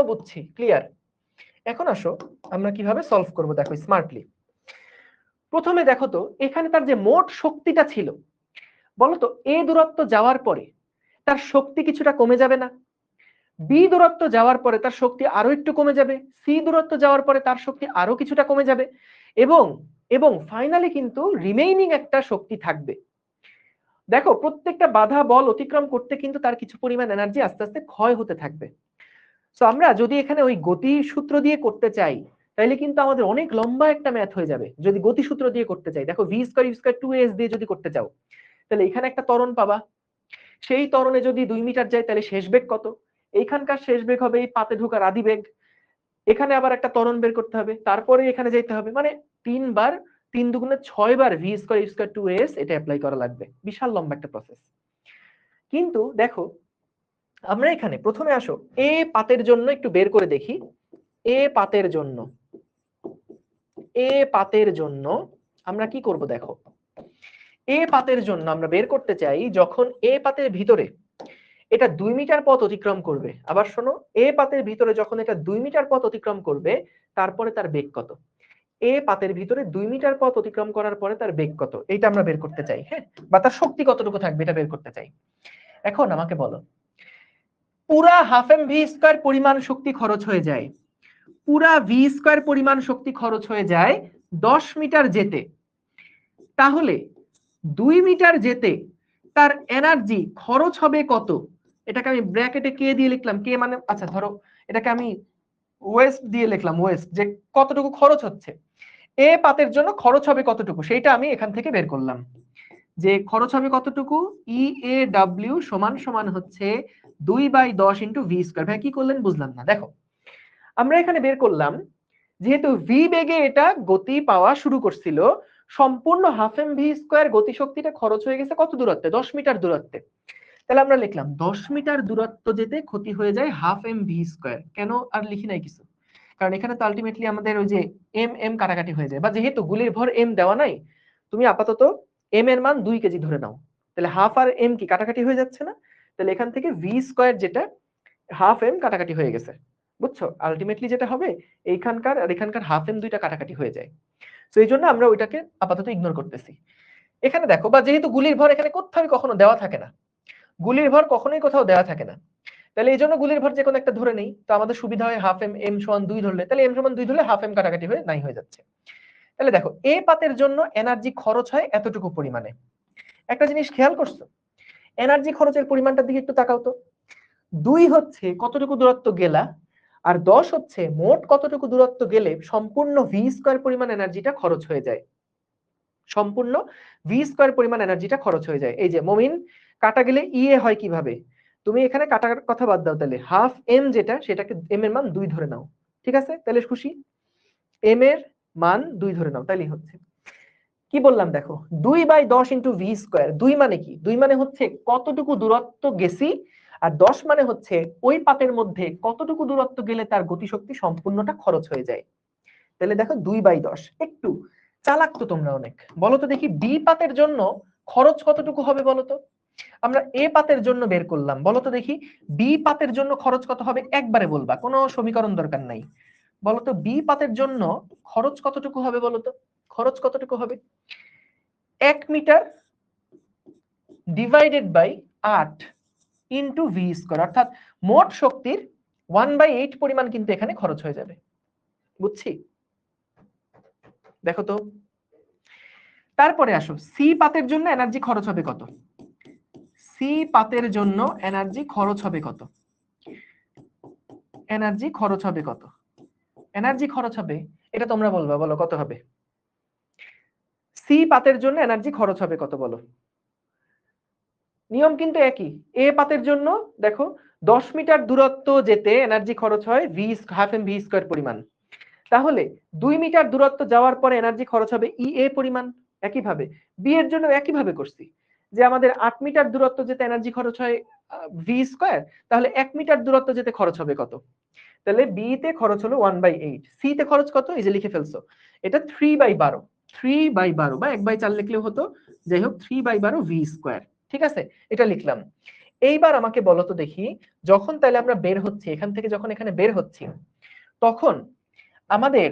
বুঝছি, ক্লিয়ার? এখন আসো আমরা কিভাবে সলভ করব, দেখো স্মার্টলি। প্রথমে দেখো তো এখানে তার যে মোট শক্তিটা ছিল, বলতো এ দূরত্ব যাওয়ার পরে তার শক্তি কিছুটা কমে যাবে না? বি দূরত্ব যাওয়ার পরে তার শক্তি আরো একটু কমে যাবে, সি দূরত্ব যাওয়ার পরে তার শক্তি আরো কিছুটা কমে যাবে, এবং ফাইনালি কিন্তু রিমেইনিং একটা শক্তি থাকবে। দেখো প্রত্যেকটা বাধা বল অতিক্রম করতে কিন্তু তার কিছু পরিমাণ এনার্জি আস্তে আস্তে ক্ষয় হতে থাকবে। তো আমরা যদি এখানে ওই গতি সূত্র দিয়ে করতে চাই তাহলে কিন্তু আমাদের অনেক লম্বা একটা ম্যাথ হয়ে যাবে। যদি গতি সূত্র দিয়ে করতে চাই, দেখো V square U square 2as দিয়ে যদি করতে চাও তাহলে এখানে একটা ত্বরণ পাবা, সেই ত্বরণে যদি 2 মিটার যায় তাহলে শেষ বেগ কত, এইখানকার শেষ বেগ হবে এই পাতে ঢোকার আদি বেগ, এখানে আবার একটা ত্বরণ বের করতে হবে, তারপরে এখানে যেতে হবে, মানে 3 দুগুণে 6 বার V square U square 2as এটা অ্যাপ্লাই করা লাগবে। বিশাল লম্বা একটা প্রসেস। কিন্তু দেখো আমরা এখানে প্রথমে আসো এ পাতের জন্য একটু বের করে দেখি। এ পাতের জন্য আমরা কি করব, দেখো এ পাতের জন্য আমরা বের করতে চাই যখন এ পাতের ভিতরে এটা 2 মিটার পথ অতিক্রম করবে। আবার শোনো, এ পাতের ভিতরে যখন এটা 2 মিটার পথ অতিক্রম করবে তারপরে তার বেগ কত। এ পাতের ভিতরে 2 মিটার পথ অতিক্রম করার পরে তার বেগ কত এইটা আমরা বের করতে চাই। হ্যাঁ, বা তার শক্তি কতটুকু থাকবে এটা বের করতে চাই। এখন আমাকে বলো, পুরা হাফ এম ভি স্কয়ার পরিমাণ শক্তি খরচ হয়ে যায়, পুরা ভি স্কয়ার পরিমাণ শক্তি খরচ হয়ে যায় 10 মিটার যেতে, তাহলে 2 মিটার যেতে তার এনার্জি খরচ হবে কত? এটাকে আমি ব্র্যাকেটে কে দিয়ে লিখলাম, কে মানে আচ্ছা ধরো এটাকে আমি ওয়েস্ট দিয়ে লিখলাম, ওয়েস্ট, যে কতটুকু খরচ হচ্ছে, এ পাতের জন্য খরচ হবে কতটুকু সেটা আমি এখান থেকে বের করলাম, যে খরচ হবে কতটুকু, ই এ ডাব্লিউ সমান সমান হচ্ছে 2/10 ইন্টু ভি স্কয়ার। ভাই কি করলেন বুঝলাম না। দেখো আমরা এখানে বের করলাম, যেহেতু ভি বেগে এটা গতি পাওয়া শুরু করছিল, সম্পূর্ণ হাফ এম ভি স্কয়ার গতিশক্তিটা খরচ হয়ে গেছে কত দূরত্বে, 10 মিটার দূরত্বে। তাহলে আমরা লিখলাম 10 মিটার দূরত্ব যেতে ক্ষতি হয়ে যায় হাফ এম ভি স্কয়ার। কেন আর লিখি নাই কিছু, কারণ এখানে তো আলটিমেটলি আমাদের ওই যে এম এম কাটাকাটি হয়ে যায়, বা যেহেতু গুলির ভর এম দেওয়া নাই, তুমি আপাতত এম এর মান 2 কেজি ধরে নাও, তাহলে হাফ আর এম কি কাটাকাটি হয়ে যাচ্ছে না, তাহলে এখান থেকে ভি স্কয়ার যেটা হাফ এম কাটাকাটি হয়ে গেছে, বুঝছো? আলটিমেটলি যেটা হবে এইখানকার আর এখানকার হাফ এম দুইটা কাটাকাটি হয়ে যায়, তো এই জন্য আমরা ওইটাকে আপাতত ইগনোর করতেছি। এখানে দেখো, বা যেহেতু গুলির ভর এখানে কোথাও কখনো দেওয়া থাকে না, গুলির ভর কখনোই কোথাও দেওয়া থাকে না, তাহলে এই জন্য গুলির ভর যে কোনো একটা ধরে নেই, তো আমাদের সুবিধা হয় হাফ এম, এম সমান 2 ধরলে, তাহলে এম সমান 2 ধরলে হাফ এম কাটাকাটি হয়ে নাই হয়ে যাচ্ছে। তাহলে দেখো এ পাতের জন্য এনার্জি খরচ হয় এতটুকু পরিমাণে। একটা জিনিস খেয়াল করছো, এনার্জি খরচের পরিমাণটার দিকে একটু তাকাও তো। 2 হচ্ছে কতটুকু দূরত্ব গেলা, আর 10 হচ্ছে মোট কতটুকু দূরত্ব গেলে সম্পূর্ণ ভি স্কয়ার পরিমাণ এনার্জিটা খরচ হয়ে যায়, সম্পূর্ণ ভি স্কয়ার পরিমাণ এনার্জিটা খরচ হয়ে যায়। এই যে মমিন, কাটা গেলে ইএ হয় কিভাবে, তুমি এখানে কাটার কথা বাদ দাও, তাহলে হাফ এম যেটা সেটাকে এম এর মান 2 ধরে নাও, ঠিক আছে? তাহলে খুশি, এম এর মান 2 ধরে নাও, তাইলেই হচ্ছে। কি বললাম দেখো, 2/10 ইন্টু ভি স্কয়ার। 2 মানে কি, 2 মানে হচ্ছে কতটুকু দূরত্ব গেছি, আর 10 মানে হচ্ছে ওই পাতের মধ্যে কতটুকু দূরত্ব গেলে তার গতিশক্তি সম্পূর্ণটা খরচ হয়ে যায়। তাহলে দেখো 2/10। একটু চালাক তো তোমরা অনেক, বলো তো দেখি বি পাতের জন্য খরচ কতটুকু হবে বলো তো। আমরা এ পাতের জন্য বের করলাম, বলো তো দেখি বি পাতের জন্য খরচ কত হবে, একবারে বলবা, কোনো সমীকরণ দরকার নাই। বলো তো বি পাতের জন্য খরচ কতটুকু হবে বলো তো, খরচ কতটুকু হবে? 1 metre divided by 8 into V square, অর্থাৎ মোট শক্তির 1/8 পরিমাণ কিন্তু এখানে খরচ হয়ে যাবে, বুঝছি? দেখো তো, তারপরে আসো সি পাতের জন্য এনার্জি খরচ হবে কত, সি পাতের জন্য এনার্জি খরচ হবে কত, এনার্জি খরচ হবে কত, এনার্জি খরচ হবে, এটা তোমরা বলবা, বলো কত হবে সি পাতের জন্য এনার্জি খরচ হবে কত বলো। নিয়ম কিন্তু একই, এ পাতের জন্য দেখো 10 মিটার দূরত্ব যেতে এনার্জি খরচ হয় V half M V square পরিমাণ, তাহলে 2 মিটার দূরত্ব যাওয়ার পরে এনার্জি খরচ হবে ই এ পরিমাণ। একইভাবে বি এর জন্য একইভাবে করছি, যে আমাদের 8 মিটার দূরত্ব যেতে এনার্জি খরচ হয় ভি স্কয়ার, তাহলে 1 মিটার দূরত্ব যেতে খরচ হবে কত, তাহলে বি তে খরচ হলো 1/8, সি তে খরচ কত, এই যে লিখে ফেলছো, এটা 3/12, 3/12 বা 1/4 লিখলেও হতো, যাই হোক 3/12 ভি স্কয়ার, ঠিক আছে? এটা লিখলাম। এইবার আমাকে বলো তো দেখি, যখন তাহলে আমরা বের হচ্ছি এখান থেকে, যখন এখানে বের হচ্ছি, তখন আমাদের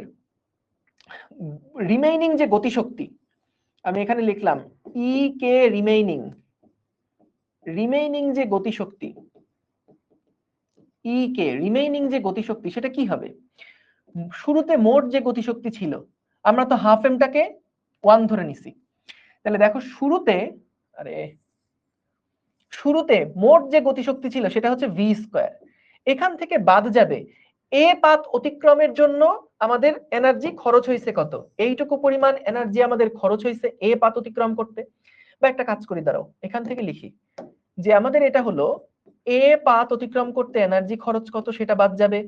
রিমেইনিং যে গতিশক্তি, আমি এখানে লিখলাম ই কে রিমেইনিং, রিমেইনিং যে গতিশক্তি, ই কে রিমেইনিং যে গতিশক্তি সেটা কি হবে? শুরুতে মোট যে গতিশক্তি ছিল, আমরা তো হাফ এমটাকে 1 ধরে নিছি, তাহলে দেখো শুরুতে, আরে শুরুতে মোট যে গতিশক্তি ছিল সেটা হচ্ছে ভি স্কয়ার, এখান থেকে বাদ যাবে এ পাত অতিক্রমের জন্য আমাদের এনার্জি খরচ হয়েছে কত, এইটুকু পরিমাণ এনার্জি আমাদের খরচ হয়েছে এ পাত অতিক্রম করতে। বা একটা কাজ করি, দাঁড়াও এখান থেকে লিখি, যে আমাদের এটা হলো এ পাত অতিক্রম করতে এনার্জি খরচ কত সেটা বাদ যাবে,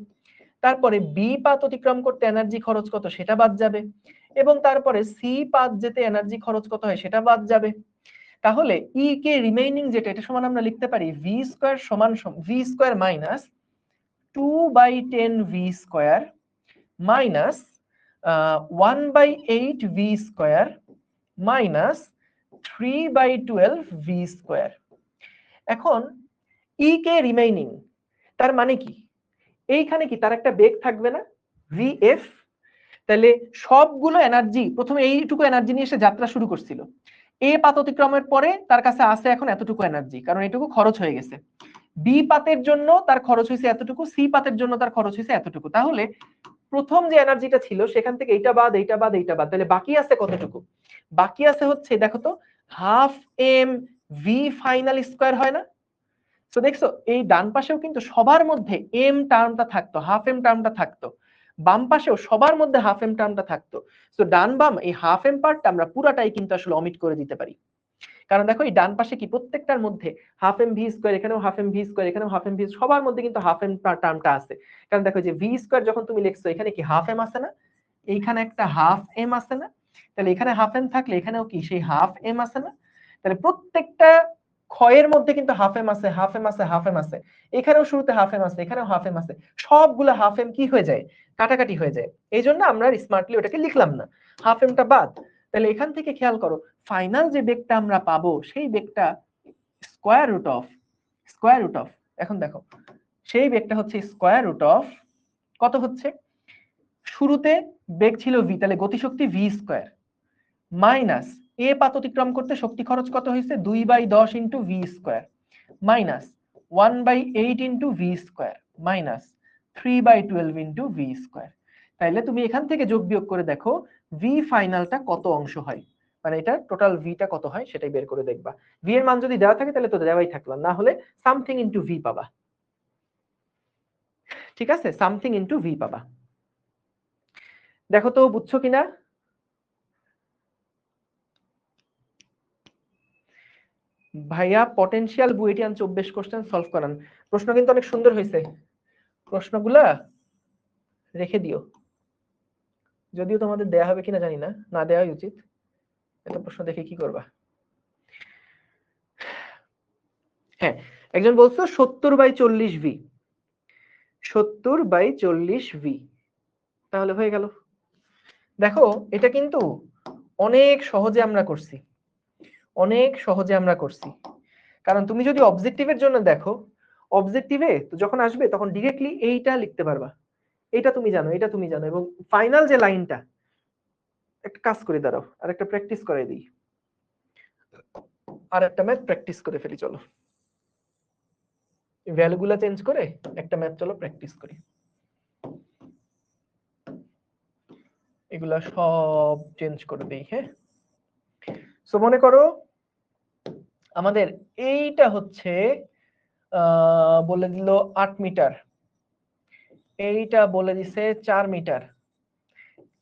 তারপরে বি পাত অতিক্রম করতে এনার্জি খরচ কত সেটা বাদ যাবে, এবং তারপরে সি পাত যেতে এনার্জি খরচ কত হয় সেটা বাদ যাবে। তাহলে ই কে রিমেইনিং যেটা, এটা সমান আমরা লিখতে পারি ভি স্কয়ার সমান V square minus 2/10 V square minus 1/8 V square minus 3/12 V square. এখন ই কে রিমেইনিং তার মানে কি, এইখানে কি তার একটা বেগ থাকবে না, ভি এফ, তাহলে সবগুলো এনার্জি প্রথমে এইটুকু এনার্জি নিয়ে এসে যাত্রা শুরু করছিল, এ পাত অতিক্রমের পরে তার কাছে আছে এখন এতটুকু এনার্জি, কারণ এটুকু খরচ হয়ে গেছে। বি পাতের জন্য তার খরচ হয়েছে এতটুকু, সি পাতের জন্য তার খরচ হয়েছে এতটুকু, তাহলে প্রথম যে এনার্জিটা ছিল সেখান থেকে এইটা বাদ এইটা বাদ এইটা বাদ, তাহলে বাকি আছে কতটুকু? বাকি আছে হচ্ছে দেখো তো half M V final square, হয় না? তো দেখছো এই ডান পাশেও কিন্তু সবার মধ্যে এম টার্মটা থাকতো, হাফ এম টার্মটা থাকতো, বাম পাশেও সবার মধ্যে হাফ এম টার্মটা থাকতো। তো ডান বাম এই হাফ এম পার্টটা আমরা পুরাটাই কিন্তু আসলে অমিট করে দিতে পারি, কারণ দেখো এই ডান পাশে কি প্রত্যেকটার মধ্যে হাফ এম ভি স্কয়ার, এখানেও হাফ এম ভি স্কয়ার, এখানেও হাফ এম ভি, সবার মধ্যে কিন্তু হাফ এম টার্মটা আছে। কারণ দেখো যে ভি স্কয়ার যখন তুমি লিখছো এখানে কি হাফ এম আছে না, এইখানে একটা হাফ এম আছে না, তাহলে এখানে হাফ এম থাকলে এখানেও কি সেই হাফ এম আছে না, তাহলে প্রত্যেকটা ক্ষয়ের মধ্যে কিন্তু হাফ এম আছে, হাফ এম আছে, হাফ এম আছে, এখানেও শুরুতে হাফ এম আছে, এখানেও হাফ এম আছে, সবগুলো হাফ এম কি হয়ে যায়, কাটাকাটি হয়ে যায়। এই জন্য আমরা স্মার্টলি ওটাকে লিখলাম না, হাফ এমটা বাদ। তাহলে এখান থেকে খেয়াল করো ফাইনাল যে বেগটা আমরা পাবো সেই বেগটা স্কয়ার রুট অফ, এখন দেখো সেই বেগটা হচ্ছে স্কয়ার রুট অফ কত হচ্ছে, শুরুতে বেগ ছিল ভি, তাহলে গতিশক্তি ভি স্কয়ার মাইনাস এ পাত অতিক্রম করতে শক্তি খরচ কত হয়েছে 2/10 into V square minus 1/8 into V square minus 3/12 into V square. তাইলে তুমি এখান থেকে যোগ বিয়োগ করে দেখো ভি ফাইনালটা কত অংশ হয়, মানে এটা টোটাল ভিটা কত হয় সেটাই বের করে দেখবা। ভি এর মান যদি দেওয়া থাকে তাহলে তো দেওয়াই থাকলো, না হলে সামথিং ইন্টু ভি পাবা। ঠিক আছে, সামথিং ইন্টু ভি পাবা। দেখো তো বুঝছো কিনা? ভাইয়া পটেনশিয়াল বুয়েটিয়ান 24 কোশ্চেন সলভ করান। প্রশ্ন কিন্তু অনেক সুন্দর হয়েছে, প্রশ্নগুলা রেখে দিও, যদিও তোমাদের দেয়া হবে কিনা জানি না, না দেওয়াই উচিত। এটা প্রশ্ন দেখে কি করবা? হ্যাঁ, একজন বলছো 70/40 ভি, 70/40 ভি, তাহলে হয়ে গেল। দেখো এটা কিন্তু অনেক সহজে আমরা করছি, অনেক সহজে আমরা করছি। কারণ তুমি যদি অবজেক্টিভের জন্য দেখো, অবজেক্টিভে যখন আসবে তখন ডিরেক্টলি এইটা লিখতে পারবা, এটা তুমি জানো, এটা তুমি জানো, এবং ফাইনাল যে লাইনটা, একটা কাজ করে দাঁড়াও আর একটা প্র্যাকটিস করাই দিই, আর একটা ম্যাথ প্র্যাকটিস করে ফেলি, চলো ভ্যালুগুলা চেঞ্জ করে একটা ম্যাথ চলো প্র্যাকটিস করি। এগুলা সব চেঞ্জ করে দেই। হ্যাঁ, সো মনে করো আমাদের এইটা হচ্ছে বলে দিল 8 মিটার, এইটা বলে দিছে 4 মিটার,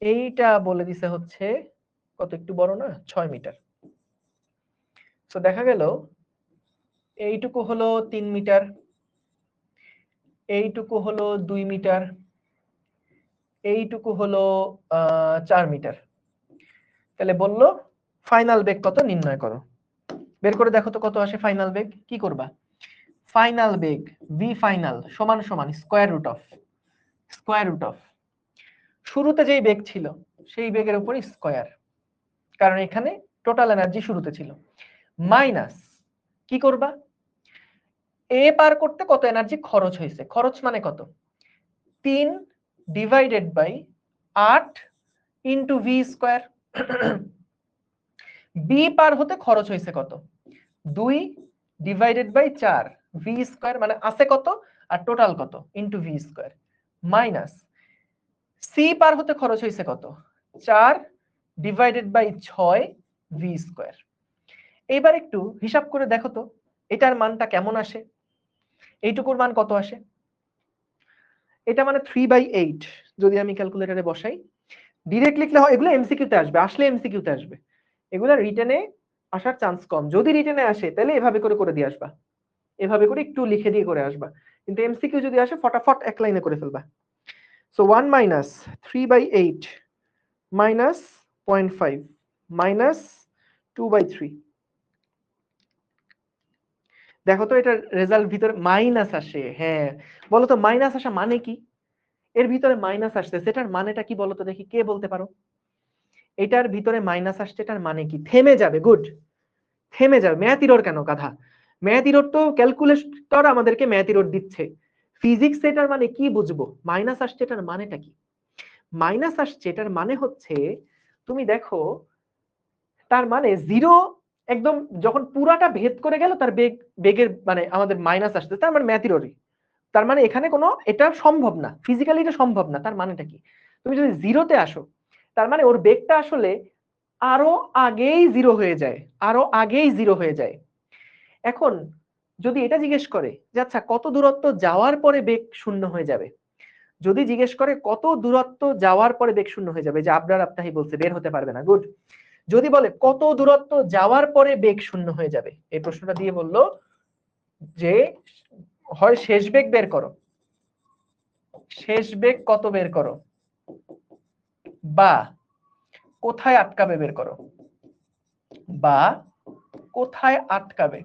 এইটা বলে দিছে হচ্ছে কত, একটু বড় না, 6 মিটার। তো দেখা গেল এইটুকু হলো 3 মিটার, এইটুকু হলো 2 মিটার, এইটুকু হলো 4 মিটার। তাহলে বললো ফাইনাল বেগ কত নির্ণয় করো। বের করে দেখো তো কত আসে ফাইনাল বেগ। কি করবা? ফাইনাল বেগ ভি ফাইনাল সমান সমান স্কয়ার রুট অফ শুরুতে যেই বেগ ছিল সেই বেগের উপর স্কয়ার, কারণ এখানে টোটাল এনার্জি শুরুতে ছিল, মাইনাস কি করবা, এ পার করতে কত এনার্জি খরচ হয়েছে, খরচ মানে কত, 3/8 ইন্টু ভি স্কয়ার। বি পার হতে খরচ হয়েছে কত, 2/4 ভি স্কয়ার, মানে আছে কত আর টোটাল কত into V square, minus C পার হতে খরচ হয়েছে কত, 4/6 ভি স্কয়ার। এইবার একটু হিসাব করে দেখো তো এটার মানটা কেমন আসে, এইটুকুর মান কত আসে, এটা মানে 3/8। যদি আমি ক্যালকুলেটরে বসাই, ডিরেক্ট লিখলে হয়, এগুলো এমসিকিউতে আসবে, আসলে এমসিকিউতে আসবে, এগুলো রিটেনে আসার চান্স কম। যদি রিটেনে আসে তাহলে এভাবে করে করে দিয়ে আসবা, এভাবে করে একটু লিখে দিয়ে করে আসবা, কিন্তু এমসিকিউ যদি আসে ফটাফট এক লাইনে করে ফেলবা। So 1 minus 3/8 minus 0.5 minus 2/3। দেখো তো এটার রেজাল্ট ভিতরে মাইনাস আসে। হ্যাঁ, বলো তো মাইনাস আসা মানে কি, এর ভিতরে মাইনাস আসছে সেটার মানেটা কি বলো তো দেখি, কে বলতে পারো? এটার ভিতরে মাইনাস আসছে এটার মানে কি? থেমে যাবে, গুড, থেমে যাবে। ম্যাথ ইরর কেন গাধা, ম্যাথ ইরর তো ক্যালকুলেটর আমাদেরকে ম্যাথ ইরর দিচ্ছে, ফিজিক্স এটার মানে কি বুঝবো, মাইনাস আসছে এটার মানেটা কি? মাইনাস আসছে এটার মানে হচ্ছে তুমি দেখো, তার মানে জিরো একদম যখন পুরাটা ভেদ করে গেল তার বেগের মানে আমাদের মাইনাস আসছে, তার মানে ম্যাথ ইররই, তার মানে এখানে কোনো এটা সম্ভব না, ফিজিক্যালি এটা সম্ভব না। তার মানেটা কি? তুমি যদি জিরোতে আসো, তার মানে ওর বেগটা আসলে আরো আগেই জিরো হয়ে যায়, আরো আগেই জিরো হয়ে যায়। এখন যদি এটা জিজ্ঞেস করে যে আচ্ছা কত দূরত্ব যাওয়ার পরে বেগ শূন্য হয়ে যাবে, যদি জিজ্ঞেস করে কত দূরত্ব যাওয়ার পরে বেগ শূন্য হয়ে যাবে, যে আবরার আবতাহি বলছে বের হতে পারবে না, গুড। যদি বলে কত দূরত্ব যাওয়ার পরে বেগ শূন্য হয়ে যাবে, এই প্রশ্নটা দিয়ে বললো যে হয় শেষ বেগ বের করো, শেষ বেগ কত বের করো, বা কোথায় আটকাবে বের করো, বা কোথায় আটকাবে,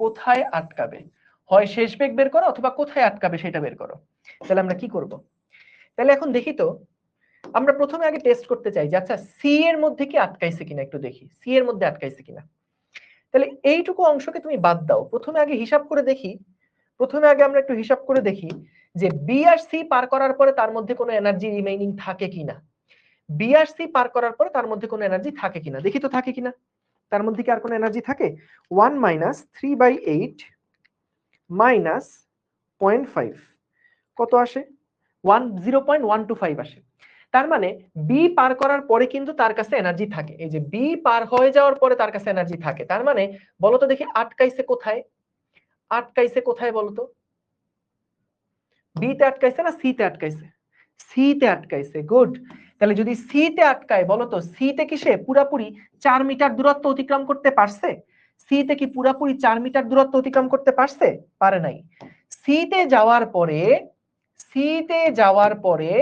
কোথায় আটকাবে, হয় শেষ বেগ বের করো অথবা কোথায় আটকাবে সেটা বের করো। তাহলে আমরা কি করব? তাহলে এখন দেখি তো, আমরা প্রথমে আগে টেস্ট করতে চাই যে আচ্ছা সি এর মধ্যে কি আটকাইছে কিনা, একটু দেখি সি এর মধ্যে আটকাইছে কিনা। তাহলে এইটুকু অংশকে তুমি বাদ দাও, প্রথমে আগে হিসাব করে দেখি, প্রথমে আগে আমরা একটু হিসাব করে দেখি যে বি আর সি পার করার পরে তার মধ্যে কোনো এনার্জি রিমেইনিং থাকে কিনা, বি আর সি পার করার পরে তার মধ্যে কোনো এনার্জি থাকে কিনা, দেখি তো থাকে কিনা। তার মধ্যে কি আর কোনো এনার্জি থাকে? 1 মাইনাস 3/8 মাইনাস 0.5 কত আসে? 0.125 আসে। তার মানে বি পার করার পরে কিন্তু তার কাছে এনার্জি থাকে, এই যে বি পার হয়ে যাওয়ার পরে তার কাছে এনার্জি থাকে। তার মানে বলতো দেখি আটকাইছে কোথায়, আটকাইছে কোথায় বলতো? বি তে আটকাইছে না সি তে আটকাইছে? সি তে আটকাইছে, গুড। তাহলে যদি সি তে আটকায়, বলতো সি তে কি সে পুরাপুরি 4 মিটার দূরত্ব অতিক্রম করতে পারছে? সি তে কি পুরাপুরি 4 মিটার দূরত্ব অতিক্রম করতে পারছে? পারে নাই। সি তে যাওয়ার পরে, সি তে যাওয়ার পরে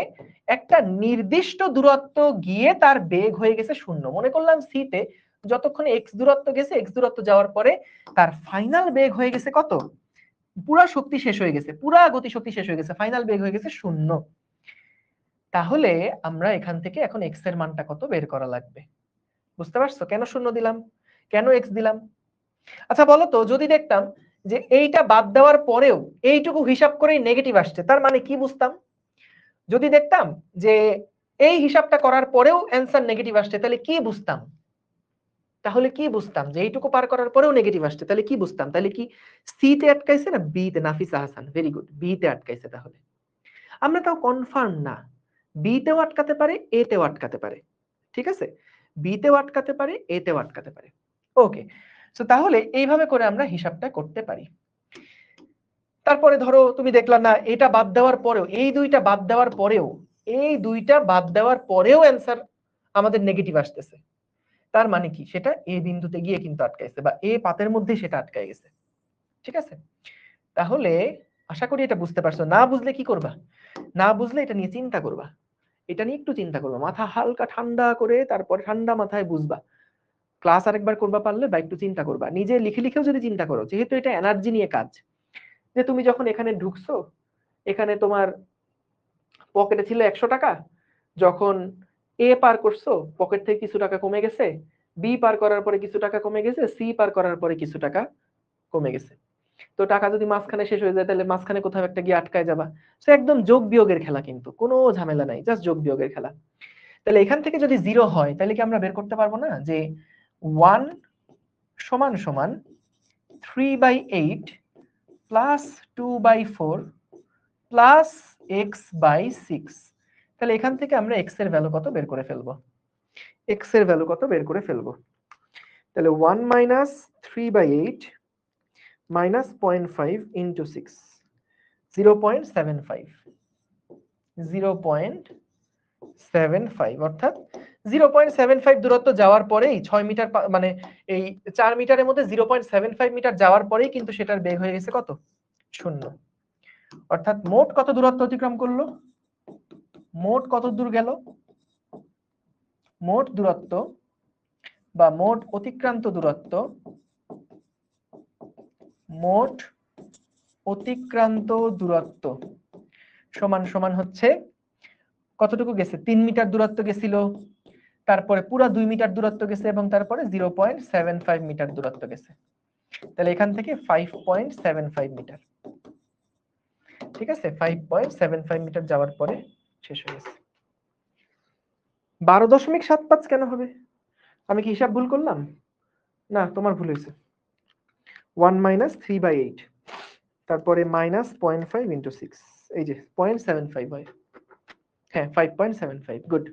একটা নির্দিষ্ট দূরত্ব গিয়ে তার বেগ হয়ে গেছে শূন্য। মনে করলাম সি তে যতক্ষণে এক্স দূরত্ব গেছে, এক্স দূরত্ব যাওয়ার পরে তার ফাইনাল বেগ হয়ে গেছে কত? পুরা শক্তি শেষ হয়ে গেছে, পুরা গতি শক্তি শেষ হয়ে গেছে, ফাইনাল বেগ হয়ে গেছে শূন্য। তাহলে আমরা এখান থেকে এখন এক্স এর মানটা কত বের করা লাগবে। বুঝতে পারছো কেন শূন্য দিলাম, কেন এক্স দিলাম? আচ্ছা বলো তো, যদি দেখতাম যে এইটা বাদ দেওয়ার পরেও এইটুকু হিসাব করেই নেগেটিভ আসছে, তার মানে কি বুঝতাম? যদি দেখতাম যে এই হিসাবটা করার পরেও অ্যান্সার নেগেটিভ আসছে, তাহলে কি বুঝতাম? তাহলে কি বুঝতাম যে এইটুকু পার করার পরেও নেগেটিভ আসছে, তাহলে কি বুঝতাম? তাহলে কি সি তে আটকাইছে না বি তে? Nafisa Hasan, very good, B তে আটকাইছে। তাহলে আমরা তাও কনফার্ম না, বি তেও আটকাতে পারে, এ তেও আটকাতে পারে, ঠিক আছে? বি তেও আটকাতে পারে, এ তেও আটকাতে পারে। ওকে, সো তাহলে এইভাবে করে আমরা হিসাবটা করতে পারি। তারপরে ধরো তুমি দেখলা না এটা বাদ দেওয়ার পরেও, এই দুইটা বাদ দেওয়ার পরেও, এই দুইটা বাদ দেওয়ার পরেও অ্যান্সার আমাদের নেগেটিভ আসতেছে, তার মানে কি সেটা এ বিন্দুতে গিয়ে কিন্তু আটকাইছে, বা এ পাতের মধ্যে সেটা আটকায় গেছে, ঠিক আছে? তাহলে আশা করি এটা বুঝতে পারছো। না বুঝলে কি করবা? না বুঝলে এটা নিয়ে চিন্তা করবা, এটা নিয়ে একটু চিন্তা করবা, মাথা হালকা ঠান্ডা করে তারপরে ঠান্ডা মাথায় বুঝবা। ক্লাস আরেকবার করবা পারলে, বা একটু চিন্তা করবা, নিজে লিখে লিখেও যদি চিন্তা করো, যেহেতু এটা এনার্জি নিয়ে কাজ। যে তুমি যখন এখানে ঢুকছো, এখানে তোমার পকেটে ছিল 100 টাকা, যখন এ পার করছো পকেট থেকে কিছু টাকা কমে গেছে, বি পার করার পরে কিছু টাকা কমে গেছে, সি পার করার পরে কিছু টাকা কমে গেছে। তো টাকা যদি মাঝখানে শেষ হয়ে যায়, তাহলে মাঝখানে কোথাও একটা গিয়ে আটকায় যাবা। সে একদম যোগ বিয়োগের খেলা, কিন্তু কোনো ঝামেলা নাই, জাস্ট যোগ বিয়োগের খেলা। তাহলে এখান থেকে যদি 0 হয়, তাহলে কি আমরা বের করতে পারবো না যে 1 সমান সমান 3/8 প্লাস 2/4 প্লাস x/6? তাহলে এখান থেকে আমরা x এর ভ্যালু কত বের করে ফেলবো, x এর ভ্যালু কত বের করে ফেলবো। তাহলে 1 মাইনাস 3/8 মাইনাস 0.5 ইন্টু 6, 0.75, 0.75, অর্থাৎ 0.75 দূরত্ব যাওয়ার পরেই 6 মিটার, মানে এই 4 মিটারের মধ্যে 0.75 মিটার যাওয়ার পরেই কিন্তু সেটার বেগ হয়ে গেছে কত? শূন্য। অর্থাৎ মোট কত দূরত্ব অতিক্রম করলো, মোট কত দূর গেল, মোট দূরত্ব বা মোট অতিক্রান্ত দূরত্ব, মোট অতিক্রান্ত দূরত্ব সমান সমান হচ্ছে কতটুকু গেছে? 3 মিটার দূরত্ব গেছিল, তারপরে পুরো 2 মিটার দূরত্ব গেছে, এবং তারপরে 0.75 মিটার দূরত্ব গেছে। তাহলে এখান থেকে 5.75 মিটার, ঠিক আছে? 5.75 মিটার যাওয়ার পরে শেষ হয়ে গেছে। 12.75 কেন হবে? আমি কি হিসাব ভুল করলাম? না, তোমার ভুল হয়েছে। 1 মাইনাস 3/8, তারপরে মাইনাস 0.5 ইন্টু 6, এই যে 0.75 হয়। হ্যাঁ 5.75 গুড,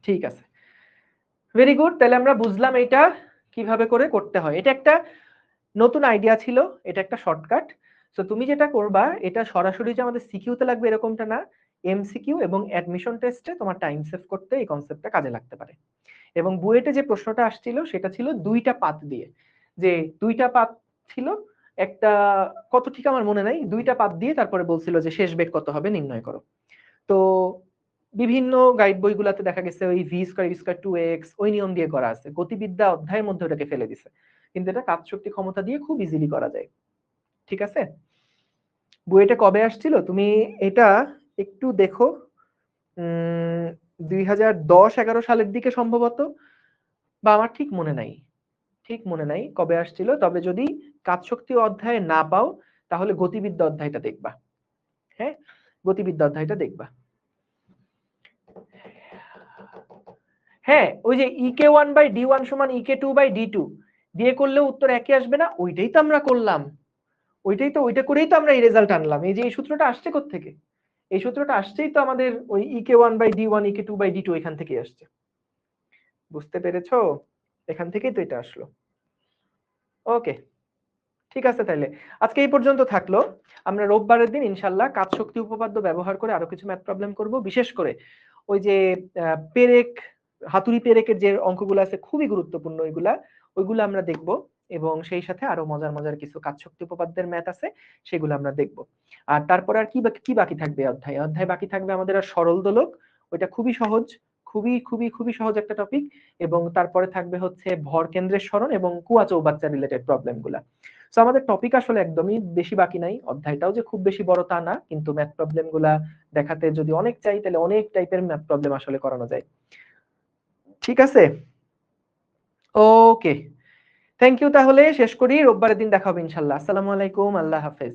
ঠিক আছে, ভেরি গুড। তাহলে আমরা বুঝলাম এটা কিভাবে করে করতে হয়। এটা একটা নতুন আইডিয়া ছিল, এটা একটা শর্টকাট। সো তুমি যেটা করবা, এটা সরাসরি যে আমাদের সিকিউতে লাগবে এরকমটা না, এমসিকিউ এবং অ্যাডমিশন টেস্টে তোমার টাইম সেভ করতে এই কনসেপ্টটা কাজে লাগতে পারে। এবং বুয়েটে যে প্রশ্নটা আসছিল সেটা ছিল দুইটা পাত দিয়ে, যে দুইটা পাত ছিল, একটা কত ঠিক আমার মনে নাই, দুইটা পাত দিয়ে তারপরে বলছিল যে শেষ বেগ কত হবে নির্ণয় করো। তো বিভিন্ন গাইড বইগুলোতে দেখা গেছে ওই V square U square 2x ওই নিয়ম দিয়ে করা আছে, গতিবিদ্যা অধ্যায়ের মধ্যে ওটাকে ফেলে দিছে, কিন্তু এটা কাজ শক্তি ক্ষমতা দিয়ে খুব ইজিলি করা যায়। ঠিক আছে, বইটা কবে আসছিল তুমি এটা একটু দেখো, 2010-11 সালের দিকে সম্ভবত, বা আমার ঠিক মনে নাই, ঠিক মনে নাই কবে আসছিল। তবে যদি কাজ শক্তি অধ্যায়ে না পাও তাহলে গতিবিদ্যা অধ্যায়টা দেখবা। হ্যাঁ, গতিবিদ্যা অধ্যায়টা দেখবা। হ্যাঁ, ওই যে EK1/D1 সমান EK2/D2 দিয়ে করলেও উত্তর একই আসবে না, ওইটাই তো আমরা করলাম, ওইটা করেই তো আমরা এই রেজাল্ট আনলাম। এই যে এই সূত্রটা আসছে কোত্থেকে, এই সূত্রটা আসছেই তো আমাদের ওই EK1/D1 EK2/D2 এখান থেকেই আসছে। বুঝতে পেরেছো, এখান থেকেই তো এটা আসলো। ওকে, ঠিক আছে, তাইলে আজকে এই পর্যন্ত থাকলো। আমরা রোববারের দিন ইনশাল্লাহ কাজ শক্তি উপপাদ্য ব্যবহার করে আরো কিছু ম্যাথ প্রবলেম করব, বিশেষ করে ওই যে পেরেক, হাতুড়ি পেরেকের যে অঙ্কগুলো আছে খুবই গুরুত্বপূর্ণ, ওইগুলা আমরা দেখব। এবং সেই সাথে আরো মজার মজার কিছু কাজ শক্তি উপপাদ্যের ম্যাথ আছে, সেগুলো আমরা দেখব। আর তারপর আর কি বাকি থাকবে অধ্যায় বাকি থাকবে আমাদের আর সরল দোলক, ওইটা খুবই সহজ, খুবই খুবই খুবই সহজ একটা টপিক। এবং তারপরে থাকবে হচ্ছে ভর কেন্দ্রের সরণ এবং কুয়া চৌবাচ্চা রিলেটেড প্রবলেম গুলা। তো আমাদের টপিক আসলে একদমই বেশি বাকি নাই, অধ্যায়টাও যে খুব বেশি বড় তা না, কিন্তু ম্যাথ প্রবলেম গুলা দেখাতে যদি অনেক চাই তাহলে অনেক টাইপের ম্যাথ প্রবলেম আসলে করানো যায়। ঠিক আছে, ওকে, থ্যাংক ইউ। তাহলে শেষ করি, রোববারের দিন দেখা হবে ইনশাল্লাহ। আসসালামু আলাইকুম, আল্লাহ হাফেজ।